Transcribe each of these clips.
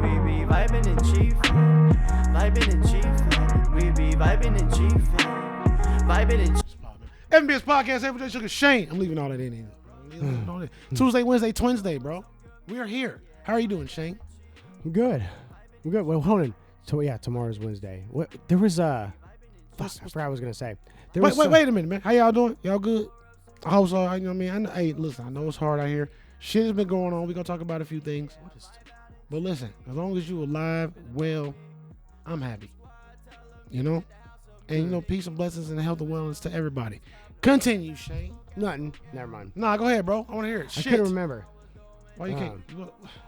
We be vibing and chiefin', vibing and chiefin'. We be vibing and chiefin', vibing and FBS Podcast, every day sugar Shane. I'm leaving all that in here. Tuesday, Wednesday, Wednesday, bro. We are here. How are you doing, Shane? I'm good. I'm good. Well, hold on. So yeah, tomorrow's Wednesday. What there was I forgot what I was gonna say. Wait a minute, man. How y'all doing? Y'all good? I hope so. You know what I mean? Hey, listen, I know it's hard out here. Shit has been going on. We're gonna talk about a few things. But listen, as long as you alive, well, I'm happy. You know? And you know, peace and blessings and health and wellness to everybody. Continue, Shane. Nothing. Never mind. Nah, go ahead, bro. I want to hear it. I Shit. couldn't remember. Why you can't?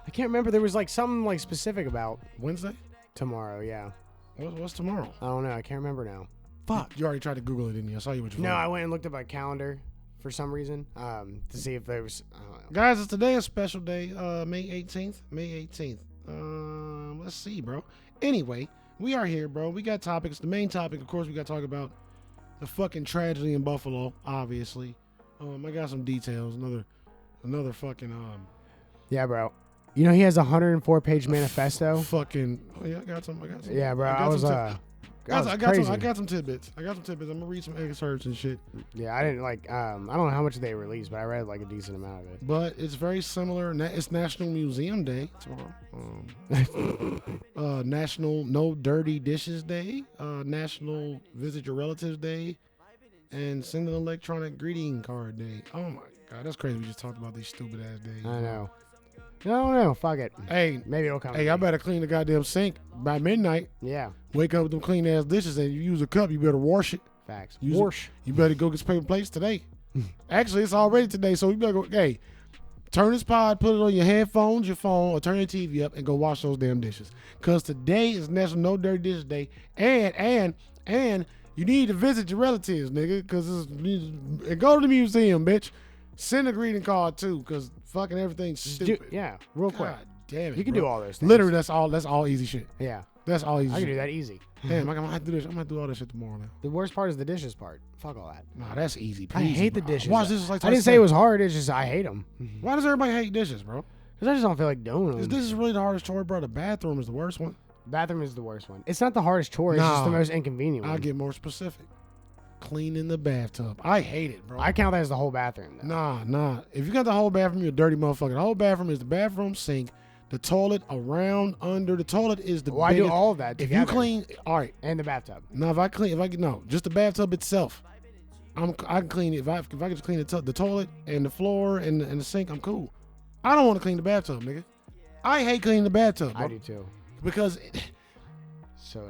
I can't remember. There was like something like specific about Wednesday? tomorrow. Yeah. What's tomorrow? I don't know. I can't remember now. Fuck. You already tried to Google it, didn't you? I saw you with your phone. No, I went and looked at my calendar for some reason to see if there was. I don't know. Guys, it's today a special day, May 18th. May 18th. Let's see, bro. Anyway, we are here, bro. We got topics. The main topic, of course, we got to talk about the fucking tragedy in Buffalo, obviously. I got some details. Another fucking Yeah, bro. You know he has a 104-page manifesto. Fucking. Oh yeah, I got some. Yeah, bro. I got some tidbits. I'm gonna read some excerpts and shit. Yeah, I didn't like. I don't know how much they released, but I read like a decent amount of it. But it's very similar. It's National Museum Day tomorrow. National No Dirty Dishes Day. National Visit Your Relatives Day. And Send an Electronic Greeting Card Day. Oh my God, that's crazy. We just talked about these stupid ass days. I know. No, fuck it. Hey, maybe it'll come. Hey, I better clean the goddamn sink by midnight. Yeah. Wake up with them clean ass dishes and you use a cup. You better wash it. Facts. Wash. You better go get some paper plates today. Actually, it's already today, so you better go. Hey, turn this pod, put it on your headphones, your phone, or turn your TV up and go wash those damn dishes. Cause today is National No Dirty Dishes Day, and you need to visit your relatives, nigga. Cause and go to the museum, bitch. Send a greeting card too, cause fucking everything's stupid. Yeah, real quick. God damn it, you can bro. do all those things. Literally, that's all easy shit. Yeah. That's all easy I can shit. do that easy. Damn, I'm gonna have to do this. I'm gonna have to do all that shit tomorrow now. The worst part is the dishes part. Fuck all that. Nah, that's easy. I hate the dishes. Watch this. Like I didn't say it was hard. It's just I hate them. Why does everybody hate dishes, bro? Because I just don't feel like doing them. This is really the hardest chore, bro. The bathroom is the worst one. Bathroom is the worst one. It's not the hardest chore. It's just the most inconvenient one. I'll get more specific. Cleaning the bathtub. I hate it, bro. I count that as the whole bathroom, though. Nah. If you got the whole bathroom, you're a dirty motherfucker. The whole bathroom is the bathroom sink, the toilet, around, under. The toilet is the biggest. I do all of that together. If you clean, all right. And the bathtub. Now, just the bathtub itself, I can clean it. If I can just clean the toilet and the floor and the sink, I'm cool. I don't want to clean the bathtub, nigga. I hate cleaning the bathtub, bro. I do too. Because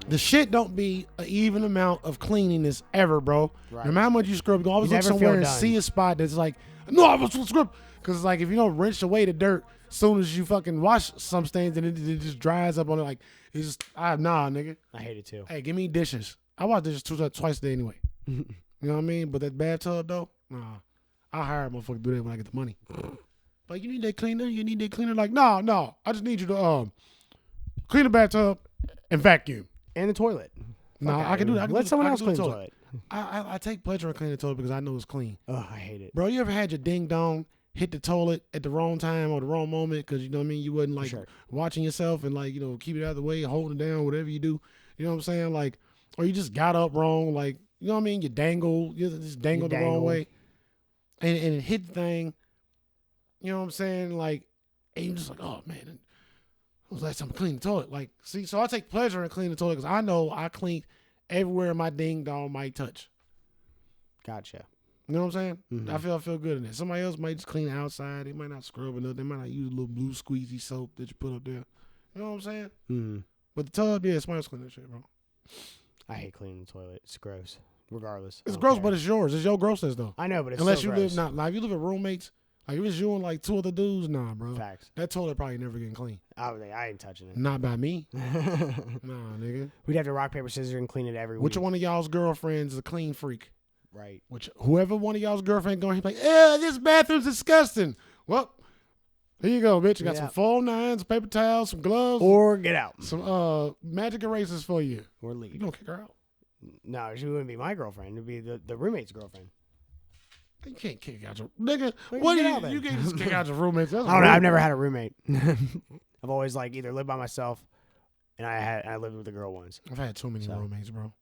the shit don't be an even amount of cleanliness ever, bro. Right. No matter how much you scrub, you can always look somewhere and see a spot that's like, no, I was scrub. Because it's like, if you don't rinse away the dirt, as soon as you fucking wash some stains, and it just dries up on it, like, it's just, nah, nigga. I hate it too. Hey, give me dishes. I wash dishes twice a day anyway. You know what I mean? But that bathtub, though, nah. I hire a motherfucker to do that when I get the money. Like, you need that cleaner? You need that cleaner? Like, no. I just need you to clean the bathtub and vacuum. And the toilet. No, I can do that. Let someone else clean the toilet. I take pleasure in cleaning the toilet because I know it's clean. Oh, I hate it. Bro, you ever had your ding dong hit the toilet at the wrong time or the wrong moment because, you know what I mean, you wasn't, like, watching yourself and, like, you know, keep it out of the way, holding it down, whatever you do. You know what I'm saying? Like, or you just got up wrong, like, you know what I mean? You just dangled the wrong way. And it hit the thing. You know what I'm saying? Like, and you're just like, oh, man. When was the last time I cleaned the toilet? Like, see, so I take pleasure in cleaning the toilet because I know I clean everywhere my ding dong might touch. Gotcha. You know what I'm saying? Mm-hmm. I feel good in it. Somebody else might just clean the outside. They might not scrub enough. They might not use a little blue squeezy soap that you put up there. You know what I'm saying? Mm-hmm. But the tub, yeah, somebody else clean that shit, bro. I hate cleaning the toilet. It's gross. Regardless. It's gross, but it's yours. It's your grossness, though. I know, but it's unless still you gross. live if you live with roommates, like if it's you and like two other dudes, nah, bro. Facts. That toilet probably never getting clean. I ain't touching it. Not by me. Nah, nigga. We'd have to rock, paper, scissors and clean it every week. Which one of y'all's girlfriends is a clean freak? Right. Whoever one of y'all's girlfriends going, he's like, this bathroom's disgusting. Well, here you go, bitch. You got some 409s, paper towels, some gloves. Or get out. Some magic erasers for you. Or leave. You gonna kick her out. No, she wouldn't be my girlfriend. It'd be the roommate's girlfriend. You can't kick out your nigga. Well, What do get out you? then. You can't just kick out your roommates. That's I don't know. I've rude. never had a roommate. I've always like either lived by myself, and I lived with a girl once. I've had too many roommates, bro.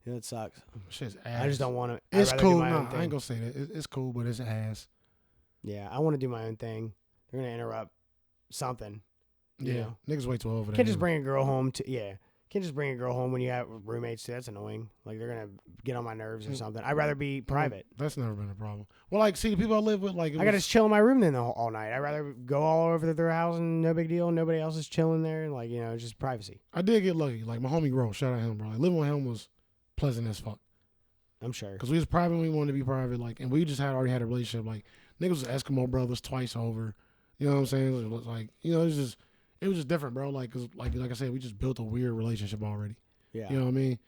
Yeah, it sucks. Shit's ass. I just don't want to. It's cool. Nah, I ain't gonna say that. It's cool, but it's ass. Yeah, I want to do my own thing. They're gonna interrupt something. Yeah, You know? niggas way too over that. Can't just bring a girl home to Can't just bring a girl home when you have roommates too. That's annoying. Like they're gonna get on my nerves or something. I'd rather be private. That's never been a problem. Well, like, see, the people I live with, like, I gotta just chill in my room then all night. I'd rather go all over their house and no big deal. Nobody else is chilling there, and like just privacy. I did get lucky. Like my homie Gro, shout out him, bro. Like, living with him was pleasant as fuck. I'm sure. Cause we was private, we wanted to be private, like, and we just already had a relationship. Like, niggas was Eskimo brothers twice over. You know what I'm saying? It was like, it was just different, bro. Like, cause like I said, we just built a weird relationship already. Yeah. You know what I mean?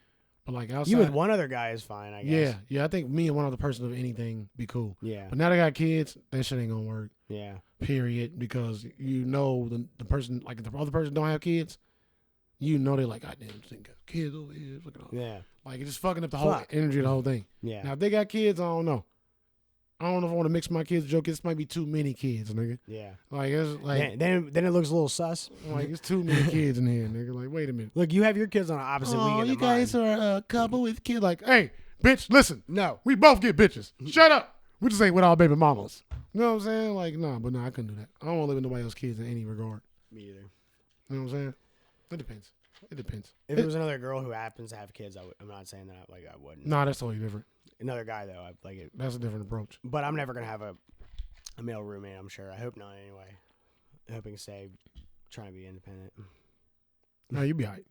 But like outside, You with one other guy is fine, I guess. yeah. I think me and one other person of anything be cool. Yeah. But now they got kids, that shit ain't gonna work. Yeah. Period. Because the person, like, if the other person don't have kids, they're like, God damn, this thing got kids over here. Look at all. Yeah. Like, it's just fucking up the whole energy of the whole thing. Yeah. Now, if they got kids, I don't know. I don't know if I want to mix my kids with your kids. This might be too many kids, nigga. Yeah. Like, it's like, Then it looks a little sus. like it's too many kids in here, nigga. Like, wait a minute. Look, you have your kids on an opposite weekend. You of mine. guys are a couple with kids. Like, hey, bitch, listen. No. We both get bitches. Shut up. We just ain't with our baby mamas. You know what I'm saying? Like, no, I couldn't do that. I don't want to live with nobody else's kids in any regard. Me either. You know what I'm saying? It depends. It depends. If it was another girl who happens to have kids, I'm not saying that I wouldn't. Nah, that's totally different. Another guy though, I like it. That's a different approach. But I'm never gonna have a male roommate. I'm sure. I hope not. Anyway, I hope I can stay trying to be independent. No, you'll be all right.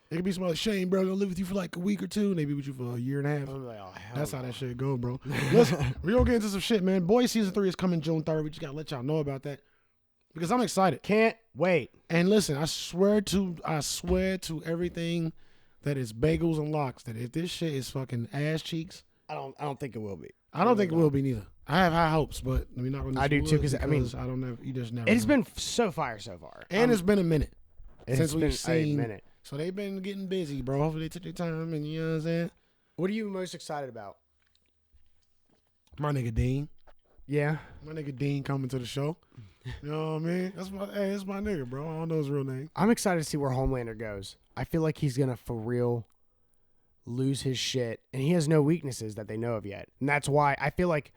It could be some other Shane, bro, gonna live with you for like a week or two, and they be with you for a year and a half. I'm like, oh hell. That's no. how that shit go, bro. Listen, we gonna get into some shit, man. Boys season 3 is coming June 3rd. We just gotta let y'all know about that because I'm excited. Can't wait. And listen, I swear to everything that is bagels and locks that if this shit is fucking ass cheeks, I don't think it will be. I don't think it will be neither. I have high hopes, but we're not gonna. I do too, because I mean, I don't know. You just never. It's know. been so fire so far, and it's been a minute it's since been we've seen. a minute. So they've been getting busy, bro. Hopefully they took their time, and you know what I'm saying. What are you most excited about? My nigga Dean. Yeah. My nigga Dean coming to the show. You know what I mean? That's my nigga, bro. I don't know his real name. I'm excited to see where Homelander goes. I feel like he's gonna for real lose his shit, and he has no weaknesses that they know of yet. And that's why I feel like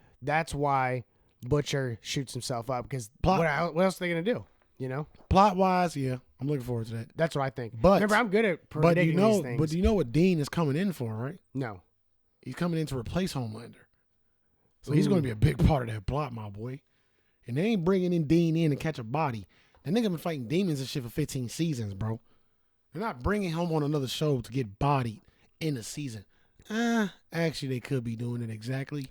Butcher shoots himself up because what else are they gonna do? You know, plot wise, yeah, I'm looking forward to that. That's what I think. But remember, I'm good at predicting these things. But you know what Dean is coming in for, right? No, he's coming in to replace Homelander. So he's going to be a big part of that plot, my boy. And they ain't bringing in Dean in to catch a body. That nigga been fighting demons and shit for 15 seasons, bro. They're not bringing him on another show to get bodied in a season. Actually, they could be doing it exactly.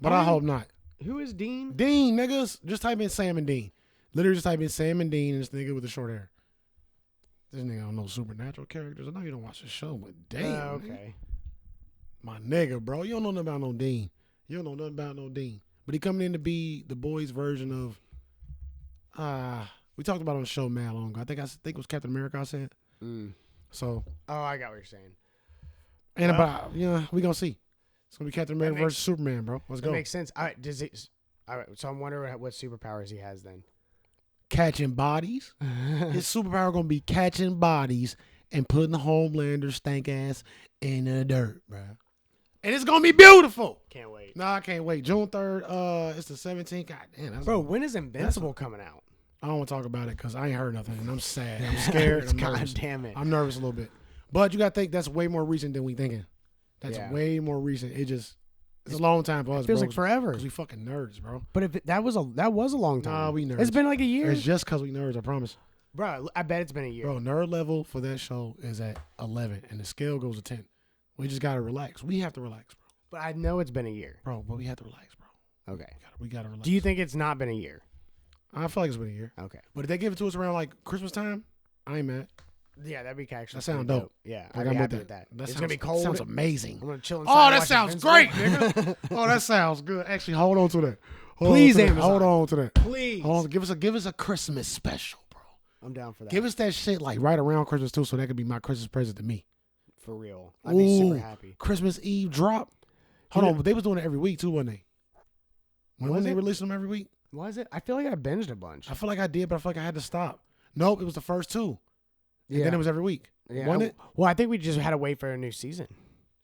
But I hope not. Who is Dean? Dean, niggas. Just type in Sam and Dean. Literally just type in Sam and Dean and this nigga with the short hair. This nigga don't know supernatural characters. I know you don't watch the show, but damn. Okay. Nigga. My nigga, bro. You don't know nothing about no Dean. You don't know nothing about no Dean. But he coming in to be the boys' version of we talked about it on the show mad long ago. I think it was Captain America I said. So I got what you're saying. And about we gonna see. It's gonna be Captain America versus Superman, bro. Let's go. That makes sense. So I'm wondering what superpowers he has then. Catching bodies. His superpower gonna be catching bodies and putting the Homelander stank ass in the dirt, bro. And it's gonna be beautiful. Can't wait. Nah, I can't wait. June 3rd. It's the 17th. God damn. Bro, when is Invincible coming out? I don't want to talk about it because I ain't heard nothing and I'm sad. I'm scared. I'm nervous. God damn it. I'm nervous a little bit. But you gotta think that's way more recent than we thinking. That's way more recent. It's a long time for us, feels bro. like forever. Because we fucking nerds, bro. But if that was a long time. Nah, we nerds. It's been like a year. It's just because we nerds, I promise. Bro, I bet it's been a year. Bro, nerd level for that show is at 11 and the scale goes to 10. We just gotta relax. We have to relax, bro. But I know it's been a year. Bro, but we have to relax, bro. Okay. We gotta relax. Do you think it's not been a year? I feel like it's been a year. Okay. But if they give it to us around like Christmas time, I ain't mad. Yeah, that'd be actually. That sound dope. dope. Yeah, Like, I'd be I'm happy with with that. That It's gonna be cold. Sounds amazing. I'm gonna chill inside. Oh, and that watch sounds Invincible. great, nigga. Oh, that sounds good. Actually, hold on to that. Please, Amazon. Hold on to that. Please. Hold on. Give us a Christmas special, bro. I'm down for that. Give us that shit like right around Christmas too, so that could be my Christmas present to me. For real. I'd be super Ooh, happy. Christmas Eve drop. Hold on, but they was doing it every week too, wasn't they? When they releasing them every week? Was it? I feel like I binged a bunch. I feel like I did, but I feel like I had to stop. Nope, it was the first 2. And then it was every week. Yeah. Wasn't it? Well, I think we just had to wait for a new season.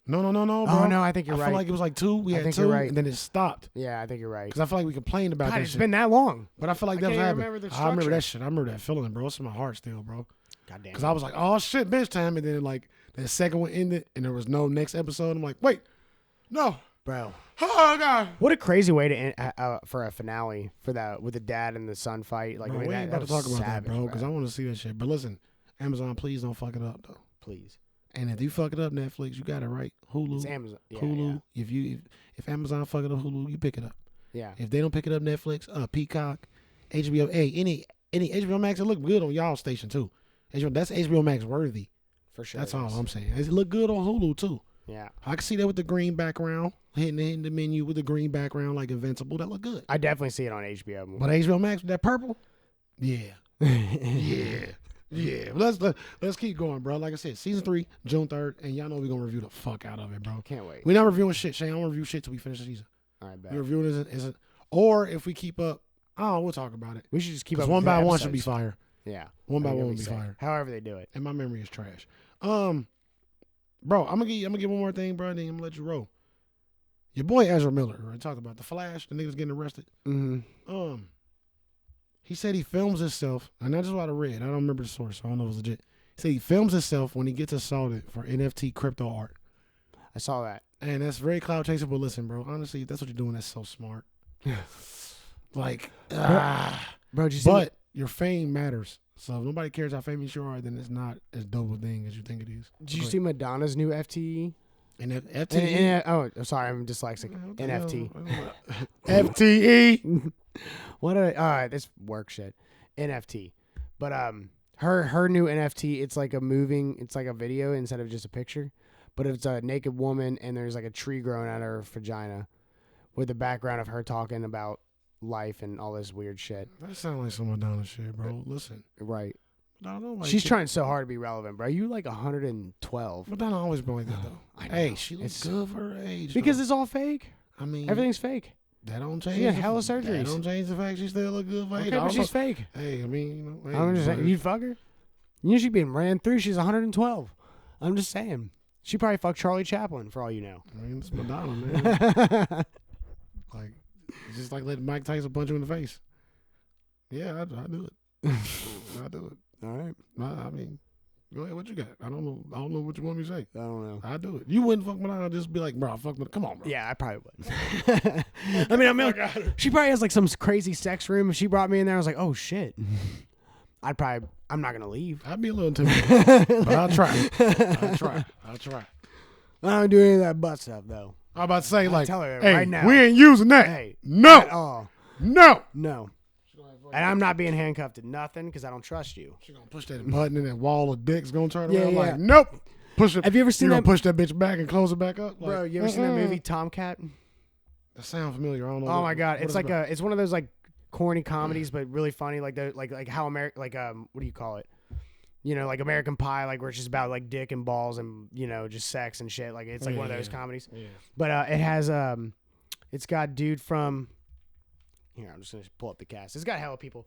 No, bro. Oh, no, I think you're right. I feel like it was like 2. We had 2, right. and then it stopped. Yeah, I think you're right. Because I feel like we complained about God, that it's shit. been that long. But I feel like that was happening. I remember structure. that shit. I remember that feeling, bro. It's in my heart still, bro. Goddamn. Because I was like, oh, shit, bench time. And then, like, the second one ended, and there was no next episode. I'm like, wait, no. Bro. Oh, God. What a crazy way to end, for a finale for that with the dad and the son fight. Like, Bro, I mean, we ain't that about to talk was about savage, that, bro, because I want to see that shit. But listen, Amazon, please don't fuck it up, though. Please. And if you fuck it up, Netflix, you got it right. Hulu, It's Amazon. Yeah, Hulu. If Amazon fuck it up, Hulu, you pick it up. Yeah. If they don't pick it up, Netflix, Peacock, HBO, any HBO Max, it look good on y'all station too. That's HBO Max worthy. For sure. That's all I'm saying. It look good on Hulu too. Yeah. I can see that with the green background, hitting the menu with the green background like Invincible. That look good. I definitely see it on HBO. But HBO Max with that purple, yeah, yeah. Yeah, let's keep going, bro. Like I said, season 3, June 3rd, and y'all know we're gonna review the fuck out of it, bro. Can't wait. We're not reviewing shit, Shane. I don't review shit till we finish the season. All right, bet. We're reviewing it, or if we keep up, we'll talk about it. We should just keep up. One with by the one episodes. should be fire. Yeah. One by I think one it'll would be sick. fire. However they do it. And my memory is trash. Bro, I'm gonna give one more thing, bro. Then I'm gonna let you roll. Your boy Ezra Miller, right? Talked about the Flash, the niggas getting arrested. Mm-hmm. He said he films himself, and that's just what I read. I don't remember the source, so I don't know if it's legit. He said he films himself when he gets assaulted for NFT crypto art. I saw that. And that's very cloud chasing, but listen, bro, honestly, if that's what you're doing, that's so smart. Like, bro, did you see but your fame matters. So if nobody cares how famous you are, then it's not as dope a thing as you think it is. Did you see Madonna's new FTE? And FTE? Oh, sorry, I'm dyslexic. NFT. FTE. All right, this work shit. NFT. But her new NFT, it's like a video instead of just a picture. But it's a naked woman and there's like a tree growing out of her vagina with the background of her talking about life and all this weird shit. That sounds like some Madonna shit, bro. Listen. Right. Madonna, She's trying so hard to be relevant, bro. You like 112. Madonna always been like that, though. I know. Hey, she looks good for her age. Because though. it's all fake. I mean, everything's fake. That don't change. She had hella surgeries. That don't change the fact she still look good for age. Okay, but she's fake. Hey, I mean, hey, I'm just saying, you'd fuck her? You know she's being ran through. She's 112. I'm just saying. She probably fucked Charlie Chaplin, for all you know. I mean, it's Madonna, man. Like, it's just like letting Mike Tyson punch you in the face. Yeah, I do it. I do it. All right. I mean, go ahead. What you got? I don't know what you want me to say. I don't know. I do it. You wouldn't fuck Madonna. Just be like, bro, fuck Madonna. Come on, bro. Yeah, I probably would. I mean, she probably has like some crazy sex room. If she brought me in there, I was like, oh shit. I'm not gonna leave. I'd be a little intimidated, but I'll try. I'll try. I don't do any of that butt stuff though. I'm about to say, like, tell her hey, right now. we ain't using that. Hey, no, at all. no. And I'm not being handcuffed to nothing because I don't trust you. She's gonna push that button and that wall of dicks gonna turn Yeah, around. yeah. Like, nope. Push it. Have you ever seen you that? gonna push that bitch back and close it back up, like, Bro, you ever seen that movie Tomcat? That sounds familiar. I don't know. Oh my god, it's like about? it's one of those like corny comedies, but really funny. Like the like how America what do you call it? You know, like American Pie, like where it's just about like dick and balls and just sex and shit. Like it's like one of those comedies. Yeah. But it has it's got dude from here. I'm just gonna pull up the cast. It's got hella people.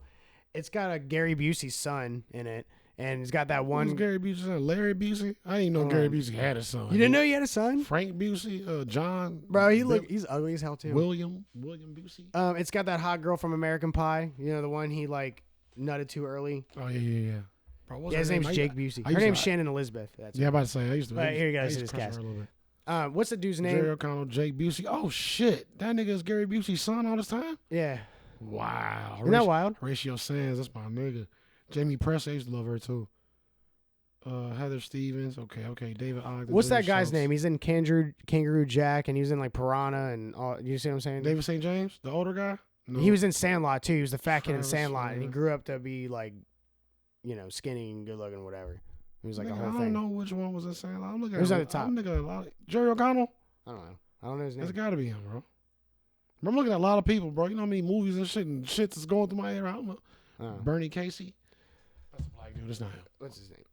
It's got a Gary Busey's son in it, and it's got that one. Who's Gary Busey's son? Larry Busey. I didn't know Gary Busey had a son. You didn't know he had a son? Frank Busey, John. Bro, he's ugly as hell too. William Busey. It's got that hot girl from American Pie. You know, the one he like nutted too early. Oh yeah. Bro, what's Yeah, his her name? name's Jake Busey. I Her used name's to- Shannon Elizabeth. That's Yeah, I'm about to say I used to. But here you go, I used this to is crush cast. her a little bit. what's the dude's name? Jerry O'Connell, Jake Busey. Oh shit, that nigga is Gary Busey's son all this time. Yeah. Wow. Isn't that wild? Horatio Sands, that's my nigga. Jamie Presley, I used to love her too. Heather Stevens, okay. David Ogden. What's that Julia guy's Schultz. name? He's in Kangaroo Jack, and he was in like Piranha and all. You see what I'm saying? David St. James, the older guy. No. He was in Sandlot too. He was the fat kid in Travis Sandlot, and he Sawyer. grew up to be like, skinny and good looking, whatever. He was like Nigga, a whole I thing. don't know which one was in Sandlot. I'm looking Who's at at the top? I'm looking at a lot. Jerry O'Connell. I don't know his name. That's got to be him, bro. I'm looking at a lot of people, bro. You know how many movies and shit that's going through my head? I don't know. Oh. Bernie Casey. That's a black dude. That's not him. What's his name?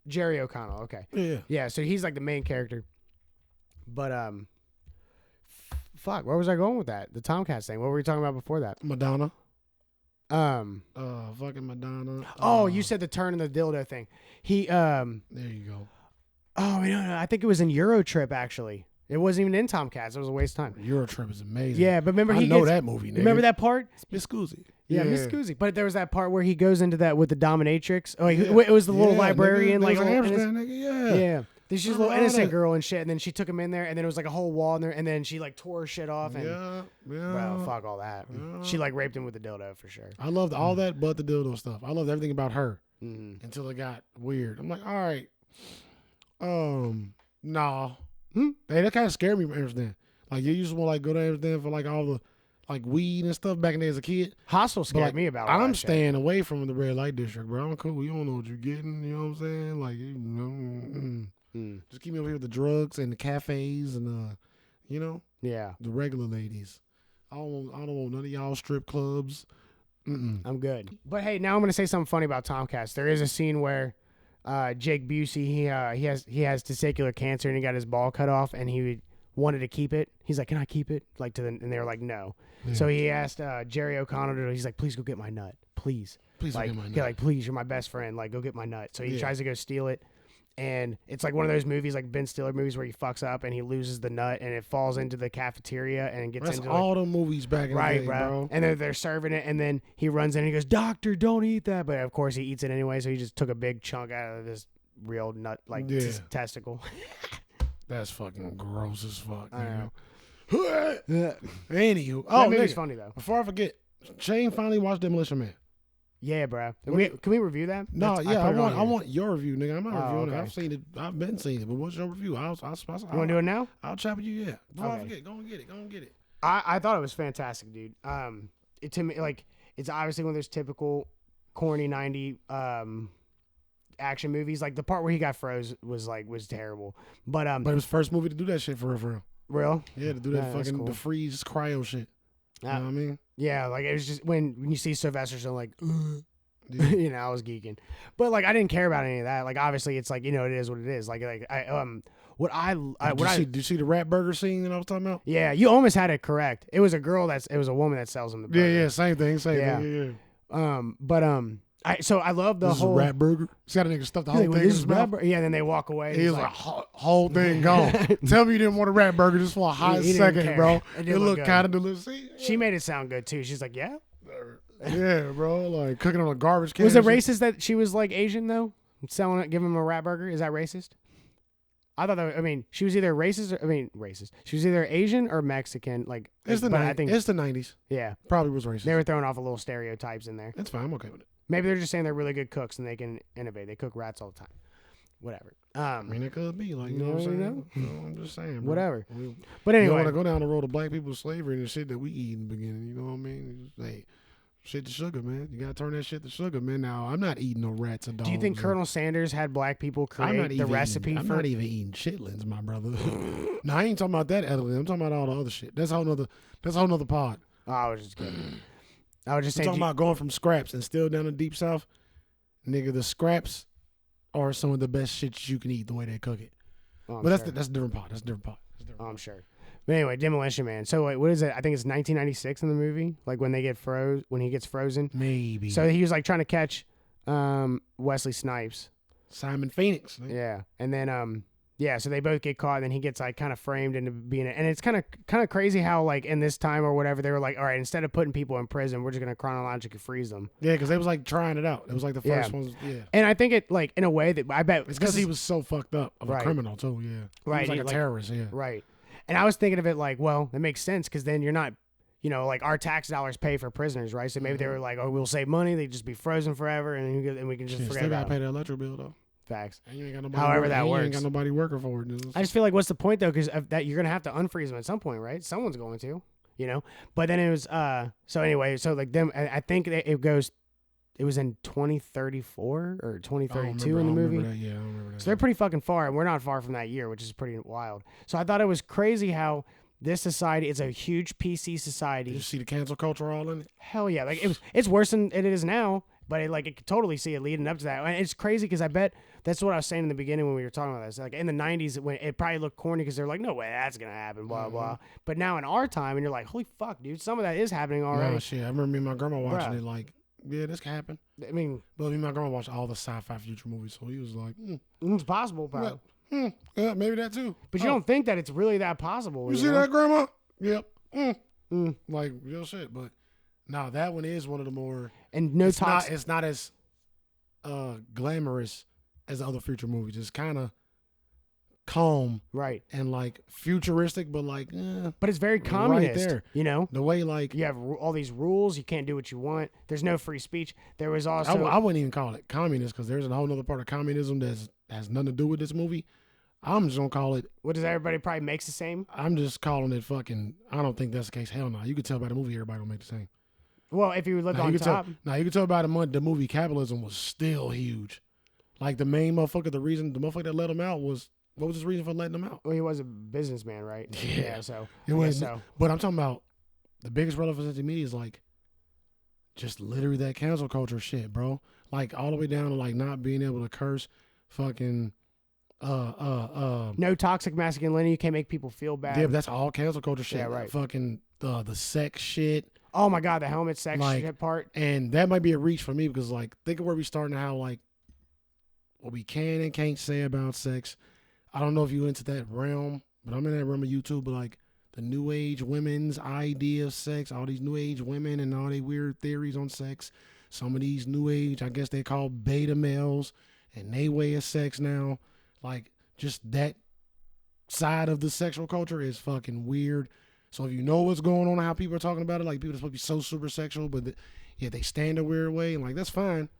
Jerry O'Connell. Okay. Yeah. Yeah. So he's like the main character. But fuck, where was I going with that? The Tomcats thing. What were we talking about before that? Madonna. Fucking Madonna. Oh, you said the turn and the dildo thing. He There you go. Oh no, I think it was in Eurotrip actually. It wasn't even in Tomcats. It was a waste of time. Eurotrip is amazing. Yeah, but remember I know that movie. Nigga. Remember that part? Miss Scoozy. Yeah, Miss Scoozy. But there was that part where he goes into that with the dominatrix. Oh, it was the little librarian, nigga, like a Amsterdam, nigga. Yeah. She's a little all innocent that. girl and shit, and then she took him in there, and then it was like a whole wall in there, and then she like tore her shit off, and bro, fuck all that. Yeah. She like raped him with the dildo for sure. I loved all that, but the dildo stuff. I loved everything about her until it got weird. I'm like, all right, nah. Hey, that kind of scared me from Amsterdam. Like you used to want to like go to Amsterdam for like all the like weed and stuff back in the day as a kid. Hostel scared me about. I'm staying away from the red light district, bro. I'm cool. You don't know what you're getting. You know what I'm saying? Like, you know, just keep me over here with the drugs and the cafes and you know, the regular ladies. I don't want none of y'all strip clubs. I'm good. But hey, now I'm gonna say something funny about Tomcats. There is a scene where Jake Busey he has testicular cancer and he got his ball cut off and he wanted to keep it. He's like, "Can I keep it?" And they were like, "No." Yeah. So he asked Jerry O'Connell. He's like, "Please go get my nut, please." Please like, go get my nut. Yeah, like, please, you're my best friend. Like, go get my nut. So he tries to go steal it. And it's like one of those movies, like Ben Stiller movies, where he fucks up and he loses the nut and it falls into the cafeteria and gets into all the movies back in the day, bro. And they're serving it, and then he runs in and he goes, "Doctor, don't eat that." But of course, he eats it anyway. So he just took a big chunk out of this real nut, like testicle. That's fucking gross as fuck. I know. Anywho, that movie's funny though. Before I forget, Shane finally watched Demolition Man. Yeah, bro. Can we review that? No, I want your review, nigga. I'm not reviewing it. Okay. I've seen it. I've been seeing it. But what's your review? You want to do it now? I'll chat with you. Yeah. Before I forget, go and get it. I thought it was fantastic, dude. To me, like, it's obviously one of those typical corny 90 action movies. Like the part where he got froze was terrible. But it was the first movie to do that shit for real. Real? Yeah, to do that fucking cool. The freeze cryo shit. You know what I mean? Yeah, like it was just when you see Sylvester Stallone, like, you know, I was geeking, but like I didn't care about any of that. Like obviously, it's like, you know, it is what it is. Like did you see the rat burger scene that I was talking about? Yeah, you almost had it correct. It was a woman that sells them the burger. Yeah, same thing. Yeah. I love the this whole is a rat burger. It's got a nigga stuff the whole thing. This is rat burger. Yeah, then they walk away. He's like, whole thing gone. Tell me you didn't want a rat burger just for a hot second, bro. It looked kind of delicious. She made it sound good too. She's like, yeah. Yeah, bro. Like cooking on a garbage can. Was it racist that she was like Asian though? Selling it, giving him a rat burger? Is that racist? I thought that. I mean, she was either racist. Racist. She was either Asian or Mexican. Like it's the 90s. I think it's the 90s. Yeah, probably was racist. They were throwing off a little stereotypes in there. That's fine. I'm okay with it. Maybe they're just saying they're really good cooks and they can innovate. They cook rats all the time. Whatever. I mean, it could be like, you know what I'm saying? I'm just saying, bro. Whatever. But anyway, you don't want to go down the road of black people's slavery and the shit that we eat in the beginning. You know what I mean? Hey, shit to sugar, man. You gotta turn that shit to sugar, man. Now I'm not eating no rats and dogs. Do you think Colonel Sanders had black people create the recipe? I'm not even eating chitlins, my brother. No, I ain't talking about that edible. I'm talking about all the other shit. That's a whole nother pod. Oh, I was just kidding. I was just saying. Talking about going from scraps and still down the deep south, nigga. The scraps are some of the best shit you can eat the way they cook it. Oh, but that's a different pot. I'm sure. But anyway, Demolition Man. So wait, what is it? I think it's 1996 in the movie. Like when he gets frozen. Maybe. So he was like trying to catch Wesley Snipes. Simon Phoenix. Yeah, and then so they both get caught, and then he gets like kind of framed into being it. And it's kind of crazy how like in this time or whatever they were like, all right, instead of putting people in prison, we're just gonna chronologically freeze them. Yeah, because they was like trying it out. It was like the first ones. Yeah. And I think it like in a way that I bet it's because he was so fucked up of a criminal too. Yeah. Right. He was like a terrorist. Yeah. Right. And I was thinking of it like, well, that makes sense because then you're not, you know, like our tax dollars pay for prisoners, right? So maybe they were like, oh, we'll save money. They'd just be frozen forever, and we can just forget about it. Still gotta pay the electric bill though. Facts. And you ain't got nobody However that works. You ain't got nobody working for it. I just feel like what's the point though? Because that you're gonna have to unfreeze them at some point, right? Someone's going to, you know. But then it was so anyway. So like them, I think it goes. It was in 2034 or 2032 in the movie. Yeah, I remember that. So they're pretty fucking far, and we're not far from that year, which is pretty wild. So I thought it was crazy how this society is a huge PC society. Did you see the cancel culture all in it? Hell yeah! Like it's worse than it is now, but it could totally see it leading up to that. And it's crazy because I bet That's what I was saying in the beginning when we were talking about this. Like in the 90s, when it probably looked corny because they're like, no way that's gonna happen, blah blah. But now in our time, and you're like, holy fuck, dude, some of that is happening already. No shit. I remember me and my grandma watching it. Like, yeah, this can happen. I mean, but me and my grandma watched all the sci-fi future movies, so he was like, it's possible, probably. Yeah, maybe that too. But you don't think that it's really that possible? You see that, grandma? Yep. Like real shit. But no, that one is one of the more and no talks. It's not as glamorous as the other future movies. It's kind of calm, right, and like futuristic, but like, but it's very communist. Right there, you know, the way like you have all these rules. You can't do what you want. There's no free speech. There was also I wouldn't even call it communist because there's a whole other part of communism that has nothing to do with this movie. I'm just gonna call it. What does everybody probably makes the same? I'm just calling it fucking. I don't think that's the case. Hell no. You could tell by the movie everybody will make the same. Well, if you look on top, you can tell by the movie capitalism was still huge. Like the main motherfucker, the motherfucker that let him out was, what was his reason for letting him out? Well, he was a businessman, right? Yeah. So it was. So. But I'm talking about the biggest relevance to me is like just literally that cancel culture shit, bro. Like all the way down to like not being able to curse, fucking. No toxic masculinity. You can't make people feel bad. Yeah, but that's all cancel culture shit. Yeah, right. Fucking the sex shit. Oh my god, the helmet sex shit part. And that might be a reach for me because like think of where we starting to how like what we can and can't say about sex. I don't know if you into that realm, but I'm in that realm of YouTube. But like the new age women's idea of sex, all these new age women and all these weird theories on sex. Some of these new age, I guess they call beta males, and they way of sex now. Like, just that side of the sexual culture is fucking weird. So if you know what's going on and how people are talking about it, like people are supposed to be so super sexual, but they stand a weird way, and like that's fine.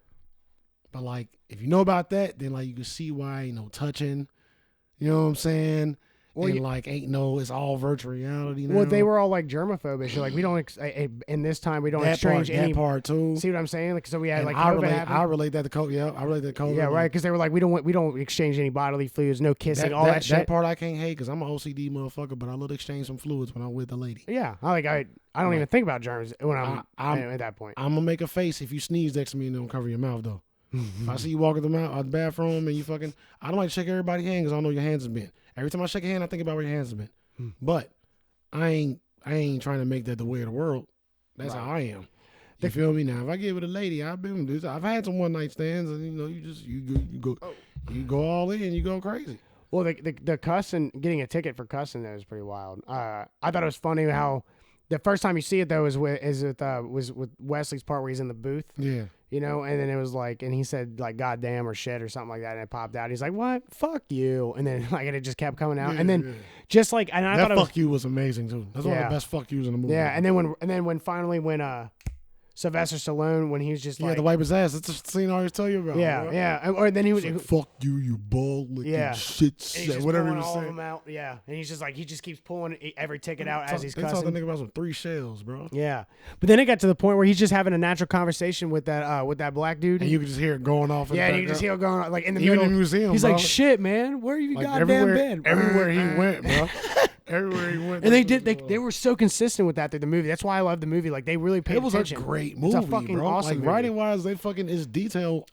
But like if you know about that, then like you can see why touching, you know what I'm saying? Well, and like it's all virtual reality now. Well, they were all like germophobic. Like we don't in this time we don't exchange any part too. See what I'm saying? Like so we had and like I relate that to COVID. Yeah, I relate that to COVID. Yeah, right. Because they were like we don't exchange any bodily fluids, no kissing, all that shit. That part I can't hate because I'm an OCD motherfucker, but I love to exchange some fluids when I'm with the lady. Yeah, I don't even think about germs when I'm at that point. I'm gonna make a face if you sneeze next to me and don't cover your mouth though. If I see you walking out the bathroom and you fucking, I don't like to shake everybody's hand because I don't know your hands have been. Every time I shake a hand, I think about where your hands have been. But I ain't trying to make that the way of the world. That's how I am. You feel me? Now, if I get with a lady, I've had some one night stands, and you go all in, you go crazy. Well, the cussing, getting a ticket for cussing though is pretty wild. I thought it was funny how the first time you see it though was with Wesley's part where he's in the booth. Yeah. You know, and then it was like, and he said like goddamn or shit or something like that, and it popped out. He's like, "What? Fuck you!" And then like, and it just kept coming out, and then just like, and I that thought fuck you was amazing too. That's one of the best fuck yous in the movie. Yeah, and then when finally Sylvester Stallone when he was just like, to wipe his ass. That's the scene I always tell you about. Yeah, bro. Yeah. Or then he was like, fuck you, you ball licking shit, whatever he was saying. All of them out. Yeah, and he's just like he just keeps pulling every ticket out as he's cussing. They talking the nigga about some 3 shells, bro. Yeah, but then it got to the point where he's just having a natural conversation with that black dude, and you can just hear it going off. Yeah, and you can just hear it going on, like in the middle of the museum. He's bro. like, shit, man, where you like goddamn been? Everywhere he went, bro. Everywhere he went. And they were so consistent with that through the movie. That's why I love the movie. Like they really paid attention. It was a great movie, it's a fucking bro. awesome like writing wise, they fucking is detailed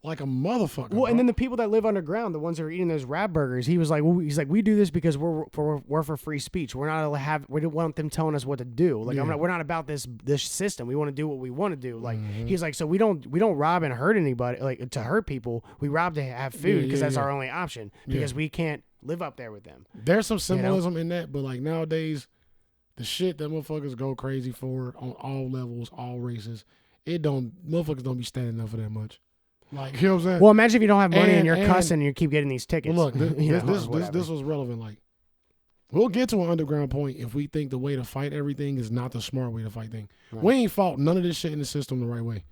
like a motherfucker. Well, and then the people that live underground, the ones that are eating those rap burgers, he was like, we do this because we're for free speech. We're not we don't want them telling us what to do. Like we're not about this system. We want to do what we want to do. Like he's like, so we don't rob and hurt anybody, like to hurt people. We rob to have food because that's our only option because we can't live up there with them. There's some symbolism in that, but like nowadays, the shit that motherfuckers go crazy for on all levels, all races, motherfuckers don't be standing up for that much. Like, you know what I'm saying? Well, imagine if you don't have money and you're cussing and you keep getting these tickets. Well, look, this was relevant. Like, we'll get to an underground point if we think the way to fight everything is not the smart way to fight things. Right. We ain't fought none of this shit in the system the right way.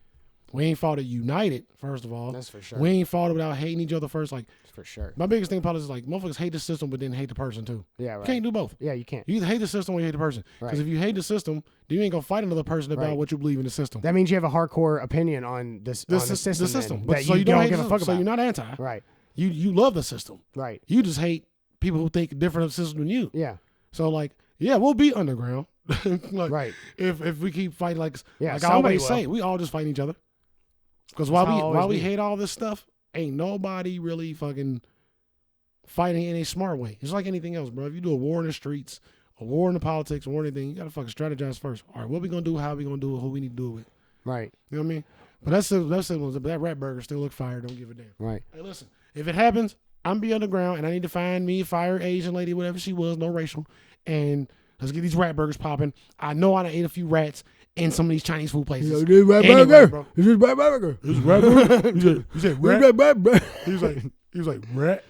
We ain't fought it united, first of all. That's for sure. We ain't fought it without hating each other first. Like, for sure. My biggest thing about politics is like, motherfuckers hate the system, but then hate the person too. Yeah, right. You can't do both. Yeah, you can't. You either hate the system or you hate the person. Because if you hate the system, then you ain't gonna fight another person about what you believe in the system. That means you have a hardcore opinion on the system. The system. But so you don't give a fuck about. So you're not anti. Right. You love the system. Right. You just hate people who think different of the system than you. Yeah. So like, yeah, we'll be underground. Like, right. If we keep fighting like I somebody always say, we all just fight each other. Because while we hate all this stuff, ain't nobody really fucking fighting in a smart way. It's like anything else, bro. If you do a war in the streets, a war in the politics, a war in anything, you gotta fucking strategize first. All right, what we gonna do? How we gonna do it? Who we need to do it with? Right. You know what I mean? But that's that rat burger still look fire. Don't give a damn. Right. Hey, listen, if it happens, I'm be underground and I need to find me a fire Asian lady, whatever she was, no racial, and let's get these rat burgers popping. I know I done ate a few rats in some of these Chinese food places. Yo, this rat Anyway, burger. bro. This is rat burger. This is rat burger. You said rat. He was like rat.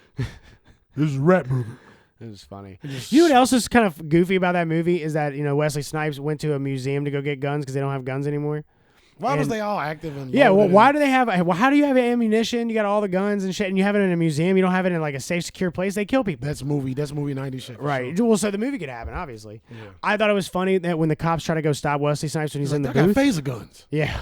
This is rat burger. It was funny. You know what else is kind of goofy about that movie is that Wesley Snipes went to a museum to go get guns because they don't have guns anymore. Why was they all active and yeah? Well, loaded why do they have? Well, how do you have ammunition? You got all the guns and shit, and you have it in a museum. You don't have it in like a safe, secure place. They kill people. That's movie 90s shit. Right. Sure. Well, so the movie could happen, obviously. Yeah. I thought it was funny that when the cops try to go stop Wesley Snipes when he's in the I got booth. phaser guns. Yeah.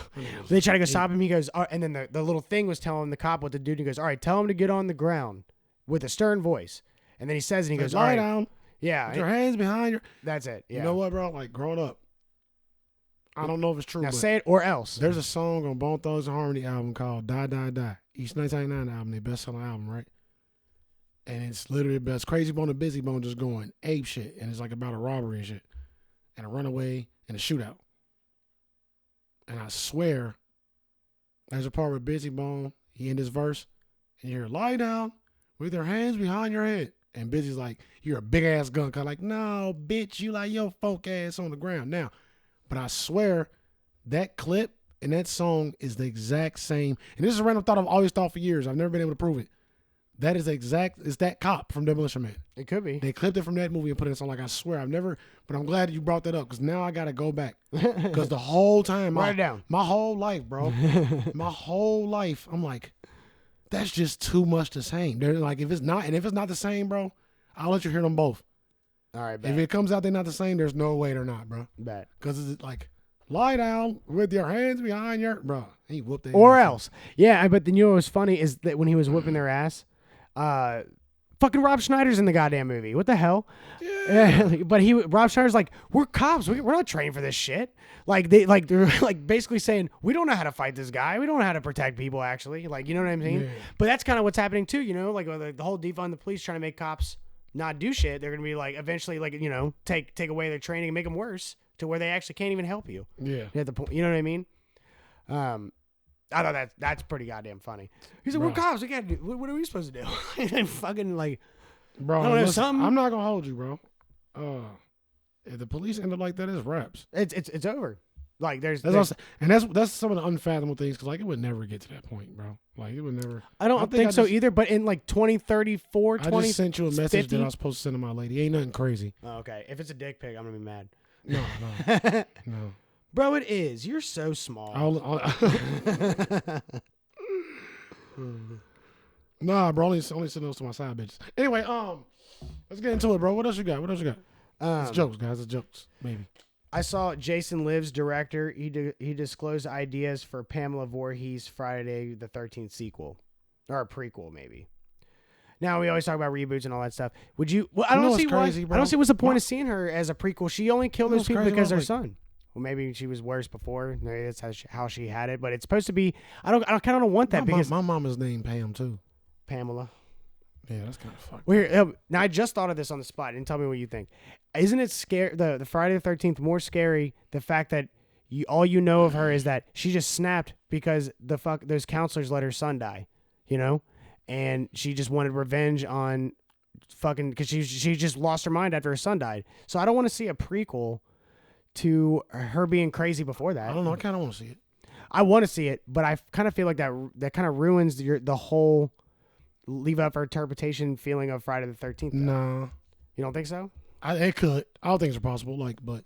They try to go stop him. He goes, and then the little thing was telling the cop what to do. And he goes, all right, tell him to get on the ground with a stern voice. And then he says, and he goes, all lie right. down. Yeah. Put your hands behind your. That's it. Yeah. You know what, bro? Like growing up, I don't know if it's true. Now but say it or else. there's a song on Bone Thugs and Harmony album called "Die Die Die." Each 1999 album, their best-selling album, right? And it's literally best Crazy Bone and Busy Bone just going ape shit, and it's like about a robbery and shit, and a runaway and a shootout. And I swear, there's a part where Busy Bone he in this verse, and you hear "Lie down with your hands behind your head," and Busy's like, "You're a big ass gun," kind of like, "No, bitch, you like your folk ass on the ground now." But I swear that clip and that song is the exact same. And this is a random thought I've always thought for years. I've never been able to prove it. That is it's that cop from Demolition Man. It could be. They clipped it from that movie and put it in a song. Like, I swear, I've never, but I'm glad you brought that up because now I got to go back. Because the whole time, Write it down. My whole life, bro, my whole life, I'm like, that's just too much the same. They're like, if it's not the same, bro, I'll let you hear them both. All right, bet. If it comes out they're not the same, there's no way they're not, bro. Bet. Because it's like, lie down with your hands behind your, bro. He whooped their Or ass. else. Yeah, but then you know what was funny is that when he was whipping their ass, fucking Rob Schneider's in the goddamn movie. What the hell? Yeah. But Rob Schneider's like, we're cops. We're not trained for this shit. They're like basically saying, we don't know how to fight this guy. We don't know how to protect people, actually. Like, you know what I'm saying? Yeah. But that's kind of what's happening too, like the whole defund the police trying to make cops not do shit. They're going to be like, eventually, like, take away their training and make them worse to where they actually can't even help you. Yeah. At the point, you know what I mean? I thought that's pretty goddamn funny. He's like, we're Bro. cops. We can't do. What are we supposed to do? And fucking like, Bro, I don't know, listen, something- I'm not going to hold you, bro. If the police end up like that, it's raps. it's over. Like That's what I'm saying. And that's some of the unfathomable things because, like, it would never get to that point, bro. Like, it would never. I don't think so either. But in like 2034, I just sent you a message 50? that I was supposed to send to my lady. Ain't nothing crazy. Oh, okay. If it's a dick pic, I'm gonna be mad. No. No. Bro, it is. You're so small. Nah, bro. Only send those to my side bitches. Anyway, let's get into it, bro. What else you got? It's jokes, guys. It's jokes. Maybe. I saw Jason Lives, director. He disclosed ideas for Pamela Voorhees' Friday the 13th sequel, or a prequel, maybe. Now we always talk about reboots and all that stuff. Would you? Well, I don't see crazy, why. bro? I don't see what's the point of seeing her as a prequel. She only killed those people crazy, because bro? her son. Well, maybe she was worse before. Maybe that's how she had it. But it's supposed to be. I kind of don't want that because my mama's named Pam too. Pamela. Yeah, that's kind of fucked. Weird. Now I just thought of this on the spot, and tell me what you think. Isn't it scary? The Friday the 13th more scary? The fact that all you know of her is that she just snapped because those counselors let her son die, and she just wanted revenge on fucking because she just lost her mind after her son died. So I don't want to see a prequel to her being crazy before that. I don't know. I kind of want to see it. I want to see it, but I kind of feel like that kind of ruins the whole leave up for interpretation feeling of Friday the 13th. Nah. You don't think so? It could. I don't think it's possible. But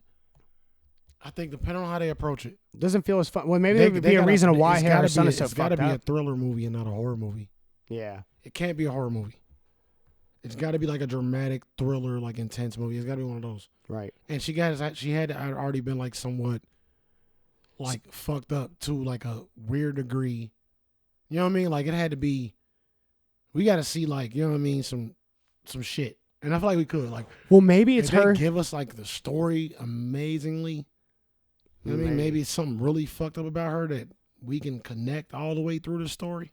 I think depending on how they approach it, Doesn't feel as fun. Well, maybe there would be a reason of why her son is so It's got to fucked be a up. thriller movie and not a horror movie. Yeah. It can't be a horror movie. It's got to be like a dramatic thriller, like intense movie. It's got to be one of those. Right. And she had already been like somewhat like fucked up to like a weird degree. You know what I mean? Like it had to be. We got to see like, you know what I mean, some shit. And I feel like we could like. Well, maybe it's if her. they give us like the story amazingly. You know what I mean? Maybe it's something really fucked up about her that we can connect all the way through the story.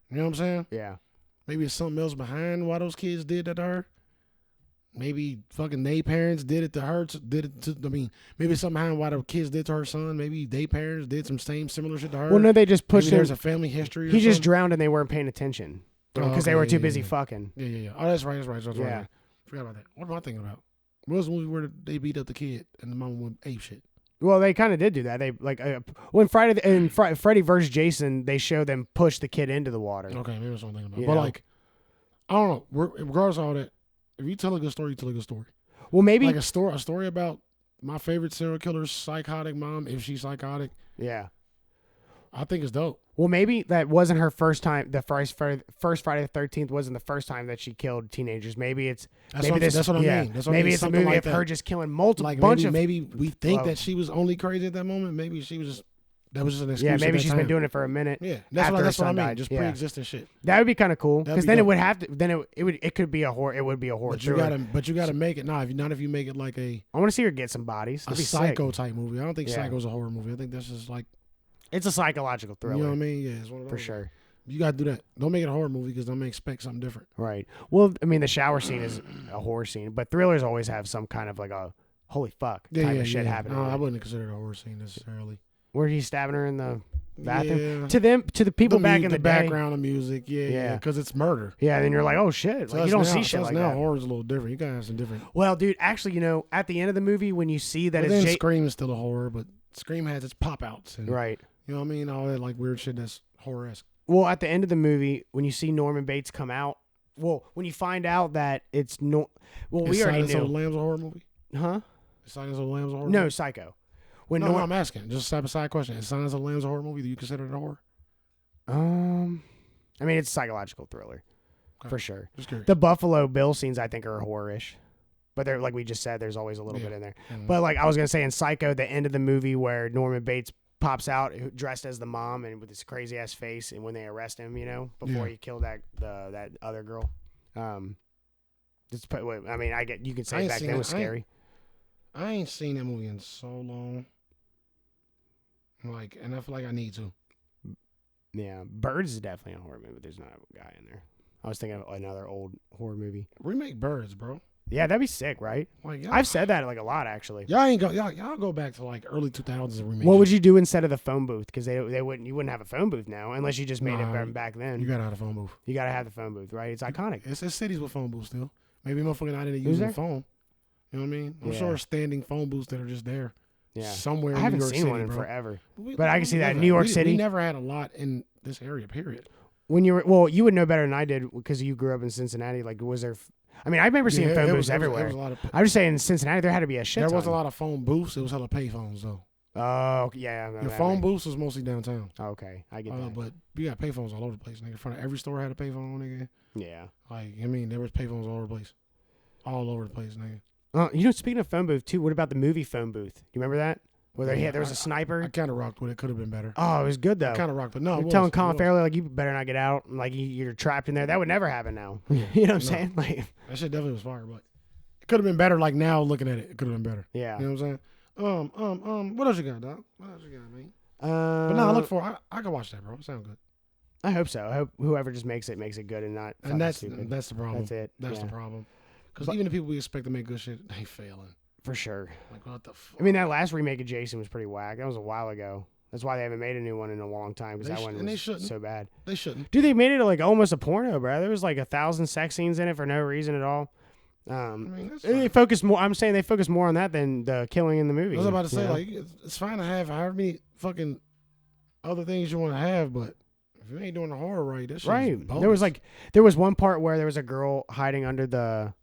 You know what I'm saying? Yeah. Maybe it's something else behind why those kids did that to her. Maybe fucking they parents did it to her. Maybe it's something behind why the kids did to her son. Maybe they parents did some similar shit to her. Well, no, they just pushed Maybe him. there's a family history. He just drowned and they weren't paying attention because they were too busy yeah. fucking. Yeah. Oh, that's right. That's right. Yeah. Forgot about that. What am I thinking about? What was the movie where they beat up the kid and the mom went ape shit? Well, they kind of did do that. They like when Freddy versus Jason, they show them push the kid into the water. Okay, maybe that's what I'm thinking about. You But know? like, I don't know. Regardless of all that, if you tell a good story, you tell a good story. Well, maybe Like a story about my favorite serial killer's psychotic mom, if she's psychotic, yeah. I think it's dope. Well, maybe that wasn't her first time. The first Friday the 13th wasn't the first time that she killed teenagers. Maybe it's That's maybe what, this. that's what I yeah. mean. That's what I Maybe mean. it's a Something movie like of that. her just killing multiple Like bunch maybe we think well, that she was only crazy at that moment. Maybe she was just that was just an excuse. Yeah, at maybe that she's time. been doing it for a minute. Yeah, after that's her what I son mean. died. Just Yeah. pre-existing shit. That would be kind of cool That'd because be then it dope. would have to. Then it could be a horror. It would be a horror. But you gotta make it. Not if you make it like a I want to see her get some bodies. a That'd be psycho sick. type movie. I don't think Yeah. Psycho's a horror movie. I think that's just like It's a psychological thriller. you know what I mean. Yeah, it's one of those. For sure. You gotta do that. Don't make it a horror movie because I'm gonna expect something different. Right. Well, I mean, the shower scene is a horror scene, but thrillers always have some kind of like a holy fuck type of shit happening. No, I wouldn't consider it a horror scene necessarily. Where he's stabbing her in the bathroom. Yeah. To the people back in the the background of music, Yeah. yeah, because it's murder. day. Yeah, and then you're like, oh shit, So like, you us don't now- see so shit us like now that. horror's a little different. You gotta have some different. Well, dude, actually, at the end of the movie when you see that But it's then Scream is still a horror, but Scream has its pop outs and right. you know what I mean, all that like weird shit that's horror-esque. Well, at the end of the movie, when you see Norman Bates come out, when you find out that it's no, well, we Is already Silence of the knew, Lambs a horror movie? huh? Is Silence of the Lambs a horror No, movie? Psycho. When No, I'm asking. Just a side question. Is Silence of the Lambs a horror movie? Do you consider it a horror? I mean, it's a psychological thriller, Okay. for sure. Just curious. The Buffalo Bill scenes, I think, are horror-ish. But they're like we just said, there's always a little bit in there. Mhm. But like I was gonna say in Psycho, the end of the movie where Norman Bates pops out dressed as the mom and with this crazy ass face, and when they arrest him, before Yeah. he killed that other girl. I mean, you can I say ain't back seen then it. was scary. I ain't seen that movie in so long. Like, and I feel like I need to. Yeah, Birds is definitely a horror movie, but there's not a guy in there. I was thinking of another old horror movie. Remake Birds, bro. Yeah, that'd be sick, right? Like, I've said that like a lot actually. y'all go back to like early 2000s and remake. What it. would you do instead of the phone booth? Because you wouldn't have a phone booth now unless you just made Nah, it back then. You gotta have a phone booth. You gotta have the phone booth, right? It's iconic. It's cities with phone booths still. Maybe motherfucking I didn't Is use there? the phone. You know what I mean? I'm Yeah. sure standing phone booths that are just there. Yeah, Somewhere I in haven't New York seen City, one in bro. forever. We- But I can we see that in never New York had- City. We never had a lot in this area, period. When you would know better than I did because you grew up in Cincinnati. Like, was there? I mean, I remember seeing Yeah, phone it booths was- there was everywhere. a lot of, I'm just saying, in Cincinnati, there had to be a shit. there was a ton. lot of phone booths. It was hella pay phones though. Oh yeah, Your phone booths was mostly downtown. Okay, I get that. But you got pay phones all over the place. Nigga. In front of every store had a pay phone, nigga. Yeah. Like, I mean, there was pay phones all over the place. All over the place, nigga. Speaking of phone booth too, what about the movie phone booth? You remember that? Where there was a sniper. I kind of rocked with it. Could have been better. Oh, it was good though. Kind of rocked, but no. You're telling Colin Farrell like you better not get out. Like you're trapped in there. That would never happen now. You know what I'm saying? Like, that shit definitely was fire, but it could have been better. Like now, looking at it, it could have been better. yeah. You know what I'm saying? What else you got, dog? What else you got, man? But But no, I look for. I can watch that, bro. It sounds good. I hope so. I hope whoever just makes it good and not. And fucking that's stupid. the problem. That's it. That's Yeah. the problem. Because even the people we expect to make good shit, they failing. For sure. Like what the fuck? I mean, that last remake of Jason was pretty whack. That was a while ago. That's why they haven't made a new one in a long time because that one and they was shouldn't. so bad. They shouldn't. Dude, they made it like almost a porno, bro. There was like 1,000 sex scenes in it for no reason at all. I mean, that's They fine. focus more. I'm saying they focus more on that than the killing in the movie. I was about to say, you know? like, it's fine to have however many fucking other things you want to have, but if you ain't doing the horror right, that shit's right. bogus. There was one part where there was a girl hiding under the,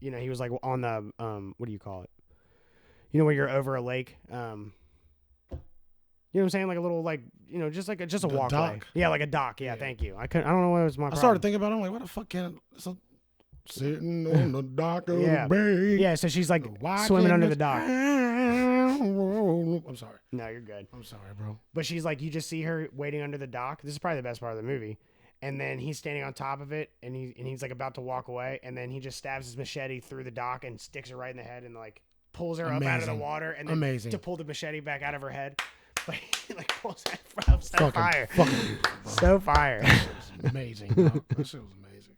he was like on the what do you call it? When you're over a lake. You know what I'm saying? Like a little just a The walkway. dock. Yeah, like a dock. Yeah, Yeah. thank you. I don't know what was my I problem. started thinking about it. I'm like, what the fuck can I... Sitting on the dock of Yeah. the bay. Yeah, so she's like watching swimming under the this- dock. I'm sorry. No, you're good. I'm sorry, bro. But she's like, you just see her waiting under the dock. This is probably the best part of the movie. And then he's standing on top of it, and he's like about to walk away, and then he just stabs his machete through the dock and sticks her right in the head, and like pulls her up out of the Amazing. water, and then Amazing. to pull the machete back out of her head. Like pulls that from so fire. Fucking So fire. That shit was amazing, bro. That shit was amazing.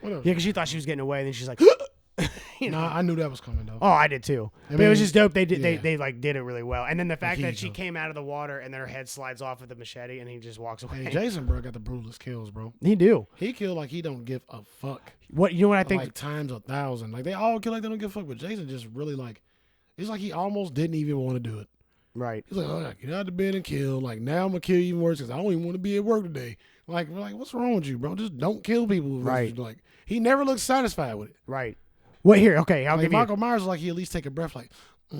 What else? Yeah, because you thought she was getting away, and then she's like, you know. Nah, I knew that was coming though. Oh, I did too. I But it was mean, just dope. They did yeah. they like did it really well. And then the fact he that she dope. came out of the water and then her head slides off with the machete and he just walks away. Hey, Jason, bro, got the brutalest kills, bro. He do. He killed like he don't give a fuck. What you know what I think? Like times 1,000. Like they all kill like they don't give a fuck, but Jason just really like. It's like he almost didn't even want to do it. Right. He's like, oh, get out of bed and kill. Like now I'm gonna kill you even worse because I don't even want to be at work today. Like we're like, what's wrong with you, bro? Just don't kill people. Right. Like he never looks satisfied with it. Right. What here? Okay, I'll Like give Michael Myers is like he at least take a breath. Like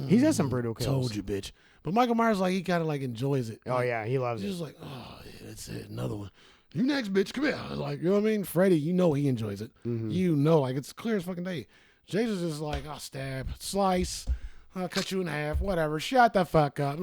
He's had some brutal kills. Told you, bitch. But Michael Myers like he kind of like enjoys it. Oh Like, yeah, he loves he's it. just like, oh yeah, that's it, another one. You next, bitch. Come here. Like you know what I mean? Freddy, you know he enjoys it. Mm-hmm. You know, like it's clear as fucking day. Jason's just like, I'll stab, slice. I'll cut you in half, whatever. Shut the fuck up.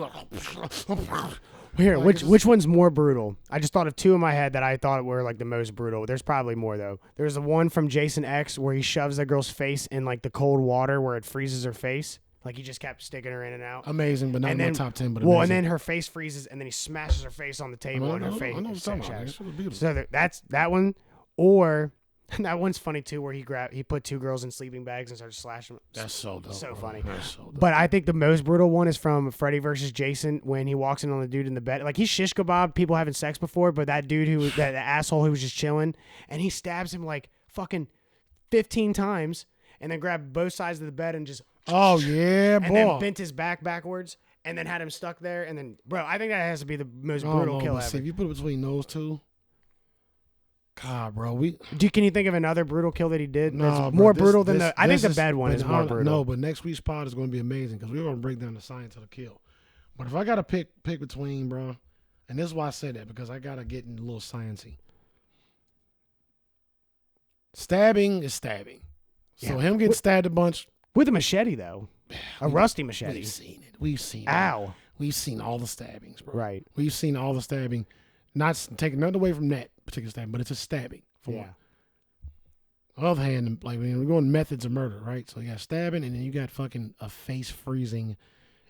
Here, Like, which one's more brutal? I just thought of two in my head that I thought were like the most brutal. There's probably more though. There's the one from Jason X where he shoves that girl's face in like the cold water where it freezes her face. Like he just kept sticking her in and out. Amazing, but not And in then- my top 10. But Well, amazing. and then her face freezes and then he smashes her face on the table and her face. I know what you're talking about. That shit was beautiful. So that's that one. Or that one's funny too, where he put two girls in sleeping bags and started slashing them. That's so dope. So bro. funny. That's so dope. But I think the most brutal one is from Freddy versus Jason when he walks in on the dude in the bed. Like he's shish kebab people having sex before, but that dude that asshole who was just chilling, and he stabs him like fucking 15 times, and then grabbed both sides of the bed and just Oh yeah, and boy. then bent his back backwards and then had him stuck there. And then, bro, I think that has to be the most brutal kill but see, ever. if you put it between those two, God, bro, Can you think of another brutal kill that he did? no, that's bro, more this- brutal than this- the. I think this the bad one but is more brutal. No, but next week's pod is going to be amazing because we're going to break down the science of the kill. But if I got to pick between, bro, and this is why I said that because I got to get in a little sciencey. Stabbing is stabbing. So Yeah. him getting stabbed a bunch. With a machete though, a rusty machete. We've seen it. We've seen it. Ow. We've seen all the stabbings, bro. Right. We've seen all the stabbing. Not taking nothing away from that particular stabbing, but it's a stabbing. For Yeah. one. On the other hand, like when we're going methods of murder, right? So you got stabbing, and then you got fucking a face freezing,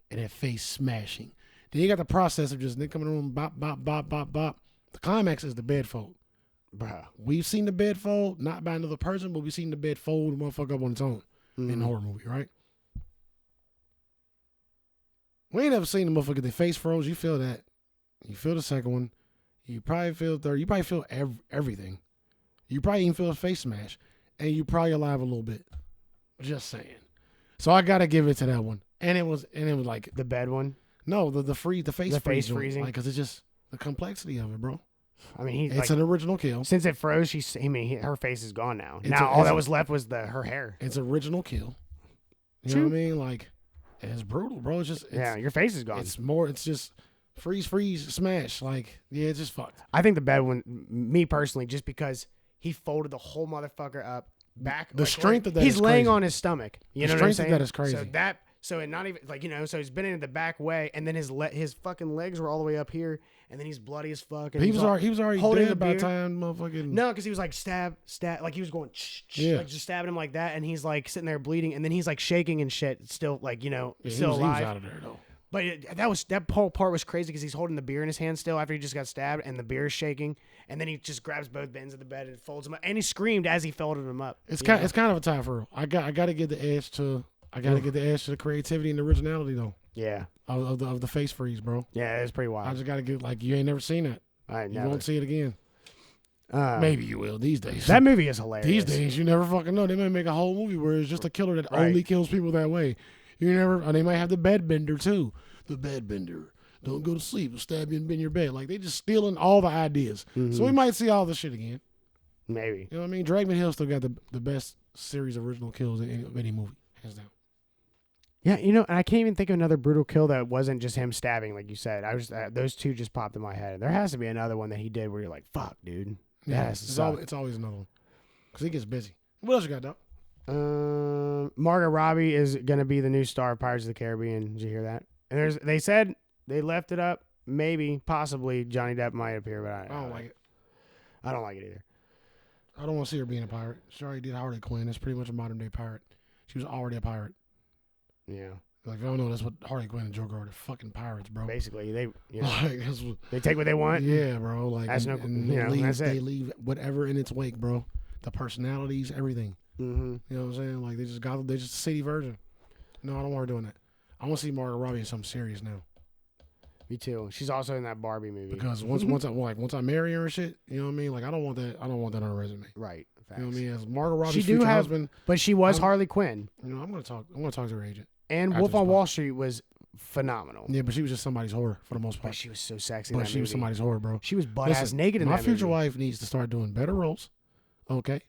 and a face smashing. Then you got the process of just they come in the room, bop, bop, bop, bop, bop. The climax is the bed fold. Bruh. We've seen the bed fold, not by another person, but we've seen the bed fold the motherfucker up on its own in a horror movie, right? We ain't never seen the motherfucker get their face froze. You feel that. You feel the second one. You probably feel the third. You probably feel everything. You probably even feel a face smash. And you probably alive a little bit. Just saying. So I gotta give it to that one. And it was like The bed one. no, the face The face joint, freezing? like, cause it's just the complexity of it, bro. I mean, he's It's like, an original kill. since it froze, her face is gone now. It's Now a- all it's that a- was left was her hair. It's original kill. You True. know what I mean? Like it's brutal, bro. It's just Yeah, your face is gone. it's just freeze, smash. Like, yeah, it's just fucked. I think the bed one, me personally, just because he folded the whole motherfucker up back. The strength of that he's is laying crazy. on his stomach. You The know what I'm strength of saying? that is crazy. So it not even like so he's been in the back way, and then his fucking legs were all the way up here, and then he's bloody as fuck. And He was already holding the dead by the beer. time motherfucking. No, because he was like stab, like he was going, Yeah. like just stabbing him like that, and he's like sitting there bleeding, and then he's like shaking and shit, still like Yeah, still he was alive. out of there though. But that whole part was crazy because he's holding the beer in his hand still after he just got stabbed, and the beer is shaking, and then he just grabs both ends of the bed and folds them up, and he screamed as he folded them up. It's you kind know? it's kind of a tie for real. I got to give the edge to the creativity and the originality though Yeah, of the face freeze, bro. yeah, it's pretty I wild. just got to give like you ain't never seen that. I You never. won't see it again. Uh, Maybe you will these days. that movie is hilarious. These days, you never fucking know. They might make a whole movie where it's just a killer that Right. only kills people that way. You never. Or they might have the bed bender too. The bed bender. Don't go to sleep. We'll stab you and bend your bed. Like they just stealing all the ideas. So we might see all this shit again. Maybe. You know what I mean? Dragman Hill still got the best series of original kills of any movie, hands down. Yeah, and I can't even think of another brutal kill that wasn't just him stabbing, like you said. I was those two just popped in my head. There has to be another one that he did where you're like, "Fuck, dude." That has to suck. It's always another one because he gets busy. What else you got, Doc? Margot Robbie is gonna be the new star of Pirates of the Caribbean. Did you hear that? And they said they left it up. Maybe, possibly, Johnny Depp might appear, but I don't like it. I don't like it either. I don't want to see her being a pirate. She already did Harley Quinn. That's pretty much a modern day pirate. She was already a pirate. Yeah. Like, if I don't know, that's what Harley Quinn and Joker are. They're fucking pirates, bro. Basically, they Like, that's what, they take what they want. yeah, bro. Like, That's and they leave whatever in its wake, bro. The personalities, everything. Mm-hmm. You know what I'm saying? Like, they're just a city version. No, I don't want her doing that. I want to see Margot Robbie in something serious now. Me too. She's also in that Barbie movie. Because once I marry her and shit, you know what I mean? Like, I don't want that on her resume. Right. Facts. You know what I mean? As Margot Robbie's future husband, but she was Harley Quinn. you know, I'm gonna talk to her agent. And Wolf on Wall Street was phenomenal. Yeah, but she was just somebody's whore for the most But part. she was so sexy. But she was somebody's whore, bro. She was butt ass naked in my that future movie. wife needs to start doing better roles. Okay,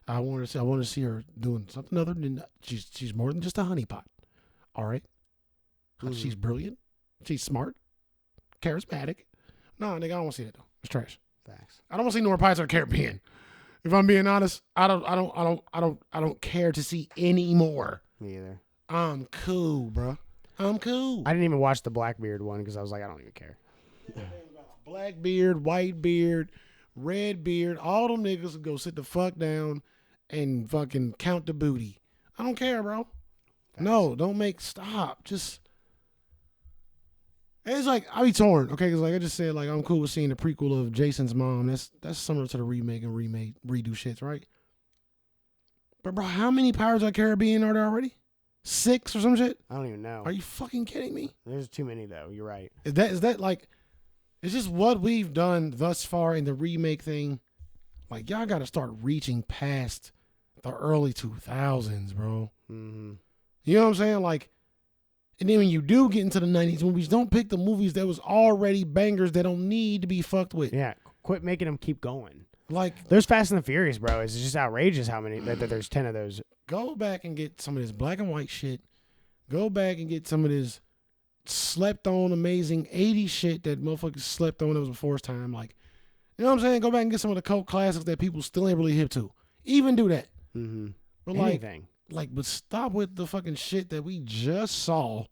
I want to see her doing something other than she's more than just a honeypot. All right, she's brilliant. She's smart, charismatic. No, nigga, I don't want to see that though. It's trash. Facts. I don't want to see no more Pirates of the Caribbean. If I'm being honest, I don't care to see any more. Me either. I'm cool, bro. I'm cool. I didn't even watch the Blackbeard one because I was like, I don't even care. Black beard, white beard, red beard, all them niggas will go sit the fuck down and fucking count the booty. I don't care, bro. No, don't stop. Just, it's like, I be torn, okay? Because like I just said, like, I'm cool with seeing the prequel of Jason's mom. That's similar to the remake and redo shits, right? But bro, how many Pirates of the Caribbean are there already? 6 or some shit? I don't even know. Are you fucking kidding me? There's too many though. You're right. Is that like, it's just what we've done thus far in the remake thing. Like, y'all got to start reaching past the early 2000s, bro. Mm-hmm. You know what I'm saying? Like, and then when you do get into the 90s movies, don't pick the movies that was already bangers that don't need to be fucked with. Yeah, quit making them keep going. Like, there's Fast and the Furious, bro. It's just outrageous how many that there's 10 of those. Go back and get some of this black and white shit. Go back and get some of this slept on amazing 80s shit that motherfuckers slept on. It was before its time. Like, you know what I'm saying? Go back and get some of the cult classics that people still ain't really hip to. Even do that. Mm-hmm. But anything. but stop with the fucking shit that we just saw,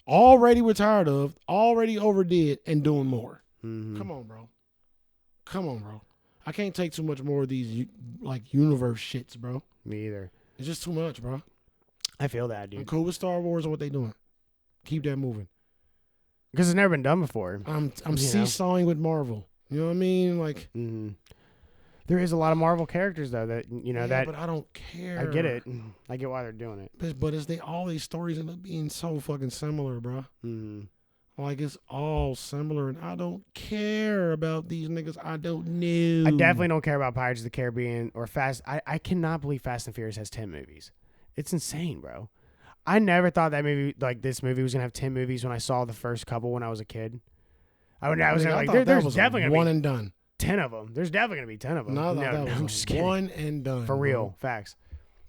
already we're tired of, already overdid, and doing more. Mm-hmm. Come on, bro. Come on, bro. I can't take too much more of these like universe shits, bro. Me either. It's just too much, bro. I feel that, dude. I'm cool with Star Wars and what they doing. Keep that moving. Because it's never been done before. I'm seesawing with Marvel. You know what I mean? Like, there is a lot of Marvel characters though that that. But I don't care. I get it. I get why they're doing it. But all these stories end up being so fucking similar, bro. Mm-hmm. Like, it's all similar, and I don't care about these niggas. I don't know. I definitely don't care about Pirates of the Caribbean or Fast. I cannot believe Fast and Furious has 10 movies. It's insane, bro. I never thought that movie, like this movie, was gonna have 10 movies when I saw the first couple when I was a kid. I was like, there's definitely gonna one be and done. 10 of them. There's definitely gonna be 10 of them. No, I'm just kidding. One and done. For real, bro. facts.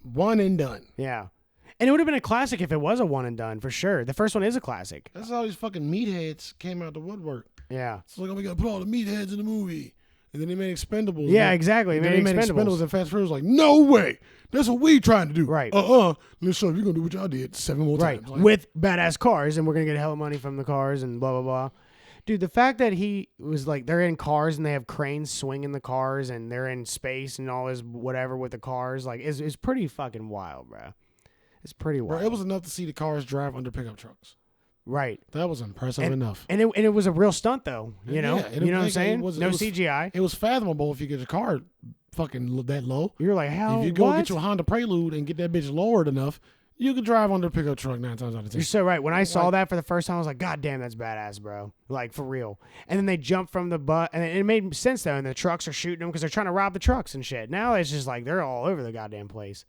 One and done. Yeah. And it would have been a classic if it was a one and done, for sure. The first one is a classic. That's how these fucking meatheads came out the woodwork. Yeah. It's like, oh, we got to put all the meatheads in the movie. And then they made Expendables. Yeah, exactly. They made Expendables and Fast and Furious was like, no way. That's what we trying to do. Right. Let's show you. You're going to do what y'all did 7 more times. Like, with badass cars, and we're going to get hella money from the cars and blah, blah, blah. Dude, the fact that he was like, they're in cars and they have cranes swinging the cars and they're in space and all this whatever with the cars, like, is pretty fucking wild, bro. It's pretty wild. Bro, it was enough to see the cars drive under pickup trucks. Right. That was impressive enough. And it was a real stunt, though. You know? Yeah, you know what I'm saying? No CGI. It was fathomable if you get your car fucking that low. You're like, how? If you go get your Honda Prelude and get that bitch lowered enough, you could drive under a pickup truck 9 times out of 10. You're so right. When I saw that for the first time, I was like, God damn, that's badass, bro. Like, for real. And then they jump from the butt, and it made sense, though, and the trucks are shooting them because they're trying to rob the trucks and shit. Now it's just like, they're all over the goddamn place.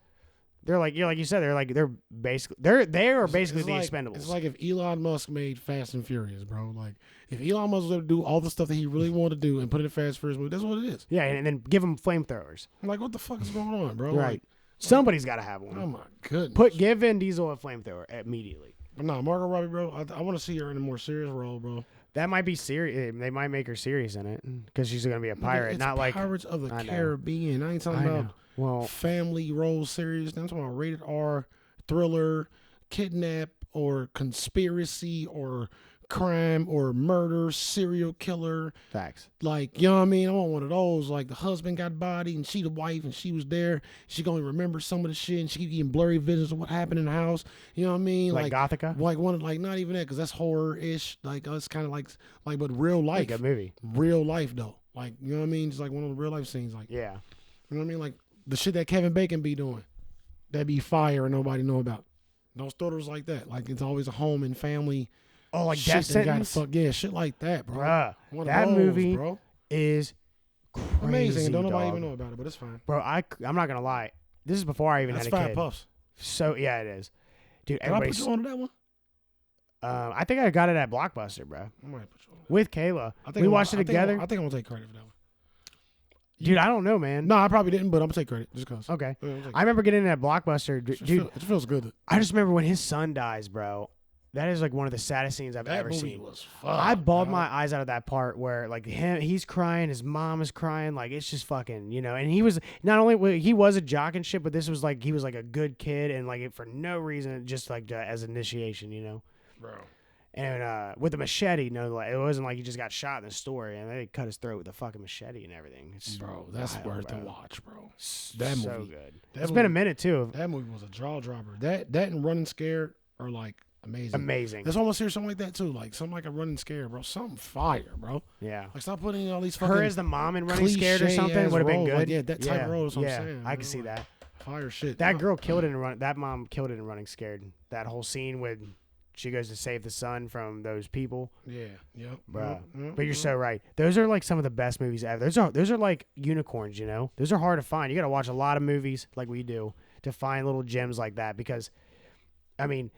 They're like, like you said, they're basically the Expendables. It's like if Elon Musk made Fast and Furious, bro. Like, if Elon Musk was able to do all the stuff that he really wanted to do and put it in Fast and Furious movie, that's what it is. Yeah, and then give them flamethrowers. I'm like, what the fuck is going on, bro? Right. Like, somebody's got to have one. Oh my goodness. Give Vin Diesel a flamethrower immediately. But no, Margot Robbie, bro. I want to see her in a more serious role, bro. That might be serious. They might make her serious in it because she's gonna be a pirate, it's not like Pirates of the Caribbean. I ain't talking about family role series. I'm talking about rated R thriller, kidnap or conspiracy or crime or murder, serial killer. Facts. Like, you know what I mean? I want one of those. Like, the husband got bodied and she the wife and she was there. She gonna remember some of the shit and she keep getting blurry visions of what happened in the house. You know what I mean? Like Gothica? Like one, like not even that, because that's horror-ish. Like, it's kind of like, but real life. Like a movie. Real life, though. Like, you know what I mean? Just like one of the real life scenes. Like, Yeah. you know what I mean? Like, the shit that Kevin Bacon be doing. That be fire and nobody know about. Those stories like that. Like, it's always a home and family. Oh, like shit Death that gotta Sentence? fuck, yeah, shit like that, bro. Bruh. One of That those, movie bro. is crazy, Amazing. Don't nobody dog. even know about it, but it's fine. Bro, I'm not going to lie. This is before I even That's had a Five kid. Puffs. So, yeah, it is. Dude, Did I put everybody's... you on to that one? I think I got it at Blockbuster, bro. I might put you on. With Kayla. I think We watched it together. I think I'm gonna take credit for that one. Dude, I don't know, man. No, I probably didn't, but I'm gonna take credit just cause. Okay. Yeah, I'm gonna take I remember getting it at Blockbuster. Dude, it feels good. I just remember when his son dies, bro. That is like one of the saddest scenes I've That ever movie seen. was fucked. I bawled dog. my eyes out of that part where like he's crying, his mom is crying, like it's just fucking, you know. And he was not only he was a jock and shit, but this was like he was like a good kid and like for no reason, just like as initiation, you know. bro. And with the machete, you know, like it wasn't like he just got shot in the story and they cut his throat with a fucking machete and everything. It's Bro, that's wild, worth bro. to watch, bro. That so movie. good. That It's been a movie- minute too. That movie was a jaw dropper. That and Running Scared are like amazing. Amazing. That's almost here something like that too. Like something like a Running Scared, bro. Something fire, bro. Yeah. Like stop putting all these fucking Her as the mom in Running Scared or something cliche-ass would have been roles. good. Like, yeah, that type of role is what I'm saying. I man. can see Like, that. Fire shit. That No. girl killed it in that mom killed it in Running Scared. That whole scene with she goes to save the son from those people. Yeah. Yep. Bruh. Yep, But you're yep. so right. Those are like some of the best movies ever. Those are like unicorns, you know? Those are hard to find. You got to watch a lot of movies like we do to find little gems like that because I mean,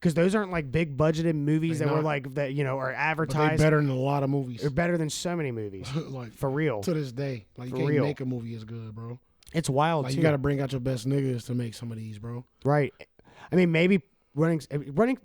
cuz those aren't like big budgeted movies They're that were not. like that, you know, are But they advertised. better than a lot of movies. They're better than so many movies. like For real. to this day, like you For can't real. make a movie as good, bro. It's wild Like too. you got to bring out your best niggas to make some of these, bro. Right. I mean, maybe running.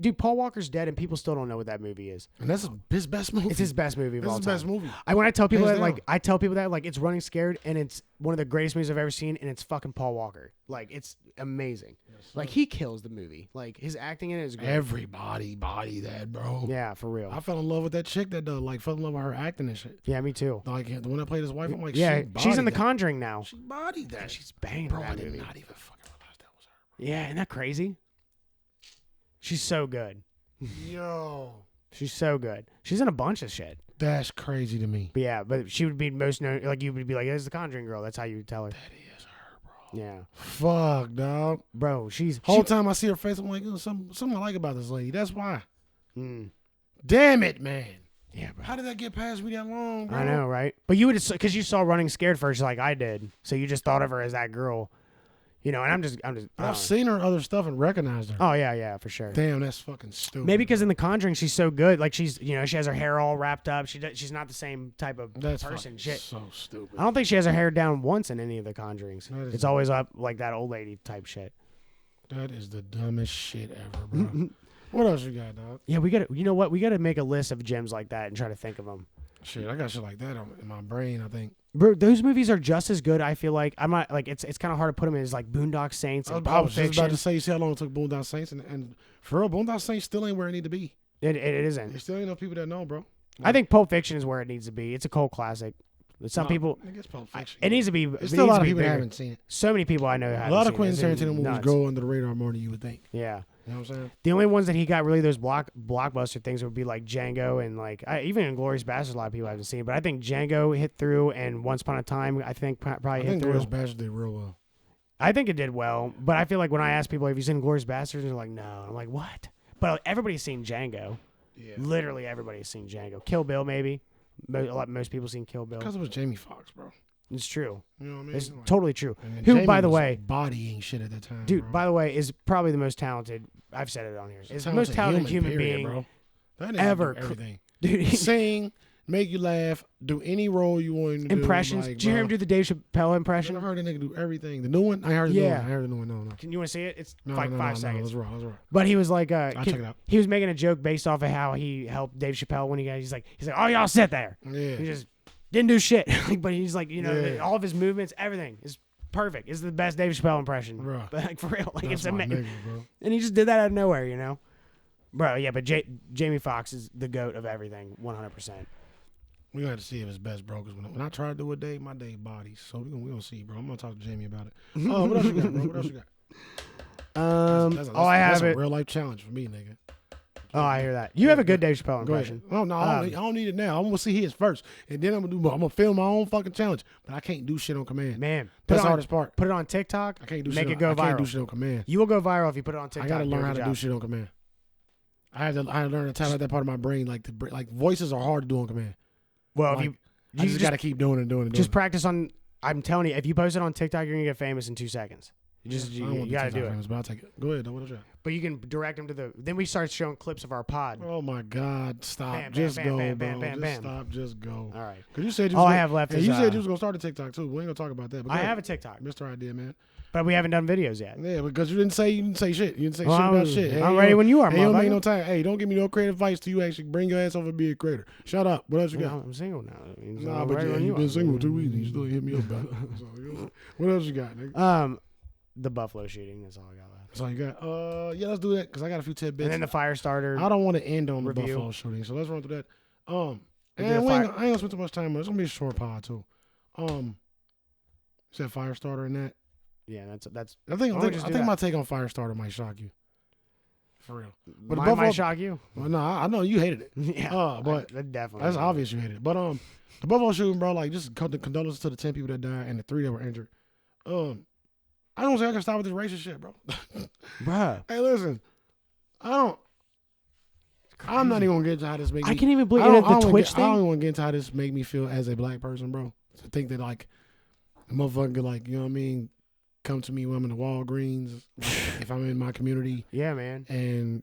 Dude, Paul Walker's dead, and people still don't know what that movie is. And that's his best movie. It's his best movie of That's all his time. best movie. When I tell people Hands that, down. like, I tell people that, like, it's Running Scared, and it's one of the greatest movies I've ever seen, and it's fucking Paul Walker. Like, it's amazing. Like, he kills the movie. Like, his acting in it is great. Everybody body that, bro. Yeah, for real. I fell in love with that chick that like fell in love with her acting and shit. Yeah, me too. Like the one that played his wife, I'm like, Yeah, she she's in The bodied that. Conjuring now. She bodied that. She's banging Bro, in I that did movie. not even fucking realize that was Yeah, isn't that crazy? She's so good. her. Yo, She's so good. She's in a bunch of shit. that's crazy to me. But yeah, but she would be most known. Like you would be like, "This is the Conjuring girl." That's how you would tell her. That is her, bro. Yeah, Fuck, dog. bro. She's Whole time I see her face, I'm like, something I like about this lady. That's why. Mm, Damn it, man. yeah, bro. How did that get past me that long, bro? I know, right? But you would, because you saw Running Scared first, like I did, so you just thought of her as that girl, you know. And I'm just. But I I've don't know. seen her in other stuff and recognized her. Oh yeah, for sure. Damn, that's fucking stupid. Maybe because in The Conjuring she's so good, like she's, you know, she has her hair all wrapped up. She's not the same type of that's person. fucking She, so stupid. I don't think she has her hair down once in any of the Conjurings. That is It's always up like that old lady type shit. That is the dumbest shit ever, bro. What else you got, dog? Yeah, we got to. You know what? We got to make a list of gems like that and try to think of them. Shit, I got shit like that in my brain, I think. Bro, those movies are just as good. I feel like I'm not like it's kind of hard to put them in as like Boondock Saints I and was Pulp just about Fiction. to say, you see how long it took Boondock Saints, and for real, Boondock Saints still ain't where it need to be. It isn't. There still ain't no people that know, bro. I think Pulp Fiction is where it needs to be. It's a cult classic. Some No, people. I guess Pulp Fiction. It needs to be. There's still a lot of people that bigger. haven't seen it. So many people I know haven't A lot of seen it. Quentin It's Tarantino movies nuts. go under the radar more than you would think. Yeah. You know what I'm saying? The only ones that he got really those blockbuster things would be like Django and like even Inglourious Basterds. A lot of people haven't seen, but I think Django hit through, and Once Upon a Time I think probably I hit think through. Glorious Bastards did real well. I think it did well, but I feel like when I ask people, have you seen Inglourious Basterds, they're like, no. I'm like, what? But everybody's seen Django. Yeah. Literally everybody's seen Django. Kill Bill, maybe. Most people seen Kill Bill. Because it was Jamie Foxx, bro. It's true. You know what I mean? It's Like, totally true. and then Who, Jamie by the was way, bodying shit at that time, dude, bro. by the way, is probably the most talented. I've said it on here. Is the most talented human period, being bro. That nigga ever. do everything. Dude, Sing, make you laugh, do any role you want him to impressions. do. Like, Did you hear him bro, do the Dave Chappelle impression? I've heard that nigga do everything. The new one? I heard the new Yeah. one. I heard the new one. No. Can you want to see it? It's No, like no, 5 no, seconds. No, that's right. But he was like, I'll check it out. he was making a joke based off of how he helped Dave Chappelle when he's like, oh, y'all sit there. Yeah. He just didn't do shit. But he's like, you know, Yeah. all of his movements, everything is perfect. It's the best Dave Chappelle impression. Bruh. But like for real, like That's it's my amazing. nigga, bro. And he just did that out of nowhere, you know. Bro, yeah, but Jamie Foxx is the GOAT of everything, 100%. We got to see if it's best, bro. Because when I try to do a day, my day bodies. So we gonna see, bro. I'm gonna talk to Jamie about it. What else you got, bro? What else you got? That's a real life challenge for me, nigga. Oh, I hear that. You have a good Dave Chappelle impression. Oh no, I don't need it now. I'm gonna see his first, and then I'm gonna film my own fucking challenge. But I can't do shit on command. Man, that's the hardest part. Put it on TikTok. I can't do make shit. it go viral. I can't do shit on command. You will go viral if you put it on TikTok. I gotta learn how to do shit on command. I had to learn to tap out that part of my brain. Like voices are hard to do on command. Well, like, if you just gotta keep doing it. Just practice on. I'm telling you, if you post it on TikTok, you're gonna get famous in 2 seconds. You gotta do it. Famous, but I'll take it. Go ahead. What else you got? But you can direct them to the. Then we start showing clips of our pod. Oh my God! Stop. Bam, just bam, go, bam, bro. bam, bam, Just bam. stop. Just go. All right. Because you said you. All was I have left is. You said you was gonna start a TikTok too. We ain't gonna talk about that. But I have a TikTok, Mr. Idea, man. but we haven't done videos yet. Yeah, because you didn't say shit. You didn't say shit about shit. Hey, I'm ready when you are, Hey, don't make motherfucker. no time. Hey, don't give me no creative advice till you actually bring your ass over and be a creator. Shut up. What else you got? Well, I'm single now. Nah, but you've been single 2 weeks. You still hit me up about it. So, what else you got, nigga? The Buffalo shooting. That's all I got left. That's all you got. Yeah, let's do that because I got a few tidbits. And then the Firestarter. I don't want to end on review. the Buffalo shooting, so let's run through that. And do I the ain't gonna spend too much time on it. It's gonna be a short pod too. You said Firestarter in that. Yeah, that's. I think my take on Firestarter might shock you. For real. But Mine might shock you. Well, no, I know you hated it. Yeah. But definitely. that's obvious you hated it. But the Buffalo shooting, bro, like just the condolences to the 10 people that died and the 3 that were injured. I don't say I can stop with this racist shit, bro. Bruh. Hey, listen. I'm not even gonna get into how this makes me. I can't even believe the Twitch thing. I don't even want to get into how this make me feel as a black person, bro. To think that like a motherfucker could, like, you know what I mean, come to me when I'm in the Walgreens, if I'm in my community. Yeah, man. And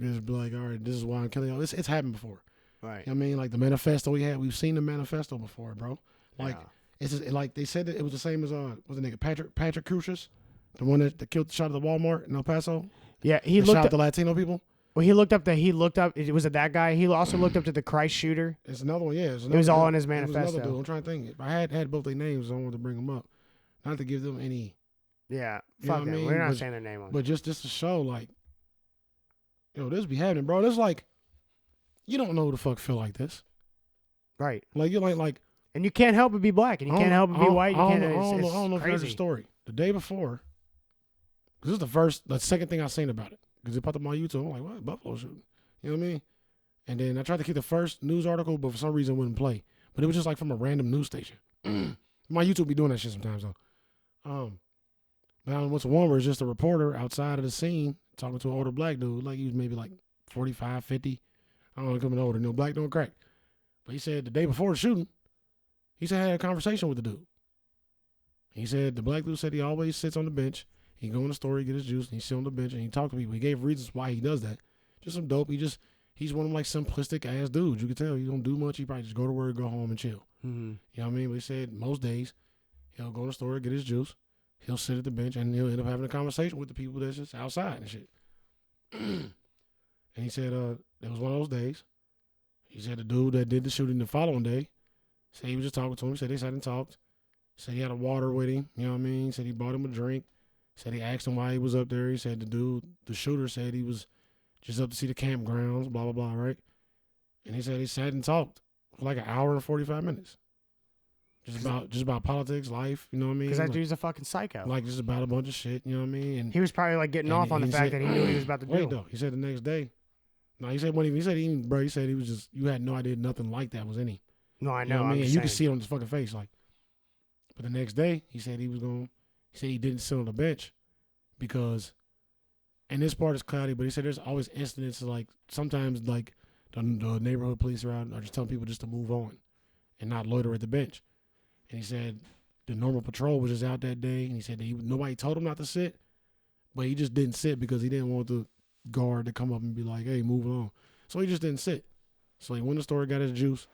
just be like, all right, this is why I'm killing y'all. It's happened before. Right. You know what I mean? Like the manifesto we've seen the manifesto before, bro. Like it's just, like they said that it was the same as what's the nigga Patrick Crucius, the one that killed, shot at the Walmart in El Paso. Yeah, he shot at the Latino people. Well, he looked up. Was it that guy? He also looked up to the Christ shooter. It's another one. Yeah, it was all in his manifesto. Dude. I'm trying to think. I had both their names. I wanted to bring them up, not to give them any. Yeah, fuck them. I mean? We're not saying their name on. But just to show, like, this be happening, bro. This like, you don't know who the fuck feel like this, right? Like you're like. And you can't help but be black, and you can't help but be white. I don't know if you heard the story. The day before, because this is the second thing I seen about it. Because it popped up on YouTube. I'm like, what? Buffalo shooting. You know what I mean? And then I tried to keep the first news article, but for some reason it wouldn't play. But it was just like from a random news station. My YouTube be doing that shit sometimes, though. But I went to one where it's just a reporter outside of the scene talking to an older black dude. Like he was maybe like 45, 50. I don't know, coming older. No black, don't crack. But he said the day before the shooting, he said I had a conversation with the dude. He said the black dude said he always sits on the bench. He go in the store, he get his juice, and he sit on the bench and he talk to people. He gave reasons why he does that. Just some dope. He's one of them like simplistic ass dudes. You can tell he don't do much. He probably just go to work, go home, and chill. Mm-hmm. You know what I mean? But he said most days he'll go in the store, get his juice, he'll sit at the bench, and he'll end up having a conversation with the people that's just outside and shit. And he said it was one of those days. He said the dude that did the shooting the following day said he was just talking to him. He said they sat and talked. Said he had a water with him. You know what I mean? Said he bought him a drink. Said he asked him why he was up there. He said the shooter said he was just up to see the campgrounds, blah, blah, blah, right? And he said he sat and talked for like an hour and 45 minutes. Just about politics, life, you know what I mean? Because that dude's a fucking psycho. Like just about a bunch of shit, you know what I mean? And he was probably like getting off on the fact that he knew what he was about to do. Wait, though. He said the next day. No, he said he was just, you had no idea nothing like that was in him. No, I know. You know what I mean? And you can see it on his fucking face, like. But the next day, he said he didn't sit on the bench because, and this part is cloudy, but he said there's always incidents like sometimes like the neighborhood police around are just telling people just to move on and not loiter at the bench. And he said the normal patrol was just out that day, and he said that nobody told him not to sit, but he just didn't sit because he didn't want the guard to come up and be like, hey, move on. So he just didn't sit. So he went to the store, got his juice,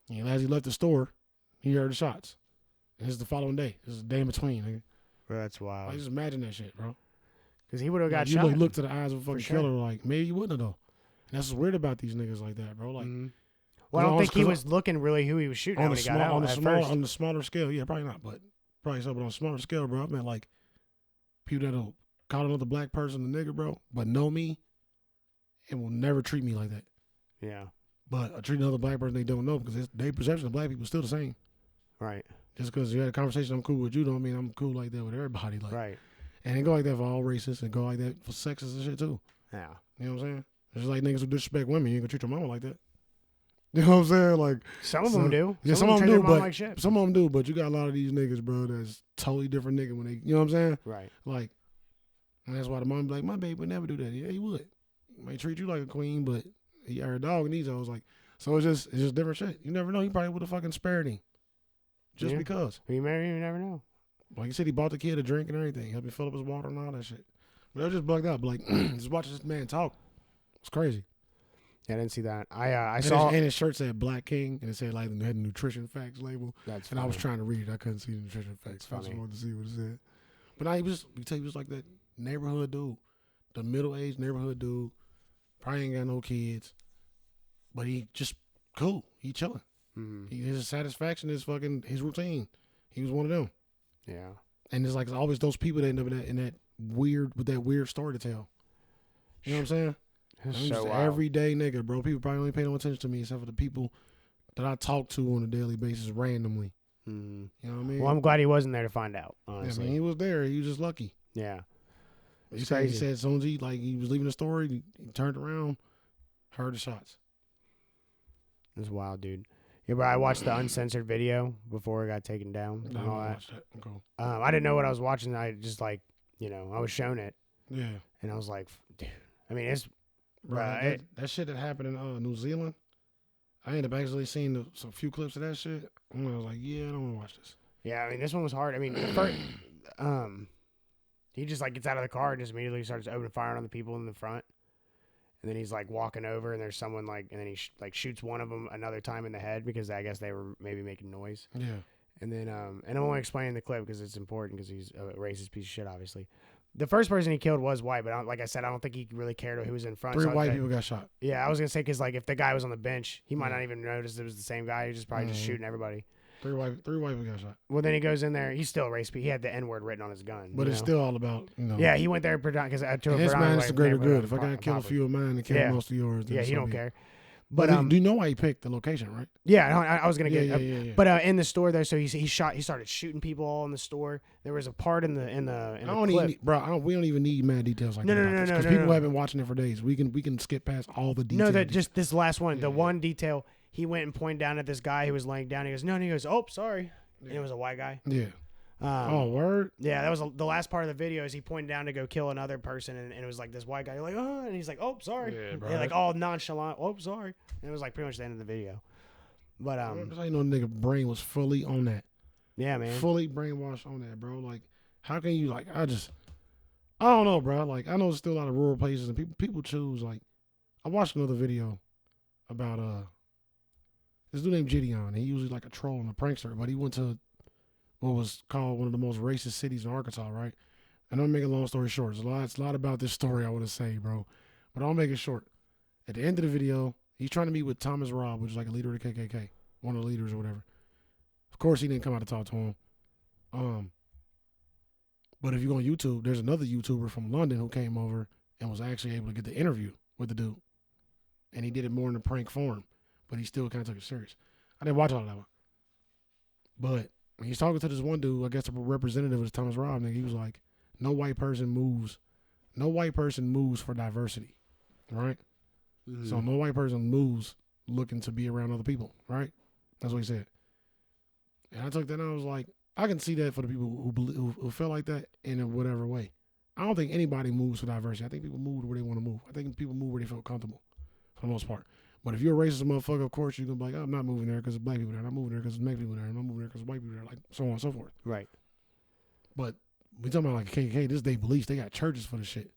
and as he left the store, he heard the shots. And this is the following day. This is a day in between, nigga. Bro, that's wild. Like, just imagine that shit, bro. Because he would have got you shot. You look to the eyes of a fucking killer, like, maybe you wouldn't have, though. And that's what's weird about these niggas like that, bro. Like, well, I don't think he was looking really who he was shooting on when he got out on the smaller scale. Yeah, probably not, but probably so. But on a smaller scale, bro, I mean, like, people that don't call another black person a nigga, bro, but know me and will never treat me like that. Yeah. But I treat another black person they don't know because their perception of black people is still the same. Right. Just because you had a conversation, I'm cool with you, don't mean I'm cool like that with everybody. Like, Right. And it go like that for all races, and go like that for sexist and shit too. Yeah. You know what I'm saying? It's just like niggas who disrespect women. You ain't gonna treat your mama like that. You know what I'm saying? Like Some of them do. Yeah, some of them do, treat their mom but like shit. some of them do. But you got a lot of these niggas, bro, that's totally different nigga when they, you know what I'm saying? Right. Like, and that's why the mom be like, my baby would never do that. Yeah, he would. He might treat you like a queen, but he got her dog and these hoes. Like, so it's just different shit. You never know. He probably would have fucking spared him. Just because. When you marry him, you never know. Like you said, he bought the kid a drink and everything. Helped him fill up his water and all that shit. But I was just bugged out. But like, just watching this man talk. It's crazy. Yeah, I didn't see that. I saw. And his shirt said Black King, and it said like it had a nutrition facts label. That's and funny. I was trying to read it. I couldn't see the nutrition facts. I just wanted to see what it said. But he was like that neighborhood dude, the middle-aged neighborhood dude. Probably ain't got no kids, but he just cool. He chilling. Mm-hmm. His satisfaction is fucking his routine. He was one of them. Yeah. And it's like it's always those people that end up in that weird story to tell. You know what I'm saying? I'm So just an everyday nigga, bro. People probably only pay no attention to me except for the people that I talk to on a daily basis randomly. Mm-hmm. You know what I mean? Well, I'm glad he wasn't there to find out. Honestly. Yeah, I mean, he was there. He was just lucky. Yeah. He said as soon as he was leaving the store, he turned around, heard the shots. It's wild, dude. Yeah, but I watched the uncensored video before it got taken down. And all that. Cool. I didn't know what I was watching. I just I was shown it. Yeah. And I was like, dude. I mean, it's bro. That shit that happened in New Zealand. I ended up actually seeing some few clips of that shit. And I was like, yeah, I don't want to watch this. Yeah, I mean, this one was hard. I mean, first, he just gets out of the car and just immediately starts opening fire on the people in the front. And then he's walking over, and there's someone and then he shoots one of them another time in the head because I guess they were maybe making noise. Yeah. And then and I'm only explaining the clip because it's important because he's a racist piece of shit, obviously. The first person he killed was white, but like I said, I don't think he really cared who was in front. 3 white people got shot. Yeah, I was gonna say because if the guy was on the bench, he might not even notice it was the same guy. He was probably just shooting everybody. 3 white people got shot. Well, then he goes in there. He's still racist. He had the N-word written on his gun. But it's still all about, Yeah, he went there because to his man is the greater good. If I gotta kill a few of mine and kill most of yours, then he don't care. But do you know why he picked the location, right? Yeah, I was gonna get. Yeah. But in the store though, so he started shooting people all in the store. There was a part in the clip. We don't even need mad details like that. No. Because people have been watching it for days. We can skip past all the details. No, just this last one. The one detail. He went and pointed down at this guy who was laying down. He goes, no, and he goes, oh, sorry. Yeah. And it was a white guy. Yeah. Word? Yeah, that was the last part of the video is he pointed down to go kill another person, and it was this white guy. You're like, oh, and he's like, oh, sorry. Yeah, bro. And all nonchalant, oh, sorry. And it was pretty much the end of the video. But I know nigga brain was fully on that. Yeah, man. Fully brainwashed on that, bro. Like, how can you I don't know, bro. Like, I know there's still a lot of rural places and people choose. I watched another video about this dude named Gideon. He usually a troll and a prankster, but he went to what was called one of the most racist cities in Arkansas, right? And I'm making a long story short. It's a lot about this story I want to say, bro. But I'll make it short. At the end of the video, he's trying to meet with Thomas Robb, which is a leader of the KKK, one of the leaders or whatever. Of course, he didn't come out to talk to him. But if you go on YouTube, there's another YouTuber from London who came over and was actually able to get the interview with the dude. And he did it more in a prank form, but he still kind of took it serious. I didn't watch all of that one. But when he's talking to this one dude, I guess the representative was Thomas Robb, nigga, he was like, no white person moves for diversity, right? Mm-hmm. So no white person moves looking to be around other people, right? That's what he said. And I took that and I was like, I can see that for the people who feel like that in whatever way. I don't think anybody moves for diversity. I think people move where they want to move. I think people move where they feel comfortable for the most part. But if you're a racist motherfucker, of course you're going to be like, I'm not moving there because there's black people there. I'm not moving there because there's Mexican people there. I'm not moving there because there's white people there. So on and so forth. Right. But we talking about KKK, this is their beliefs. They got churches for the shit.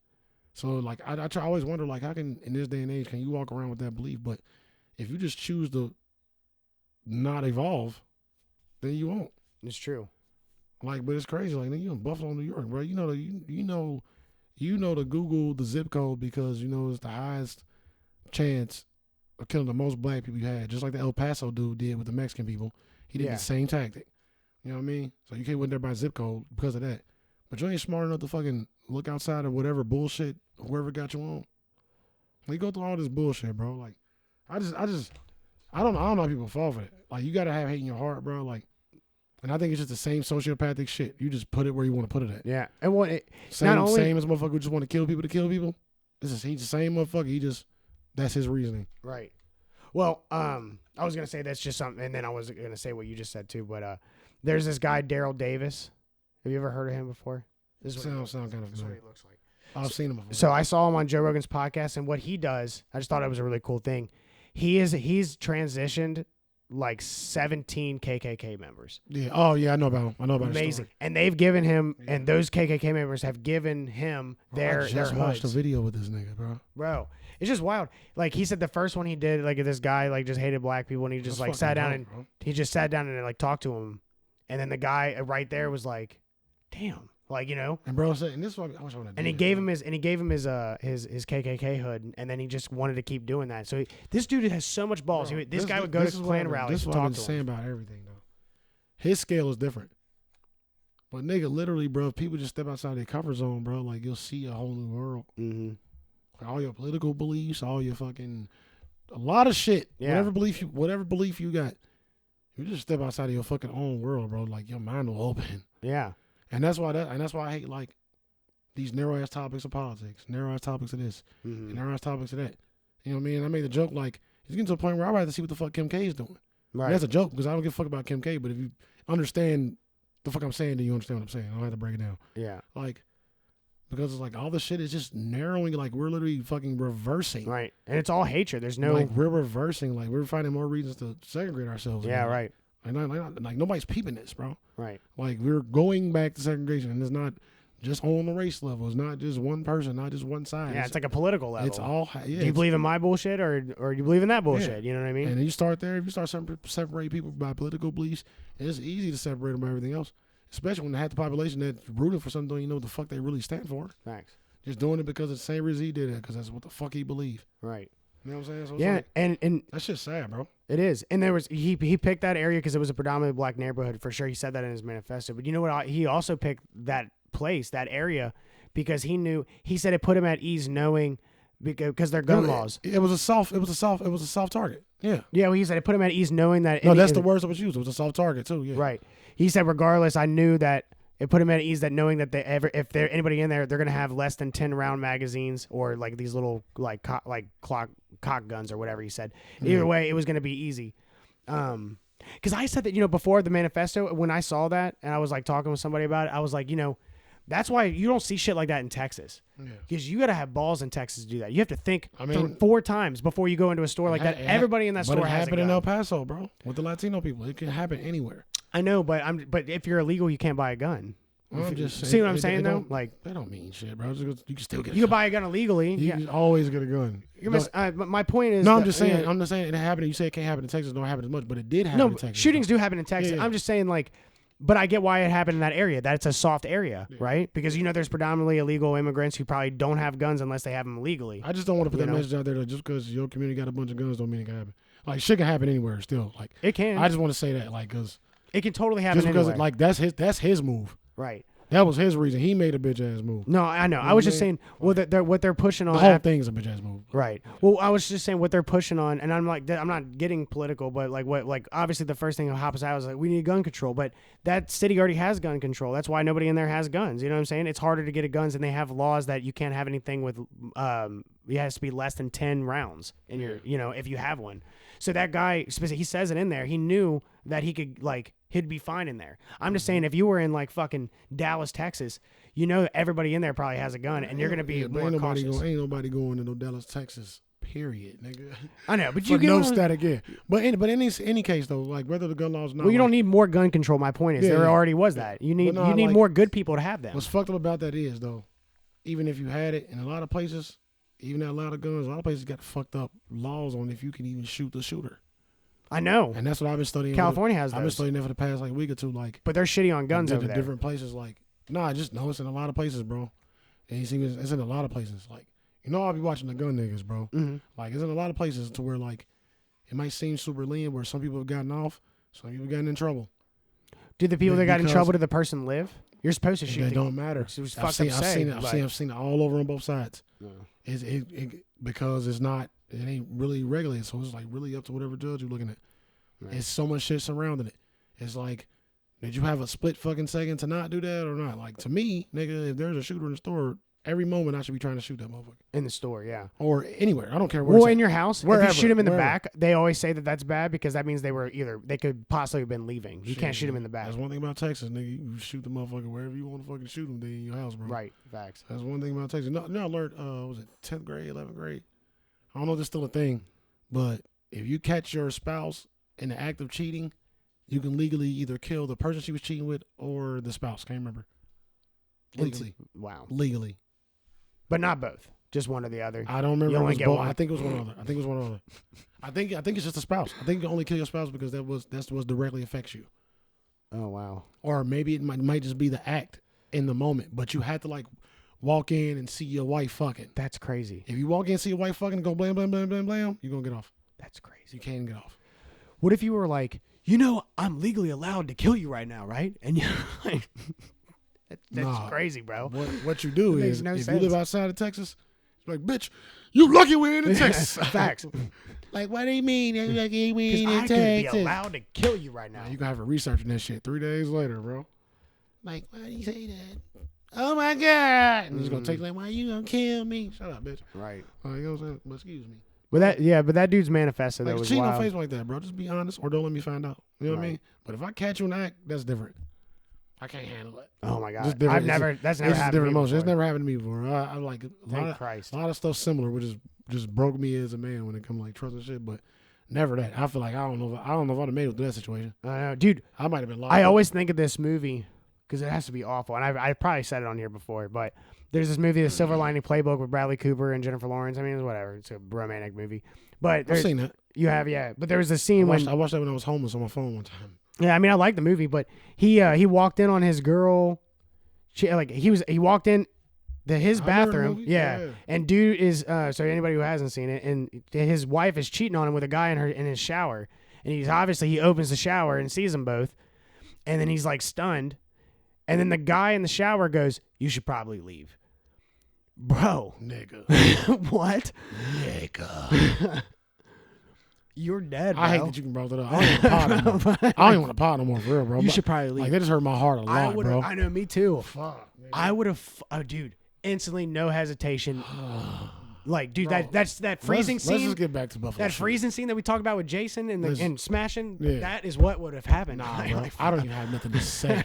So I always wonder how can, in this day and age, can you walk around with that belief? But if you just choose to not evolve, then you won't. It's true. But it's crazy. You in Buffalo, New York, bro. You know to Google the zip code because it's the highest chance of killing the most black people you had. Just like the El Paso dude did with the Mexican people. He did the same tactic. You know what I mean? So you can't win there by zip code because of that. But you ain't smart enough to fucking look outside of whatever bullshit whoever got you on. We go through all this bullshit, bro. Like, I don't know how people fall for it. Like, you gotta have hate in your heart, bro. Like, and I think it's just the same sociopathic shit. You just put it where you want to put it at. Yeah, and what it Same as a motherfucker who just want to kill people to kill people. He's the same motherfucker. That's his reasoning. Right. Well, I was gonna say that's just something, and then I was gonna say what you just said too. But there's this guy Daryl Davis. Have you ever heard of him before? This Sound kind of familiar. This is what he looks like. I've seen him before. So I saw him on Joe Rogan's podcast, and what he does, I just thought it was a really cool thing. He's transitioned like 17 KKK members. Yeah. Oh yeah, I know about him. Amazing. And they've given him, and those KKK members have given him their I just watched a hoods. video with this nigga, bro. It's just wild. Like he said, the first one he did, like this guy like just hated black people, and he just That's like sat down fucking dope, and he just sat down and like talked to him, and then the guy right there was like, "Damn." Like, you know, And bro said, and this is what I wish I would have. and he gave him his KKK hood, and then he just wanted to keep doing that. So this dude has so much balls. This guy would go to Klan rallies. This is what I've been saying about everything, though. His scale is different. But nigga, literally, bro, if people just step outside their comfort zone, bro, like you'll see a whole new world. Mm-hmm. Like, all your political beliefs, all your fucking, a lot of shit. Yeah. Whatever belief you got, you just step outside of your fucking own world, bro. Like your mind will open. Yeah. And that's why I hate like these narrow ass topics of politics, narrow ass topics of this, Mm-hmm. and narrow ass topics of that. You know what I mean? I made the joke like it's getting to a point where I'd rather see what the fuck Kim K is doing. Right. And that's a joke because I don't give a fuck about Kim K. But if you understand the fuck I'm saying, then you understand what I'm saying. I don't have to break it down. Yeah. Like, because it's like all the shit is just narrowing. Like we're literally fucking reversing. Right. And it's all hatred. There's no. Like we're reversing. Like we're finding more reasons to segregate ourselves. Yeah. again. Right. Like nobody's peeping this, bro. Right. Like we're going back to segregation, and it's not just on the race level. It's not just one person, not just one side. Yeah. It's like a political level. It's all. Yeah, Do you believe in my bullshit or you believe in that bullshit? You know what I mean? And then you start there. If you start separating people by political beliefs, it's easy to separate them by everything else. Especially when half the population that's rooting for something don't even know what the fuck they really stand for. Thanks. Just doing it because it's the same reason he did it, because that's what the fuck he believed. Right. You know what I'm saying? So it's Yeah. like, And that's just sad, bro. it is. And there was he picked that area because it was a predominantly black neighborhood for sure. He said that in his manifesto. But you know what? He also picked that place, that area, because he said it put him at ease knowing because their gun laws. It was a soft target. Yeah. Yeah, well, he said it put him at ease knowing that. No, that's the words that was used. It was a soft target too. Yeah. Right. He said regardless, I knew that it put him at ease that knowing that if there anybody in there, they're gonna have less than 10 round magazines or like these little cock guns or whatever he said. Either way, it was gonna be easy. Because I said that before the manifesto, when I saw that and I was like talking with somebody about it, I was like, that's why you don't see shit like that in Texas. Because you got to have balls in Texas to do that. You have to think 4 times before you go into a store like that. Everybody in that store has a gun. But it happened in El Paso, bro, with the Latino people. It can happen anywhere. I know, but if you're illegal, you can't buy a gun. I'm just see what I'm saying though? Like that don't mean shit, bro. You can still get. You can buy a gun illegally. You can always get a gun. But my point is. No, I'm just saying. I'm just saying it happened. You say it can't happen in Texas. Don't happen as much, but it did happen in Texas. Shootings do happen in Texas. Yeah. I'm just saying like. But I get why it happened in that area. That's a soft area, right? Because there's predominantly illegal immigrants who probably don't have guns unless they have them illegally. I just don't want to put that message out there that just because your community got a bunch of guns don't mean it can happen. Like shit can happen anywhere still. Like it can. I just want to say that, like, because it can totally happen just because anywhere. like that's his move. Right. That was his reason. He made a bitch ass move. No, I know. I was just saying, well, what they're pushing on. The whole thing's a bitch ass move. Right. Well, I was just saying what they're pushing on, and I'm not getting political, but like obviously the first thing that hops out was like we need gun control, but that city already has gun control. That's why nobody in there has guns. You know what I'm saying? It's harder to get guns, and they have laws that you can't have anything with. It has to be less than 10 rounds in your, if you have one. So that guy, he says it in there. He knew that he could he'd be fine in there. I'm just saying, if you were in like fucking Dallas, Texas, everybody in there probably has a gun, and you're gonna be more cautious. Ain't nobody going to no Dallas, Texas. Period, nigga. I know, but you get no static. Yeah, but in any case though, like whether the gun laws not. Well, you don't need more gun control. My point is, there already was that. You need more good people to have them. What's fucked up about that is though, even if you had it in a lot of places, even that a lot of guns, a lot of places got fucked up laws on if you can even shoot the shooter. I know. And that's what I've been studying. California has those. I've been studying that for the past week or two. But they're shitty on guns over there. Different places. It's in a lot of places, bro. And you see, it's in a lot of places. I'll be watching the gun niggas, bro. Mm-hmm. It's in a lot of places to where it might seem super lean, where some people have gotten off, some people gotten in trouble. Did the people that got in trouble, did the person live? You're supposed to shoot. That don't matter. I've seen it all over on both sides. Because it ain't really regulated, so it's like really up to whatever judge you're looking at. Right. It's so much shit surrounding it. It's like, did you have a split fucking second to not do that or not? Like, to me, nigga, if there's a shooter in the store, every moment I should be trying to shoot that motherfucker. In the store, yeah. Or anywhere. I don't care where. Well, in your house, wherever, if you shoot him in the wherever. back, they always say that that's bad because that means they could possibly have been leaving. You can't shoot him in the back. That's one thing about Texas, nigga. You shoot the motherfucker wherever you want to fucking shoot him, then in your house, bro. Right, facts. That's one thing about Texas. No, I learned, was it 10th grade, 11th grade? I don't know if it's still a thing, but if you catch your spouse in the act of cheating, you can legally either kill the person she was cheating with or the spouse. Can't remember. Legally. Wow. Legally. But not both. Just one or the other. I don't remember. You only get one. I think it was one other. I think it's just a spouse. I think you only kill your spouse because that's what directly affects you. Oh wow. Or maybe it might just be the act in the moment, but you had to like walk in and see your wife fucking. That's crazy. If you walk in and see your wife fucking and go blam blam blam blam blam, you're gonna get off. That's crazy. You can't get off. What if you were like, I'm legally allowed to kill you right now, right? And you're like, that's crazy, bro. What you do is, no if sense. you live outside of Texas, it's like, bitch, you lucky we're in Texas. Facts. Like, what do you mean? You lucky we in I Texas? could be allowed to kill you right now. You can have her researching that shit 3 days later, bro. Like, why do you say that? Oh my God! And he's gonna take like, why you gonna kill me? Shut up, bitch. Right. You know what I'm saying? But excuse me. But that dude's manifesto Like, though was cheating on wild. Facebook like that, bro. Just be honest, or don't let me find out. You know what I mean? But if I catch you in the act, that's different. I can't handle it. Oh my God. Just different. That's never happened to me emotion. before. It's never happened to me before. I like a Christ. lot of stuff similar, which is just broke me as a man when it comes to like trust and shit. But never that. I feel like I don't know if I'd have made it through that situation. I know, dude. I might have been locked I up. always think of this movie because it has to be awful, and I probably said it on here before, but there's this movie, The Silver Lining Playbook, with Bradley Cooper and Jennifer Lawrence. I mean, it's whatever. It's a romantic movie. But I've seen that. You have, yeah. But there was a scene I watched that when I was homeless on my phone one time. Yeah, I mean, I like the movie, but he walked in on his girl. He walked in his bathroom. Yeah. And dude is so anybody who hasn't seen it, and his wife is cheating on him with a guy in his shower, and he opens the shower and sees them both, and then he's like stunned, and then the guy in the shower goes, "You should probably leave." Bro. Nigga. What? Nigga. You're dead, bro. I hate that you can brought that up. I don't even pot no more. I don't even want to pot no more for real, bro. You should probably leave. Like, that just hurt my heart a lot, bro. I know, me too. Fuck. I would have, dude, instantly, no hesitation. Like, dude, Bro, that freezing scene. Let's just get back to Buffalo. That freezing scene that we talked about with Jason and smashing. Yeah. That is what would have happened. Nah, bro. I don't even have nothing to say.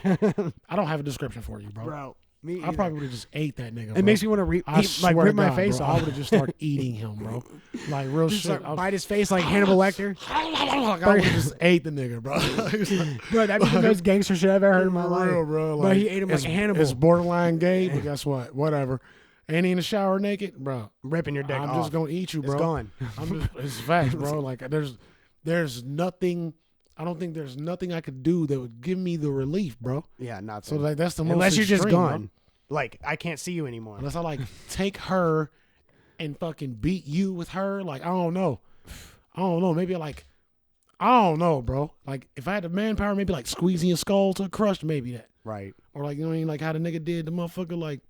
I don't have a description for you, bro. Bro, me I probably would have just ate that nigga. It makes me want to rip my face off. I would have just started eating him, bro. Like, real shit. Bite his face like Hannibal Lecter. I would have just ate the nigga, bro. Bro, that'd be the most gangster shit I've ever heard in my life. Real, bro. But he ate him like Hannibal. It's borderline gay, but guess what? Whatever. And he in the shower naked, bro. Ripping your dick off. I'm just gonna eat you, bro. It's gone. It's facts, bro. Like, there's nothing. I don't think there's nothing I could do that would give me the relief, bro. Yeah, not so. Like, that's the most unless you're just extreme, gone. Bro. Like, I can't see you anymore. Unless I like take her and fucking beat you with her. Like, I don't know. Maybe I don't know, bro. Like, if I had the manpower, maybe like squeezing your skull to a crush, maybe that. Right. Or like, you know what I mean? Like how the nigga did the motherfucker, like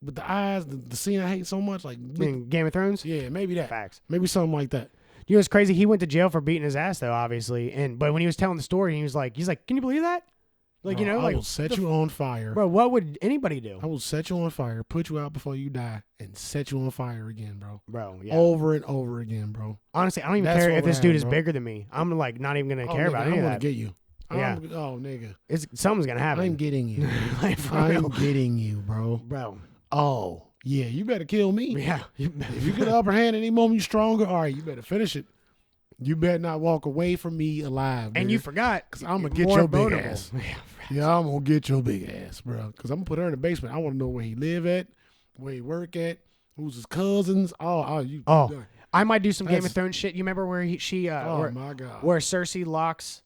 with the eyes, the scene I hate so much. Like in Game of Thrones? Yeah, maybe that. Facts. Maybe something like that. You know what's crazy? He went to jail for beating his ass though, obviously. But when he was telling the story, he was like, can you believe that? Like, bro, you know, I will set you on fire. Bro, what would anybody do? I will set you on fire, put you out before you die, and set you on fire again, bro. Bro, yeah. Over and over again, bro. Honestly, I don't even care if this dude is bigger than me. I'm like not even gonna care about any of that. I'm gonna get you. Yeah. Nigga. Something's gonna happen. I'm getting you. Like, I'm getting you, bro. Bro. Oh, yeah, you better kill me. Yeah. If you get the upper hand any moment, you stronger. All right, you better finish it. You better not walk away from me alive. And nigga. you forgot. Because I'm going to get your big ass. Yeah, I'm going to get your big ass, bro. Because I'm going to put her in the basement. I want to know where he live at, where he work at, who's his cousins. I might do some Game of Thrones shit. You remember where my God. Where Cersei locks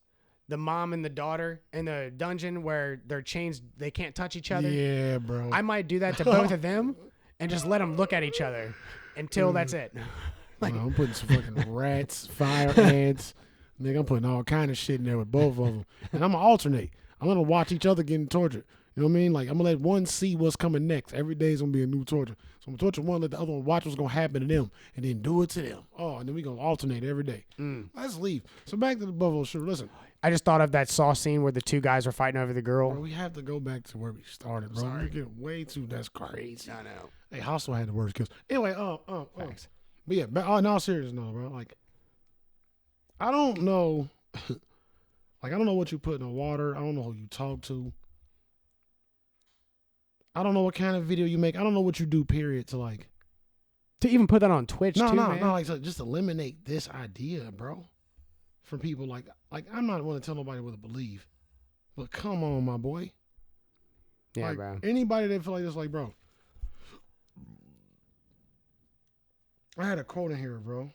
the mom and the daughter in the dungeon where they're chains, they can't touch each other? Yeah, bro. I might do that to both of them and just let them look at each other until that's it. Like, I'm putting some fucking rats, fire ants. Nigga, I'm putting all kind of shit in there with both of them. And I'm going to alternate. I'm going to watch each other getting tortured. You know what I mean? Like, I'm going to let one see what's coming next. Every day is going to be a new torture. So I'm going to torture one, let the other one watch what's going to happen to them, and then do it to them. Oh, and then we're going to alternate every day. Let's leave. So back to the Buffalo shooter. Listen. I just thought of that Saw scene where the two guys were fighting over the girl. Bro, we have to go back to where we started, bro. Sorry. We're getting way too, that's crazy. I know. Hey, Hostel had the worst kills. Anyway, Thanks. But yeah, in all seriousness, no, bro. Like, I don't know. Like, I don't know what you put in the water. I don't know who you talk to. I don't know what kind of video you make. I don't know what you do, period, to like. To even put that on Twitch, No, too, man. like, so just eliminate this idea, bro. From people like I'm not going to tell nobody what to believe. But come on, my boy. Yeah, like, bro. Anybody that feel like this, like, bro. I had a quote in here, bro.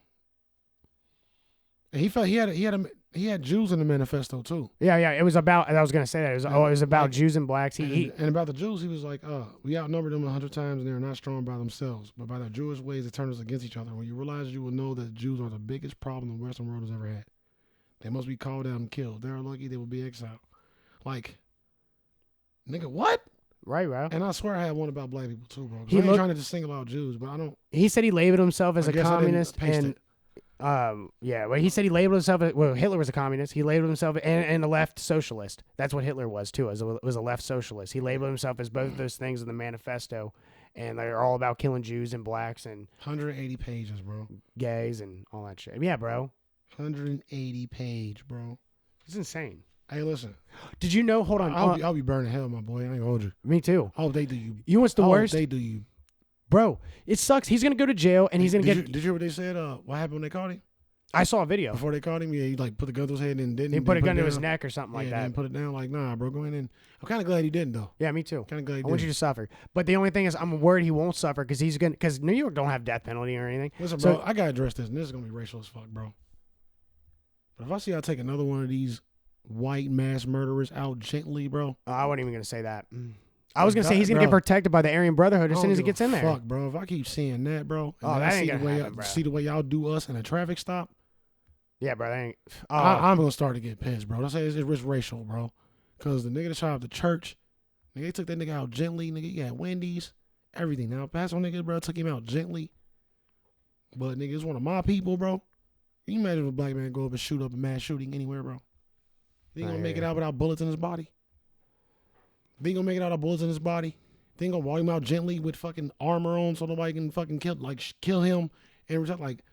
And he felt he had Jews in the manifesto too. Yeah. It was about. I was gonna say that. It was about like, Jews and blacks. And about the Jews, he was like, we outnumbered them 100 times, and they are not strong by themselves, but by their Jewish ways, they turn us against each other. When you realize, you will know that Jews are the biggest problem the Western world has ever had. They must be called out and killed. They are lucky they will be exiled. Like, nigga, what? Right, bro. And I swear I had one about black people too, bro. I ain't trying to just single out Jews, but I don't. He said he labeled himself as a communist, and well, he said he labeled himself. Well, Hitler was a communist. He labeled himself and a left socialist. That's what Hitler was too. Was a left socialist. He labeled himself as both of those things in the manifesto, and they're all about killing Jews and blacks and 180 pages, bro. Gays and all that shit. Yeah, bro. 180 page, bro. It's insane. Hey, listen. Did you know? Hold on. I'll be burning hell, my boy. I ain't gonna hold you. Me too. I hope they do you. You know what's the worst? They do you. Bro, it sucks. He's going to go to jail, and he's going to get... Did you hear what they said? What happened when they caught him? I saw a video. Before they caught him, yeah, he like put the gun to his head and didn't. He put a gun to his neck or something like that. And put it down like, nah, bro, go in. And I'm kind of glad he didn't, though. Yeah, me too. Kind of glad he I didn't. want you to suffer. But the only thing is, I'm worried he won't suffer because New York don't have death penalty or anything. Listen, bro, I got to address this, and this is going to be racial as fuck, bro. But if I see I take another one of these white mass murderers out gently, bro. I wasn't even going to say that. I was going to say he's going to get protected by the Aryan Brotherhood as soon as he gets in there. Fuck, bro. If I keep seeing that, bro. And that ain't going to happen, bro. See the way y'all do us in a traffic stop? Yeah, bro. That ain't... I'm going to start to get pissed, bro. Don't say it's racial, bro. Because the nigga that shot up the church, nigga, they took that nigga out gently. Nigga, he had Wendy's, everything. Now, Pastor nigga, bro, took him out gently. But, nigga, it's one of my people, bro. Can you imagine if a black man go up and shoot up a mass shooting anywhere, bro? He ain't going to make it out without bullets in his body. They ain't going to make it out without bullets in his body. They ain't going to walk him out gently with fucking armor on so nobody can fucking kill him. And like,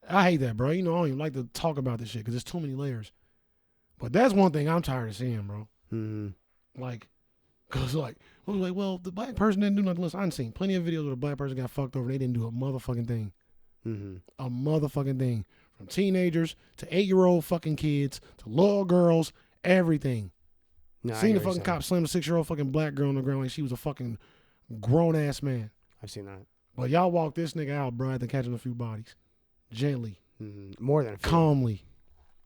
I hate that, bro. You know, I don't even like to talk about this shit because there's too many layers. But that's one thing I'm tired of seeing, bro. Mm-hmm. Like, because, like, I was like, well, the black person didn't do nothing. Listen, I've seen plenty of videos where the black person got fucked over and they didn't do a motherfucking thing. Mm-hmm. A motherfucking thing. From teenagers to 8-year-old fucking kids to little girls, everything. No, Seen the fucking cop slam a 6-year-old fucking black girl on the ground like she was a fucking grown-ass man. I've seen that. But y'all walk this nigga out, bro, after catching a few bodies. Gently. Mm-hmm. More than a few. Calmly.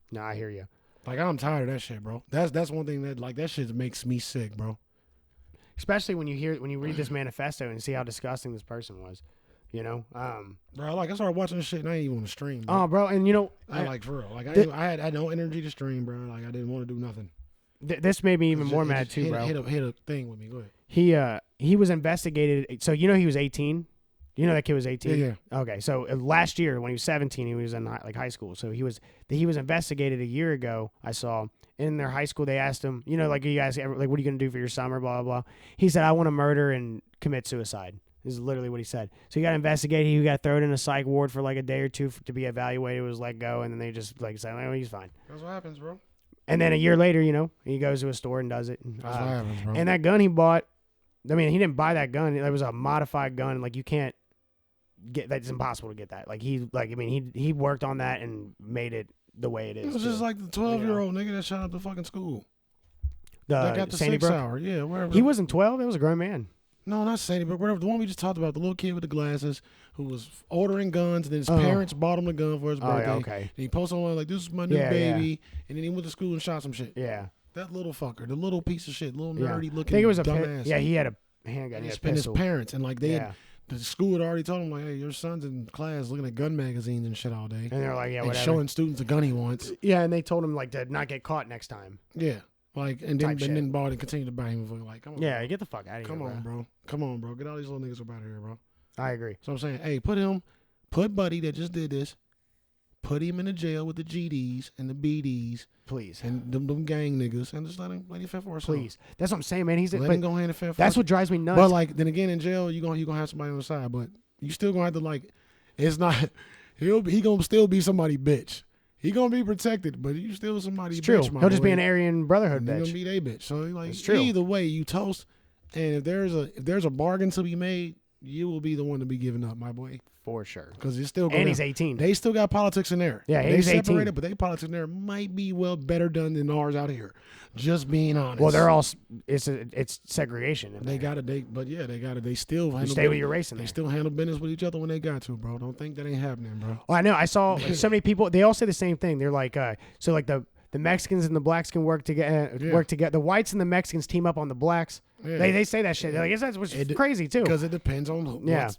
No, I hear you. Like, I'm tired of that shit, bro. That's one thing that, like, that shit makes me sick, bro. Especially when you read this manifesto and see how disgusting this person was. You know, bro, like I started watching this shit and I ain't even on the stream. Bro. Oh, bro, and you know, I like for real, like I had no energy to stream, bro. Like I didn't want to do nothing. This made me even more mad too, bro. Hit a thing with me. Go ahead. He was investigated. So you know he was 18. You know that kid was 18. Yeah. Okay, so last year when he was 17, he was in like high school. So he was investigated a year ago. I saw in their high school. They asked him, you know, like you guys, like, what are you gonna do for your summer? Blah blah blah. He said, I want to murder and commit suicide. This is literally what he said. So he got investigated. He got thrown in a psych ward for like a day or two to be evaluated. Was let go, and then they just like said, "Oh, he's fine." That's what happens, bro. And then a year later, you know, he goes to a store and does it. That's what happens, bro. And that gun he bought, I mean, he didn't buy that gun. It was a modified gun. Like you can't get that. It's impossible to get that. Like he worked on that and made it the way it is. It was just like the 12-year-old nigga that shot up the fucking school. That got the Sandy 6 Brook? hour. Yeah, wherever. He wasn't 12. It was a grown man. No, not Sandy Brook. Whatever. The one we just talked about, the little kid with the glasses who was ordering guns, and then his parents bought him the gun for his birthday. Yeah, okay. And he posted online like, "This is my new baby," and then he went to school and shot some shit. Yeah. That little fucker, the little piece of shit, little nerdy looking. I think it was dumbass. Yeah, he had a handgun. He He had spent his pistol. parents, and like the school had already told him like, "Hey, your son's in class looking at gun magazines and shit all day." And they're like, "Yeah, and whatever." showing students the gun he wants. Yeah, and they told him like to not get caught next time. Yeah. Like, and then Body continued to buy him for like, come on. Yeah, bro. get the fuck out of here. Come on, bro. Come on, bro. Get all these little niggas up out of here, bro. I agree. So I'm saying, hey, put Buddy that just did this, put him in the jail with the GDs and the BDs, Please, and them gang niggas, and just let him fend for himself. please. That's what I'm saying, man. Let him go ahead and fend for That's what drives me nuts. But like, then again, in jail, you gonna have somebody on the side, but you still gonna have to like, it's not. He gonna still be somebody bitch. He gonna be protected, but you still somebody it's bitch. true. He'll just be an Aryan Brotherhood He bitch. gonna be they bitch. So like, It's true. either way, you toast, and if there's a bargain to be made, you will be the one to be giving up, my boy. For sure. Because it's still going. And he's 18. They still got politics in there. Yeah, they he's 18. separated, but they politics in there might be better done than ours out here. Just being honest. Well, they're all it's segregation. They got it. They still handle stay with your race in They there. still handle business with each other when they got to, bro. Don't think that ain't happening, bro. Well, I know. I saw like, so many people. They all say the same thing. They're like, so like the Mexicans and the blacks can work together. Work together. The whites and the Mexicans team up on the blacks. Yeah. They say that shit. Like, that's what's crazy too. Because it depends on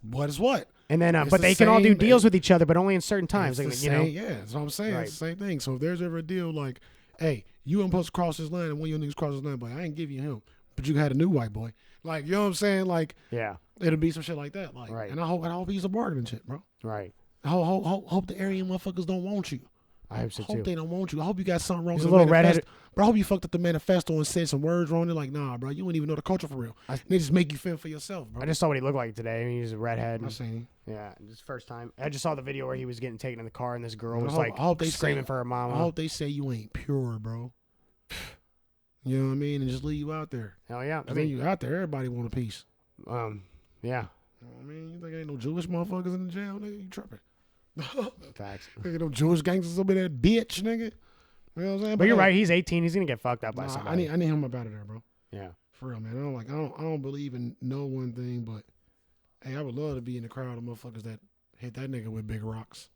what is what. And then, but they can all do deals with each other, but only in certain times. Like, yeah, that's what I'm saying. Right. It's the same thing. So if there's ever a deal like, hey, you ain't supposed to cross this line, and when your niggas cross this line, but I ain't give you him, but you had a new white boy. Like, you know what I'm saying? Like, yeah, it'll be some shit like that. Like, right. And I hope he's a bargaining shit, bro. Right. I hope the Aryan motherfuckers don't want you. I hope so too. I hope they don't want you. I hope you got something wrong. He's with a little redheaded. Bro, I hope you fucked up the manifesto and said some words wrong. They're like, nah, bro, you wouldn't even know the culture for real. They just make you feel for yourself, bro. I just saw what he looked like today. I mean, he's a redhead. I seen him. Yeah, his first time. I just saw the video where he was getting taken in the car and this girl was screaming for her mama. I hope they say you ain't pure, bro. You know what I mean? And just leave you out there. Hell yeah. I mean, you out there, everybody want a piece. Yeah. You know what I mean? You think ain't no Jewish motherfuckers in the jail, nigga? You tripping. Facts. Nigga, no Jewish gangsters up in that bitch, nigga. You know what I'm saying? But you're right. He's 18. He's gonna get fucked up by somebody. I need him up out of there, bro. Yeah. For real, man. I don't believe in no one thing, but hey, I would love to be in the crowd of motherfuckers that hit that nigga with big rocks.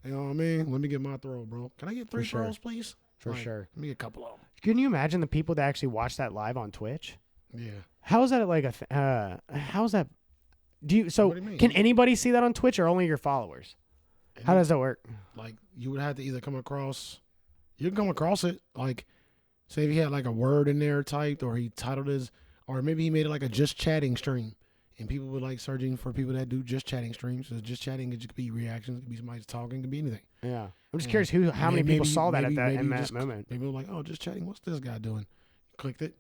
You know what I mean? Let me get my throw, bro. Can I get 3 throws, please? For sure. Let me get a couple of them. Can you imagine the people that actually watch that live on Twitch? Yeah. How is that like how's that? What do you mean? Can anybody see that on Twitch or only your followers? How does that work? Like, you would have to either come across, you can come across it, like, say if he had like a word in there typed, or he titled his, or maybe he made it like a just chatting stream, and people would like searching for people that do just chatting streams. So just chatting, it could be reactions, it could be somebody talking, it could be anything. Yeah. I'm just curious how many people saw that in that moment. People were like, oh, just chatting, what's this guy doing? Clicked it,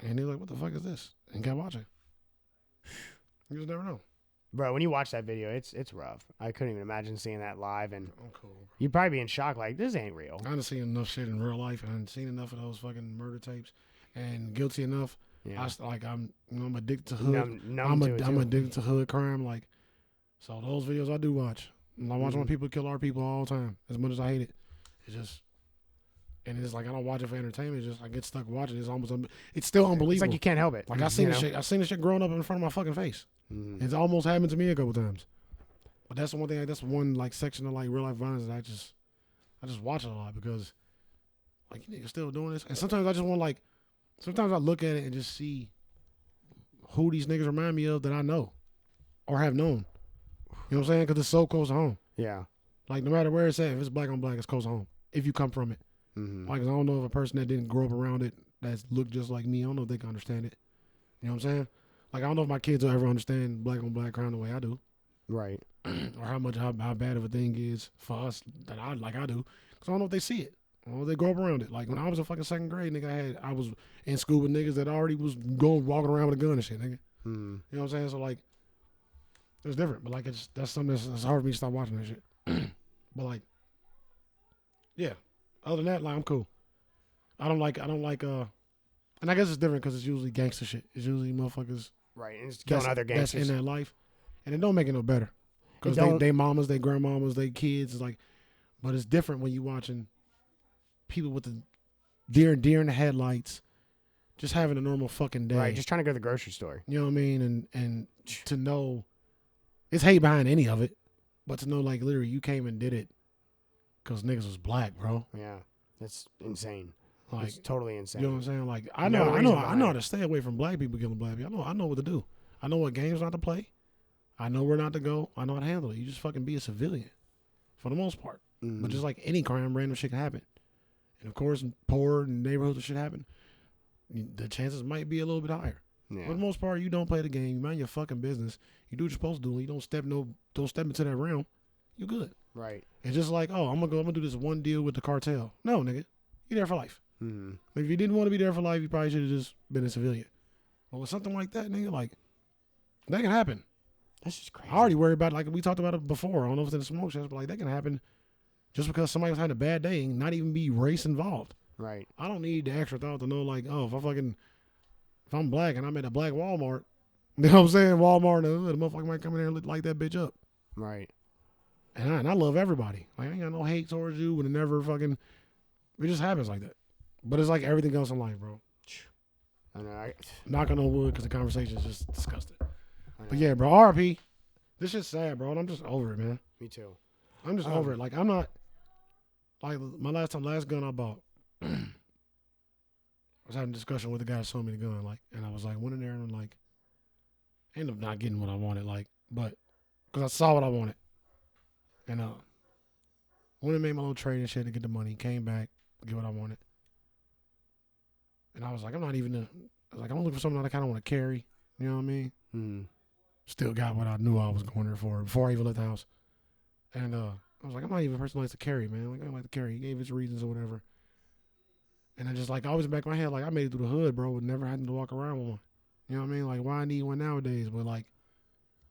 and they're like, what the fuck is this? And kept watching. You just never know. Bro, when you watch that video, it's rough. I couldn't even imagine seeing that live, and I'm cool, bro. You'd probably be in shock, like, this ain't real. I done seen enough shit in real life, and I done seen enough of those fucking murder tapes, and guilty enough. Yeah. I'm addicted to hood. I'm addicted to hood crime. Like, so those videos I do watch. I watch when people kill our people all the time. As much as I hate it, it's just, and it's like I don't watch it for entertainment. It's just I get stuck watching. It's still unbelievable. It's like you can't help it. Like I seen this shit growing up in front of my fucking face. It's almost happened to me a couple times. But that's the one thing. That's one like section of like real life violence that I just watch it a lot because like you niggas still doing this. And sometimes I just want like, sometimes I look at it and just see who these niggas remind me of that I know or have known. You know what I'm saying? Because it's so close to home. Yeah. Like no matter where it's at, if it's black on black, it's close to home. If you come from it. Like I don't know if a person that didn't grow up around it that's looked just like me, I don't know if they can understand it. You know what I'm saying? Like I don't know if my kids will ever understand black on black crime the way I do. Right. Or how bad of a thing is for us that I do. Because I don't know if they see it. I don't know if they grow up around it. Like when I was in fucking second grade, nigga, I was in school with niggas that already was walking around with a gun and shit, nigga. You know what I'm saying? So like, it's different. But like, that's something that's hard for me to stop watching that shit. But like, yeah. Other than that, like, I'm cool. I don't like, and I guess it's different because it's usually gangster shit. It's usually motherfuckers. Right, and it's killing other gangsters. That's in their life. And it don't make it no better. Because they mamas, they grandmamas, they kids. It's like, but it's different when you watching people with the deer in the headlights just having a normal fucking day. Right, just trying to go to the grocery store. You know what I mean? And to know, it's hate behind any of it, but to know like literally you came and did it because niggas was black, bro. Yeah, that's insane. Like, it's totally insane. You know what I'm saying? Like I know how to stay away from black people killing black people. I know what to do. I know what games not to play. I know where not to go. I know how to handle it. You just fucking be a civilian for the most part. But just like any crime, random shit can happen. and of course, poor neighborhoods and shit happen, the chances might be a little bit higher. Yeah. For the most part, you don't play the game. You mind your fucking business. You do what you're supposed to do. You don't step into that realm. You good. Right. It's just like, oh, I'm gonna do this one deal with the cartel. No, nigga, you're there for life. Mm-hmm. If you didn't want to be there for life, you probably should have just been a civilian. But with something like that, nigga, like that can happen. That's just crazy. I already worry about it, like we talked about it before. I don't know if it's in the smoke shows, but like that can happen just because somebody was having a bad day and not even be race involved. Right. I don't need the extra thought to know, like, oh, if I'm black and I'm at a black Walmart, you know what I'm saying? Walmart, the motherfucker might come in there and light that bitch up. Right. And I love everybody. Like, I ain't got no hate towards you, but it just happens like that. But it's like everything else in life, bro. I know. Knocking on wood because the conversation is just disgusting. But yeah, bro, RP, this shit's sad, bro. And I'm just over it, man. Me too. I'm just over it. Like, I'm not, like, my last gun I bought, I was having a discussion with the guy who sold me the gun, like, and I was like, went in there and I'm like, I ended up not getting what I wanted, like, but, because I saw what I wanted. And, went and made my little trade and shit to get the money, came back, get what I wanted. And I was like, I'm looking for something that I kind of want to carry. You know what I mean? Mm-hmm. Still got what I knew I was going there for before I even left the house. And I was like, I'm not even a person who likes to carry, man. Like, I don't like to carry. He gave his reasons or whatever. And I just, like, always in the back of my head, like, I made it through the hood, bro, with never having to walk around with one. You know what I mean? Like, why I need one nowadays? But, like,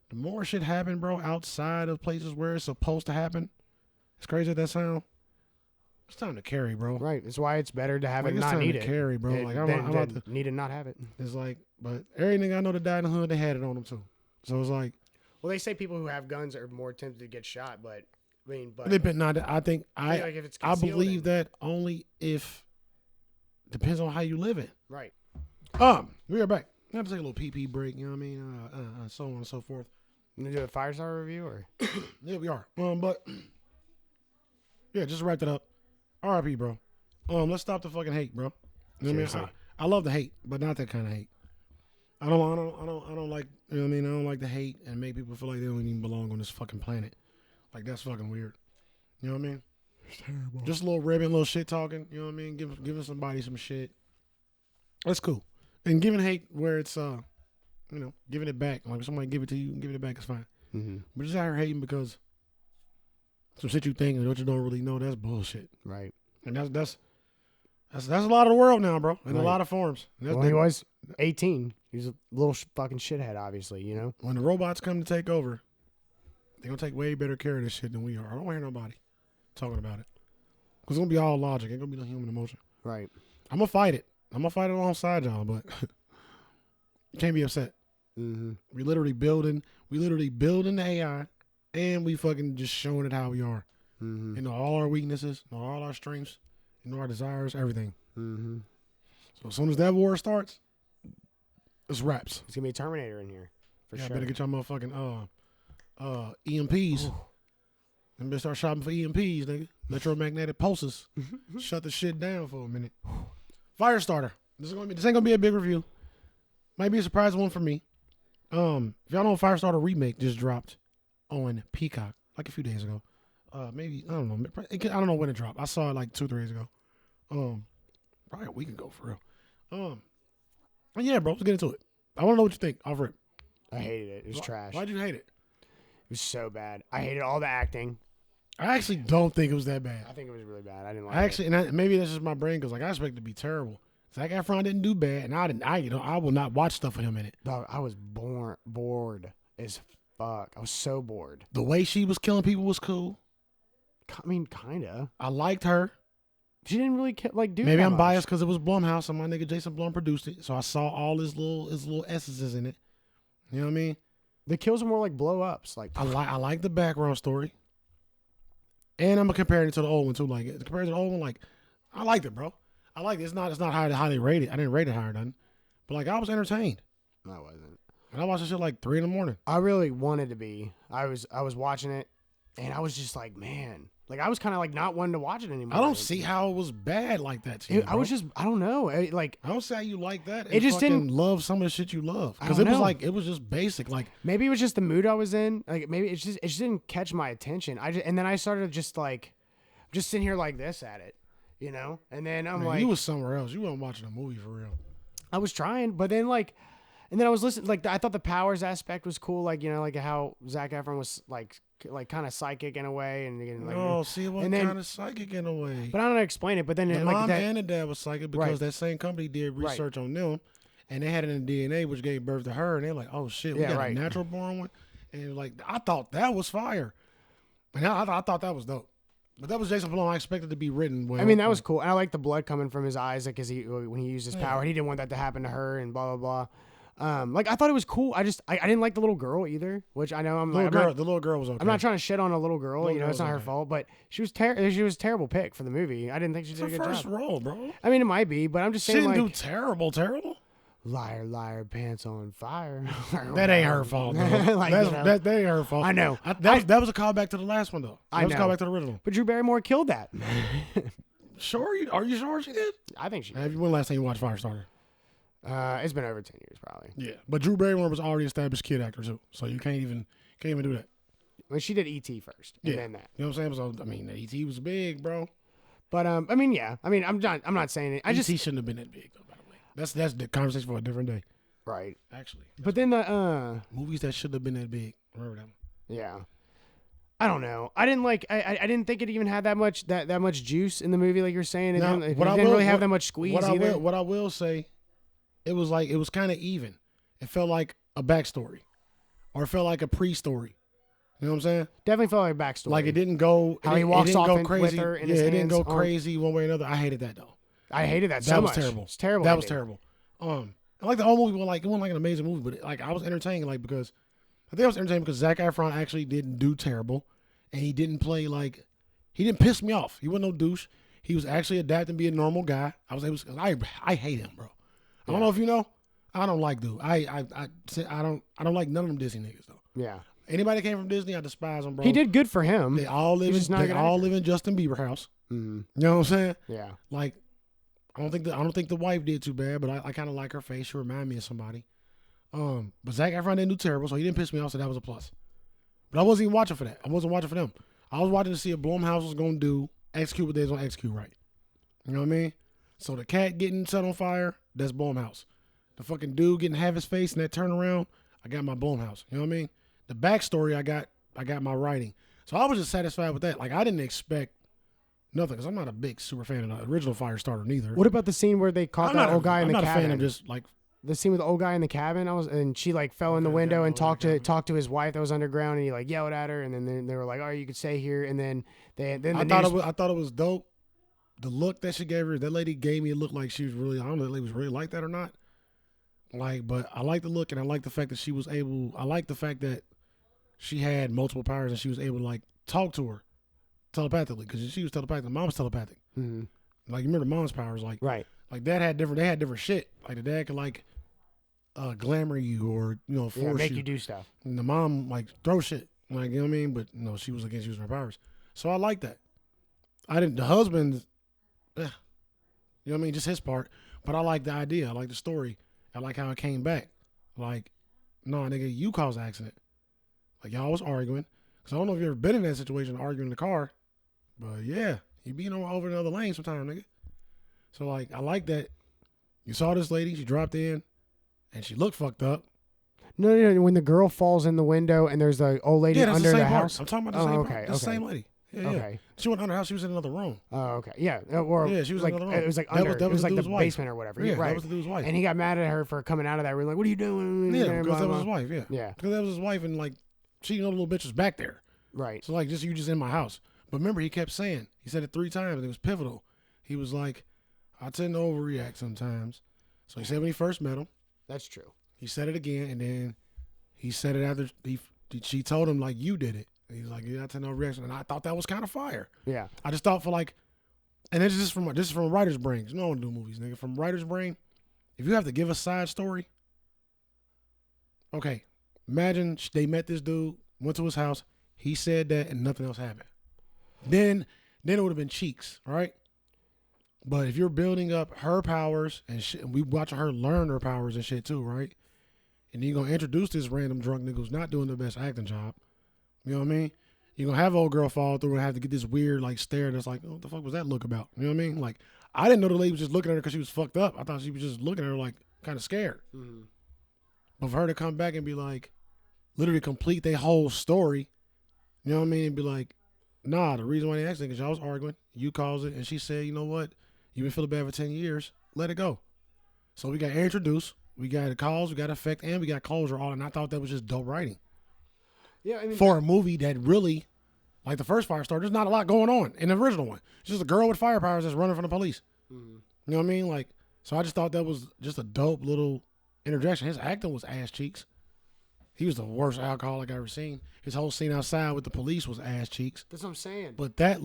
the more shit happen, bro, outside of places where it's supposed to happen, as crazy as that sound, it's time to carry, bro. Right. That's why it's better to have Like, it it's not time need to it. carry, bro. Like, I'm about to need it, not have it. It's like, but every nigga I know that died in the hood, they had it on them too. So it's like, well, they say people who have guns are more tempted to get shot, but I mean, but I think like if it's I concealed believe that only if depends on how you live it. right. We are back. I have to take a little pee break. You know what I mean? So on and so forth. You gonna do a FIRESTARTER review or? Yeah, we are. But yeah, just to wrap that up. RIP, bro. Let's stop the fucking hate, bro. You know what I mean? I love the hate, but not that kind of hate. I don't like, you know what I mean? I don't like the hate and make people feel like they don't even belong on this fucking planet. Like, that's fucking weird. You know what I mean? It's terrible. Just a little ribbon, little shit talking. You know what I mean? Giving somebody some shit. That's cool. And giving hate where it's, giving it back. Like, if somebody give it to you and give it back, it's fine. Mm-hmm. But just out here hating because some shit you think and what you don't really know, that's bullshit. Right. And that's a lot of the world now, bro. In a lot of forms. Well, he was 18. He was a little fucking shithead, obviously, you know? When the robots come to take over, they're going to take way better care of this shit than we are. I don't want to hear nobody talking about it. Because it's going to be all logic. Ain't going to be no human emotion. Right. I'm going to fight it. I'm going to fight it alongside y'all, but you can't be upset. Mm-hmm. We literally building the AI, and we fucking just showing it how we are. Mm-hmm. You know, all our weaknesses, you know, all our strengths, you know, our desires, everything. Mm-hmm. So as soon as that war starts, it's wraps. It's going to be a Terminator in here. For Yeah, sure. I better get y'all motherfucking EMPs. Ooh. And better start shopping for EMPs, nigga. Electromagnetic pulses. Shut the shit down for a minute. Firestarter. This ain't gonna be a big review. Might be a surprise one for me. If y'all know, Firestarter remake just dropped on Peacock like a few days ago. Maybe I don't know. I don't know when it dropped. I saw it like 2-3 days ago. Probably a week ago for real. And yeah, bro, let's get into it. I want to know what you think. Off rip. I hated it. It was trash. Why'd you hate it? It was so bad. I hated all the acting. I actually don't think it was that bad. I think it was really bad. I didn't like And maybe that's just my brain because like I expect it to be terrible. Zac Efron didn't do bad, and I will not watch stuff with him in it. Dog, I was bored as fuck. I was so bored. The way she was killing people was cool. I mean, kinda. I liked her. She didn't really do. Maybe that I'm much. biased because it was Blumhouse and my nigga Jason Blum produced it, so I saw all his little essences in it. You know what I mean? The kills were more like blow ups. Like I like the background story, and I'm gonna compare it to the old one too. Like compared to the old one, like I liked it, bro. I like it. It's not how they rate it. I didn't rate it higher than, but like I was entertained. I wasn't. And I watched this shit like 3 a.m. I really wanted to be. I was watching it, and I was just like, man. Like, I was kind of like not wanting to watch it anymore. I don't see how it was bad like that to you. I was just, I don't know. I don't see how you like that. It just didn't love some of the shit you love because I it don't was know. like it was just basic. Like maybe it was just the mood I was in. Like maybe it just didn't catch my attention. And then I started just sitting here like this at it. you know. And then I'm Man, like, you was somewhere else. You wasn't watching a movie for real. I was trying, but then like, and then I was listening. Like, I thought the powers aspect was cool. Like, you know, like how Zac Efron was like kind of psychic in a way, and like, No, see, it wasn't kind of psychic in a way. But I don't know how to explain it. But then the like mom that, and the dad was psychic because Right. that same company did research on them, and they had it in DNA, which gave birth to her. And they're like, oh shit, we got a natural born one. And like, I thought that was fire, and I thought that was dope. But that was Jason Blum. I expected to be written well. I mean, that was cool. And I like the blood coming from his eyes, like, cause when he used his power, he didn't want that to happen to her, and blah blah blah. Like, I thought it was cool. I didn't like the little girl either, which I know the little girl was okay. I'm not trying to shit on a little girl. You know, it's not her fault, but she was a terrible pick for the movie. I didn't think she did a good job. First role, bro. I mean, it might be, but I'm just saying, she didn't like, do terrible. Liar, liar, pants on fire. That ain't her fault, though. Like, that ain't her fault. I know. That was a callback to the last one, though. That was a callback to the original. But Drew Barrymore killed that. Sure? Are you sure she did? I think she did. Have you when last time you watched Firestarter? It's been over 10 years, probably. Yeah, but Drew Barrymore was already established kid actor too, so you can't even do that. Well, she did E.T. first, and then that. You know what I'm saying? So I mean, E.T. was big, bro. But I mean, yeah. I mean, I'm not saying it. E.T. shouldn't have been that big, though. By the way, that's the conversation for a different day. Right. Actually. But then the movies that shouldn't have been that big. Remember that one? Yeah. I don't know. I didn't like. I didn't think it even had that much juice in the movie, like you're saying. It didn't really have that much squeeze either. What I will say, it was kind of even. It felt like a backstory, or it felt like a pre-story. You know what I'm saying? Definitely felt like a backstory. Like it didn't go. How he walks off crazy. with her in his it hands didn't go crazy one way or another. I hated that though. I hated that so much. That was terrible. It's terrible. That was terrible. I like the whole movie. It wasn't like an amazing movie, but I was entertained. Like because I think I was entertained because Zac Efron actually didn't do terrible, and he didn't play like he didn't piss me off. He wasn't no douche. He was actually adapting to be a normal guy. I hate him, bro. I don't know if you know. I don't like dude. I don't like none of them Disney niggas though. Yeah. Anybody that came from Disney, I despise them, bro. He did good for him. They all live in Justin Bieber house. Mm-hmm. You know what I'm saying? Yeah. Like, I don't think the wife did too bad, but I kind of like her face. She remind me of somebody. But Zac Efron didn't do terrible, so he didn't piss me off, so that was a plus. But I wasn't even watching for that. I wasn't watching for them. I was watching to see if Blumhouse was gonna execute what they was gonna execute right. You know what I mean? So the cat getting set on fire, that's Blumhouse. The fucking dude getting half his face and that turnaround, I got my Blumhouse. You know what I mean? The backstory, I got my writing. So I was just satisfied with that. Like I didn't expect nothing because I'm not a big super fan of the original Firestarter neither. What about the scene where they caught that old guy in the cabin? I'm not a fan of just like the scene with the old guy in the cabin. And she like fell in the window and talked to his wife that was underground, and he like yelled at her, and then they were like, "Oh, you could stay here." And then I thought it was dope. The look that she gave her, that lady gave me a look like she was really. I don't know if the lady was really like that or not. Like, but I like the look, and I like the fact that she was able. I like the fact that she had multiple powers, and she was able to like talk to her telepathically because she was telepathic. The mom was telepathic. Mm-hmm. Like you remember mom's powers, like right. Like dad had different. They had different shit. Like the dad could like glamour you or force make you do stuff. And the mom like throw shit. Like you know what I mean. But no, she was against using her powers. So I like that. I didn't. The husband, you know what I mean. Just his part. But I like the idea. I like the story. I like how it came back. Like, no, nigga, you caused the accident. Like y'all was arguing. Cause I don't know if you ever been in that situation arguing in the car. But yeah, you being over another lane sometime, nigga. So like I like that you saw this lady, she dropped in and she looked fucked up. No, when the girl falls in the window and there's the old lady under the house. I'm talking about the same part. The same lady. Yeah, okay. Yeah. She went under the house, she was in another room. Oh, okay. Yeah. Or yeah, she was like, in another room. It was like under it was like the wife. basement or whatever. Yeah, right. That was the dude's wife. And he got mad at her for coming out of that room, like, what are you doing? Yeah, because that was his wife, yeah. Yeah. Because that was his wife and like she the little bitch was back there. Right. So like you just in my house. But remember he kept saying, he said it 3 times and it was pivotal. He was like, I tend to overreact sometimes. So he said when he first met him. That's true. He said it again, and then he said it after she told him, like, you did it. And he's like, yeah, I tend to overreact. And I thought that was kind of fire. Yeah. I just thought for like, and this is from a writer's brain. No one do movies, nigga. From writer's brain, if you have to give a side story, okay, imagine they met this dude, went to his house, he said that, and nothing else happened. Then it would have been cheeks, right? But if you're building up her powers and shit, and we watching her learn her powers and shit too, right? And you're going to introduce this random drunk nigga who's not doing the best acting job. You know what I mean? You're gonna have old girl fall through and have to get this weird like stare that's like, what the fuck was that look about? You know what I mean? Like, I didn't know the lady was just looking at her because she was fucked up. I thought she was just looking at her like kind of scared. Mm-hmm. But for her to come back and be like, literally complete their whole story, you know what I mean? And be like, nah, the reason why they asked it because y'all was arguing. You caused it, and she said, you know what? You've been feeling bad for 10 years. Let it go. So we got introduced, we got a cause, we got effect, and we got closure all. And I thought that was just dope writing. Yeah, I mean, for a movie that really, like the first Firestarter, there's not a lot going on in the original one. It's just a girl with fire powers that's running from the police. Mm-hmm. You know what I mean? Like, so I just thought that was just a dope little interjection. His acting was ass cheeks. He was the worst alcoholic I ever seen. His whole scene outside with the police was ass cheeks. That's what I'm saying. But that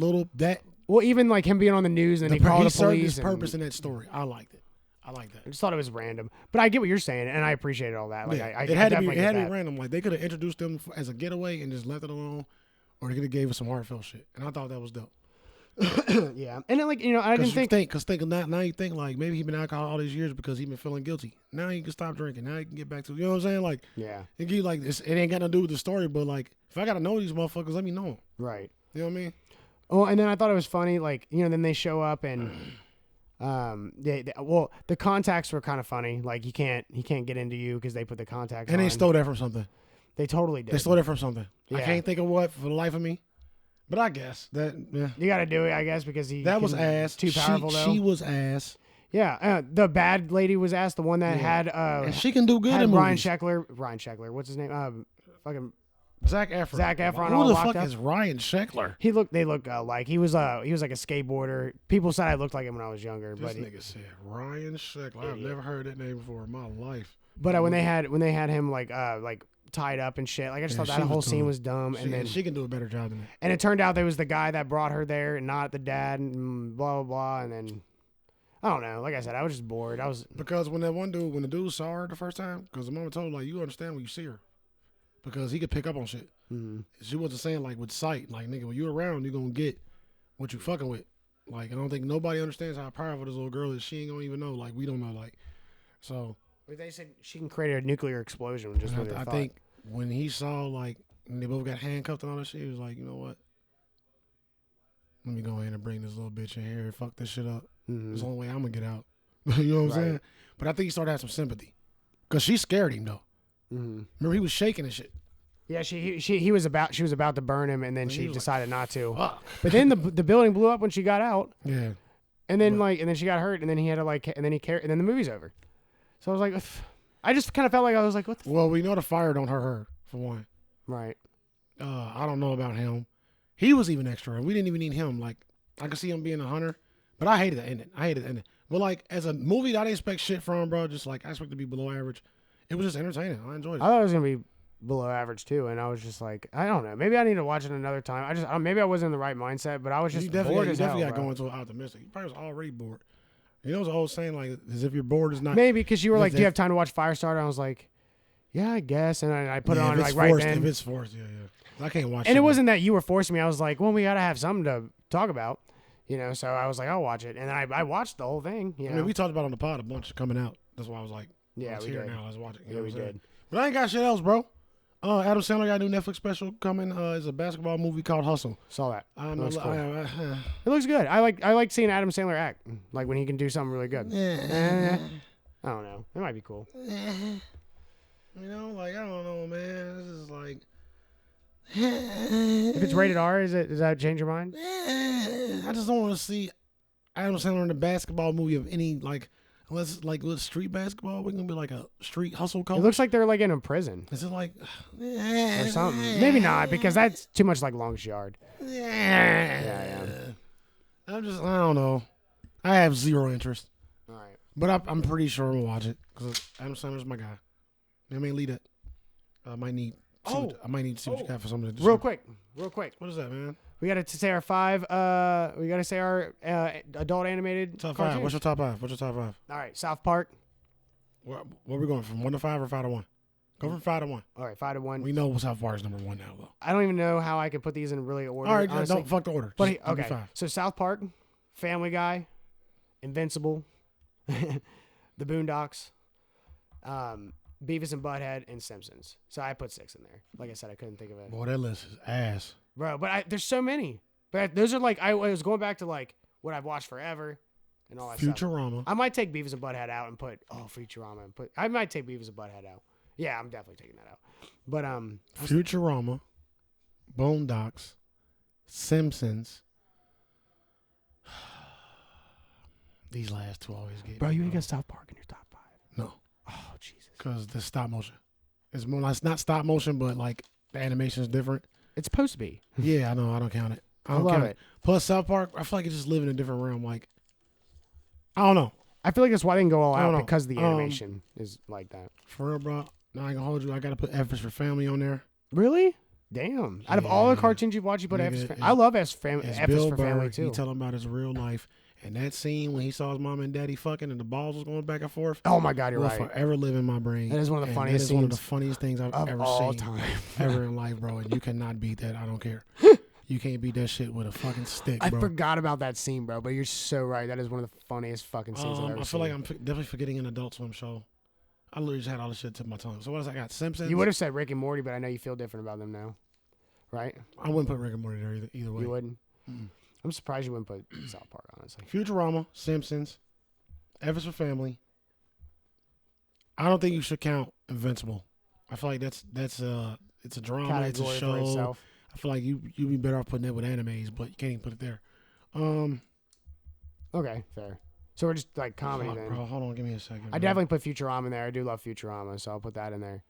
well, even like him being on the news and he called the served police. his purpose in that story. I liked it. I like that. I just thought it was random, but I get what you're saying, and I appreciated all that. Like, Yeah, I it had to be that. random. Like they could have introduced them as a getaway and just left it alone, or they could have gave us some heartfelt shit. And I thought that was dope. Yeah, and then, like, you know, I didn't think because think of that now. You think like maybe he's been alcoholic all these years because he's been feeling guilty. Now he can stop drinking. Now he can get back to, you know what I'm saying? Like, yeah, it ain't got nothing to do with the story, but like if I gotta know these motherfuckers, let me know them. right. You know what I mean? Oh, and then I thought it was funny, like, you know, then they show up and well, the contacts were kind of funny. Like he can't get into you because they put the contacts And on. they stole that from something. They totally did. They stole that from something. I Yeah. can't think of what for the life of me. But I guess that You got to do it, I guess, because that was ass. Too powerful, though. She was ass. Yeah, the bad lady was ass. The one that had And she can do good had in Ryan movies. Sheckler. What's his name? Fucking Zac Efron. Zac Efron. Who all the locked fuck up. is Ryan Sheckler? They look like he was like a skateboarder. People said I looked like him when I was younger, This but nigga said Ryan Sheckler. I've never heard that name before in my life. when they had him like tied up and shit, like I just thought she that whole was scene dumb. was dumb. And then She can do a better job than that. and it turned out there was the guy that brought her there and not the dad and blah blah blah. And then I don't know. Like I said, I was just bored. Because when the dude saw her the first time, because the mama told him, like, you understand when you see her. Because he could pick up on shit. Mm-hmm. She wasn't saying, like, with sight. Like, nigga, when you around, you going to get what you fucking with. Like, I don't think nobody understands how powerful this little girl is. She ain't going to even know. Like, we don't know. Like, so. But they said she can create a nuclear explosion just with her I thought. think when he saw, like, when they both got handcuffed and all that shit, he was like, you know what? Let me go in and bring this little bitch in here and fuck this shit up. Mhm. It's the only way I'm going to get out. You know what I'm saying? But I think he started to have some sympathy. Because she scared him, though. Mm-hmm. Remember, he was shaking and shit. Yeah, she was about to burn him, and then she was decided not to. Fuck. But then the building blew up when she got out, Yeah. and then and then she got hurt, and then he had to and then the movie's over. So I was like, I just kind of felt like I was like, what the Well, we know the fire don't hurt her, for one. right? I don't know about him. He was even extra. We didn't even need him. Like, I could see him being a hunter, but I hated the ending. But, like, as a movie that I didn't expect shit from, bro, just, like, I expect to be below average. It was just entertaining. I enjoyed it. I thought it was gonna be below average too, and I was just like, I don't know. Maybe I need to watch it another time. Maybe I wasn't in the right mindset, but I was just bored as hell. You definitely got Bro. going to optimistic. You probably was already bored. You know, there's an old saying, like, as if you're bored is not. Maybe because you were like, do you have time to watch Firestarter? I was like, yeah, I guess, and I put it on like right then. If it's forced, yeah. I can't watch it. And it wasn't that you were forcing me. I was like, well, we got to have something to talk about, you know? So I was like, I'll watch it. And then I watched the whole thing. You know? I mean, we talked about it on the pod a bunch coming out. That's why I was like, yeah, let's we hear did. it now. Let's watch it. You Yeah, know we what I'm saying? did. But I ain't got shit else, bro. Adam Sandler got a new Netflix special coming. It's a basketball movie called Hustle. Saw that. I Looks cool. know. It looks good. I like seeing Adam Sandler act, like when he can do something really good. I don't know. It might be cool. You know, like, I don't know, man. This is like. If it's rated R, does that change your mind? I just don't want to see Adam Sandler in a basketball movie of any, like, unless, like, with street basketball, we're going to be like a street hustle It coach. looks like they're like in a prison Is it like. or something. Maybe not, because that's too much like Longest Yard. Yeah. I don't know. I have zero interest. All right. But I'm pretty sure I'm going to watch it because Adam Sandler's my guy. I mean, lead it. I might need to see what you got for something to do. Real quick. What is that, man? We got to say our 5. We got to say our adult animated Top cartoons. 5. What's your top 5? All right, South Park. Where are we going, from 1 to 5 or 5 to 1? Go from 5 to 1. All right, 5 to 1. We know South Park is number 1 now, though. I don't even know how I can put these in really order. All right, honestly. don't fuck the order. But Just give me okay, 5. so South Park, Family Guy, Invincible, The Boondocks, Beavis and Butthead, and Simpsons. So I put 6 in there. Like I said, I couldn't think of it. Boy, that list is ass. Bro, but there's so many. But those are like, I was going back to like what I've watched forever and all that stuff. Futurama. I might take Beavis and Butthead out and put, Futurama. I might take Beavis and Butthead out. Yeah, I'm definitely taking that out. But, Futurama, Boondocks, Simpsons. These last 2 always get bro, me, you ain't got South Park in your top 5. No. Oh, Jesus. Because the stop motion. It's more like, it's not stop motion, but like the animation is different. It's supposed to be. Yeah, I know. I don't count it. I don't love count it. Plus, South Park, I feel like it just live in a different realm. Like, I don't know. I feel like that's why they can go all I don't out know. because the animation is like that. For real, bro. Now I ain't gonna hold you. I gotta put F is for Family on there. Really? Damn. Out of all the cartoons you've watched, you put F Nigga, is for it's- I love F is for It's Family Burr. too. He telling about his real life. And that scene when he saw his mom and daddy fucking and the balls was going back and forth. Oh my God, you're will right. forever live in my brain. That is one of the And funniest That is one of the scenes funniest things I've of ever all seen time. ever in life, bro. And you cannot beat that. I don't care. You can't beat that shit with a fucking stick, I bro. forgot about that scene, bro, but you're so right. That is one of the funniest fucking scenes I've ever I seen. feel like I'm definitely forgetting an Adult Swim show. I literally just had all this shit to my tongue. So what else I got? Simpsons. You would have said Rick and Morty, but I know you feel different about them now, right? I wouldn't put Rick and Morty there either way. You wouldn't. Mm-mm. I'm surprised you wouldn't put South Park, honestly. Futurama, Simpsons, F is for Family. I don't think you should count Invincible. I feel like that's it's a drama, it's a Category for show. itself. I feel like you'd be better off putting it with animes, but you can't even put it there. Okay, fair. So we're just like comedy Fuck, then. bro, hold on, give me a second. I bro. definitely put Futurama in there. I do love Futurama, so I'll put that in there.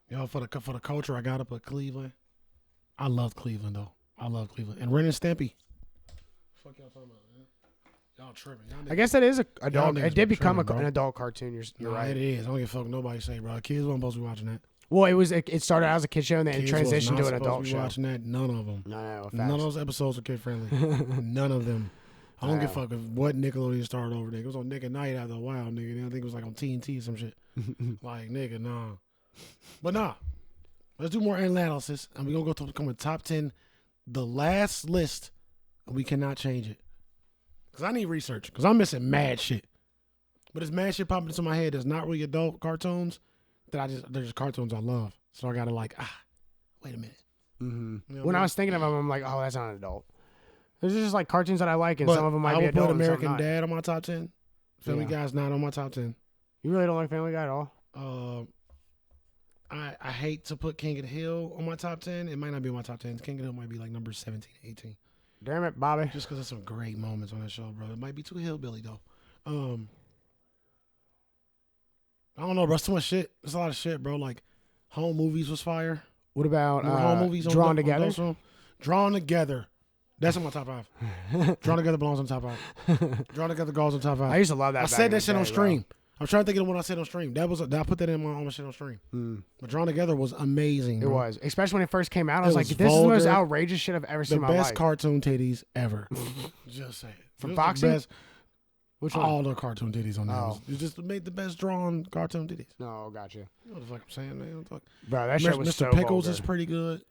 Yo, for the culture, I gotta put Cleveland. I love Cleveland though. I love Cleveland and Ren and Stimpy. Fuck y'all talking about, man? Y'all tripping. Y'all I guess that is a adult. niggas It did be become tripping, an bro. adult cartoon. You're Nah, right. it is. I don't give a fuck what nobody say, bro. Kids weren't supposed to be watching that. Well, it started out as a kid show and then it Kids was transitioned not to an supposed adult be show. watching that. None of them. No, None of those episodes were kid friendly. None of them. I don't give a fuck if what Nickelodeon started over there. It was on Nick at Night after a while, nigga. Then I think it was like on TNT or some shit. Like, nigga, nah. But nah. Let's do more analysis. And we're going to go to come with top 10. The last list, we cannot change it. Because I need research. Because I'm missing mad shit. But it's mad shit popping into my head that's not really adult cartoons. They're just cartoons I love. So I got to like, wait a minute. Mm-hmm. You know When what I I was thinking of them, I'm like, oh, that's not an adult. There's just like cartoons that I like, and But some of them might I be would adult. put and some American not. Dad on my top 10. Family Yeah. Guy's not on my top 10. You really don't like Family Guy at all? I hate to put King of the Hill on my top 10. It might not be on my top 10. King of the Hill might be like number 17, 18. Damn it, Bobby. Just because there's some great moments on that show, bro. It might be too hillbilly, though. I don't know, bro. It's too much shit. There's a lot of shit, bro. Like, home movies was fire. What about Home movies on Drawn on Together? Adult Swim? Drawn Together. That's on my top 5. Drawn Together belongs on top 5. Drawn Together goes on top 5. I used to love that. I back said in that the shit on day, stream. I'm trying to think of the one I said on stream. I put that in on my shit on stream. bro. But Drawn Together was amazing. It bro. was, especially when it first came out. I was It like, was "This is the most vulgar. outrageous shit I've ever The seen in my best life." cartoon titties ever. Just say it. From It was the boxing? best- Which one? all the cartoon titties on there. Oh. It just made the best drawn cartoon titties. No, gotcha, You know what the fuck I'm saying, man? Fuck. bro. That shit was Mr. so Pickles vulgar. is pretty good.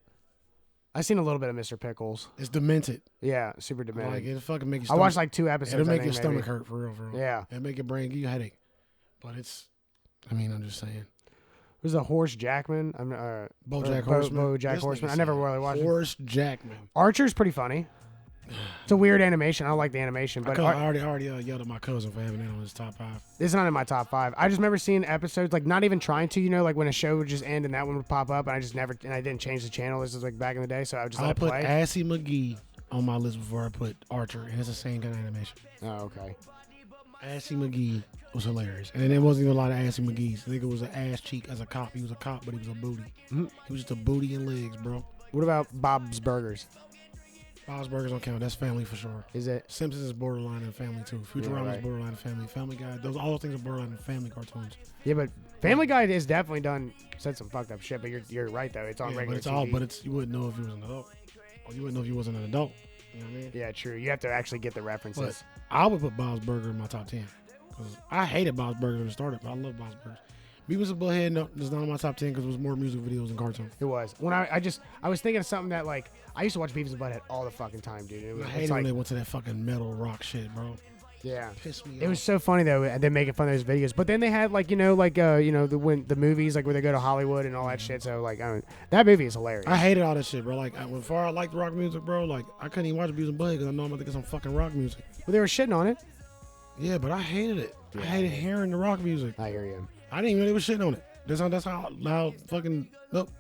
I seen a little bit of Mr. Pickles. It's demented. Yeah, super demented. Like it fucking make your I stomach. watched like 2 episodes. It'll I make your think, stomach maybe. hurt for real, for real. Yeah. It'll make your brain give you a headache. But it's, I mean, I'm just saying. Was a Horse Jackman? I'm BoJack Horseman. BoJack This Horseman. nigga I never said really watched it. Horse Jackman. Archer's pretty funny. It's a weird animation. I don't like the animation, but I already yelled at my cousin for having it on his top 5. it's not in my top 5. I just remember seeing episodes, like not even trying to, like when a show would just end and that one would pop up, and I didn't change the channel. This is like back in the day, so I would just I'll let it put play. Assy McGee on my list before I put Archer, and it's the same kind of animation. Oh, okay. Assy McGee was hilarious, and there wasn't even a lot of Assy McGee's. I think it was an ass cheek as a cop. He was a cop, but he was a booty. Mm-hmm. He was just a booty and legs, bro. What about Bob's Burgers? Bob's Burgers don't count. That's family for sure. Is it? Simpsons is borderline and family too. Futurama right. is borderline and family. Family Guy, all those things are borderline and family cartoons. Yeah, but Family Guy is definitely said some fucked up shit. But you're right though. It's on Yeah, regular but it's TV. all. But it's you wouldn't know if you was an adult, or you wouldn't know if you wasn't an adult. You know what I mean? Yeah, true. You have to actually get the references. But I would put Bob's Burger in my top 10 because I hated Bob's Burger when it started, but I love Bob's Burgers. Beavis and Butthead is not in my top 10 because it was more music videos and cartoons. It was. When I was thinking of something that like I used to watch Beavis and Butthead all the fucking time, dude. I hated when they went to that fucking metal rock shit, bro. Yeah. Pissed me It off. was so funny though, and they making fun of those videos. But then they had like the movies like where they go to Hollywood and all that shit. So like that movie is hilarious. I hated all that shit, bro. Like, when far I liked rock music, bro, like, I couldn't even watch Abuse and Bud because I know I'm about to get some fucking rock music. Well, they were shitting on it. Yeah, but I hated it. Yeah. I hated hearing the rock music. I hear you. I didn't even know they were shitting on it. That's how loud fucking. Nope.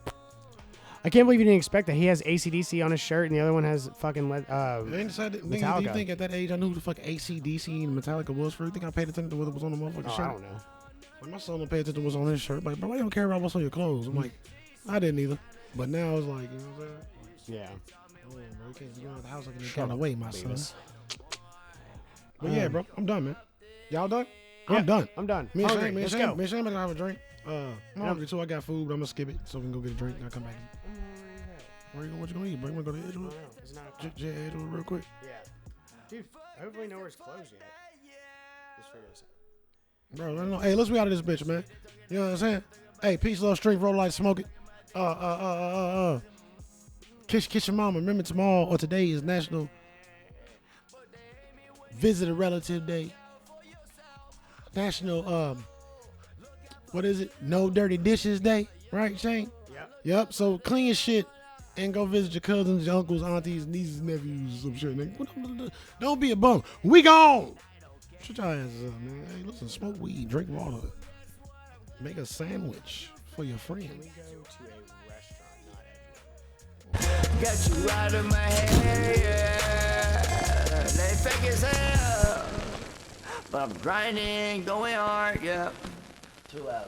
I can't believe you didn't expect that. He has AC/DC on his shirt, and the other one has fucking I ain't decided. Nigga, do you Metallica. think at that age I knew who the fuck AC/DC and Metallica was for? You think I paid attention to what was on the motherfucking shirt? I don't know. Like, my son don't pay attention to what's on his shirt. Like, bro, why you don't care about what's on your clothes? I'm like, I didn't either. But now it's like, you know what I'm saying? Yeah. Oh, bro, you can't get out of the house like any kind of way, my son. Beavis. But yeah, bro, I'm done, man. Y'all done? Yeah, I'm done. I'm done. Me and Hungry. Shane, me and Let's Shane, go. me and Shane gonna have a drink. I'm hungry too. I got food, but I'm gonna skip it so we can go get a drink. I'll come back. What you gonna eat, bro? You wanna go to Edgewood? Edgewood real quick. Yeah. Dude, hopefully nowhere's closed yet. Just figure this out. Bro, I don't know. Hey, let's be out of this bitch, man. You know what I'm saying? Hey, peace, love, strength, roll light, smoke it. Kiss your mama. Remember tomorrow or today is National Visit a Relative Day. National what is it? No Dirty Dishes Day, right, Shane? Yep. So clean your shit and go visit your cousins, your uncles, aunties, nieces, nephews, or some shit. Nigga. Don't be a bum. We gone. Shut your asses up, man. Hey, listen, smoke weed, drink water, make a sandwich for your friend. We go to a restaurant, not Got you out of my head, yeah. They fake as hell, but I'm grinding, going hard, yeah. 2 hours.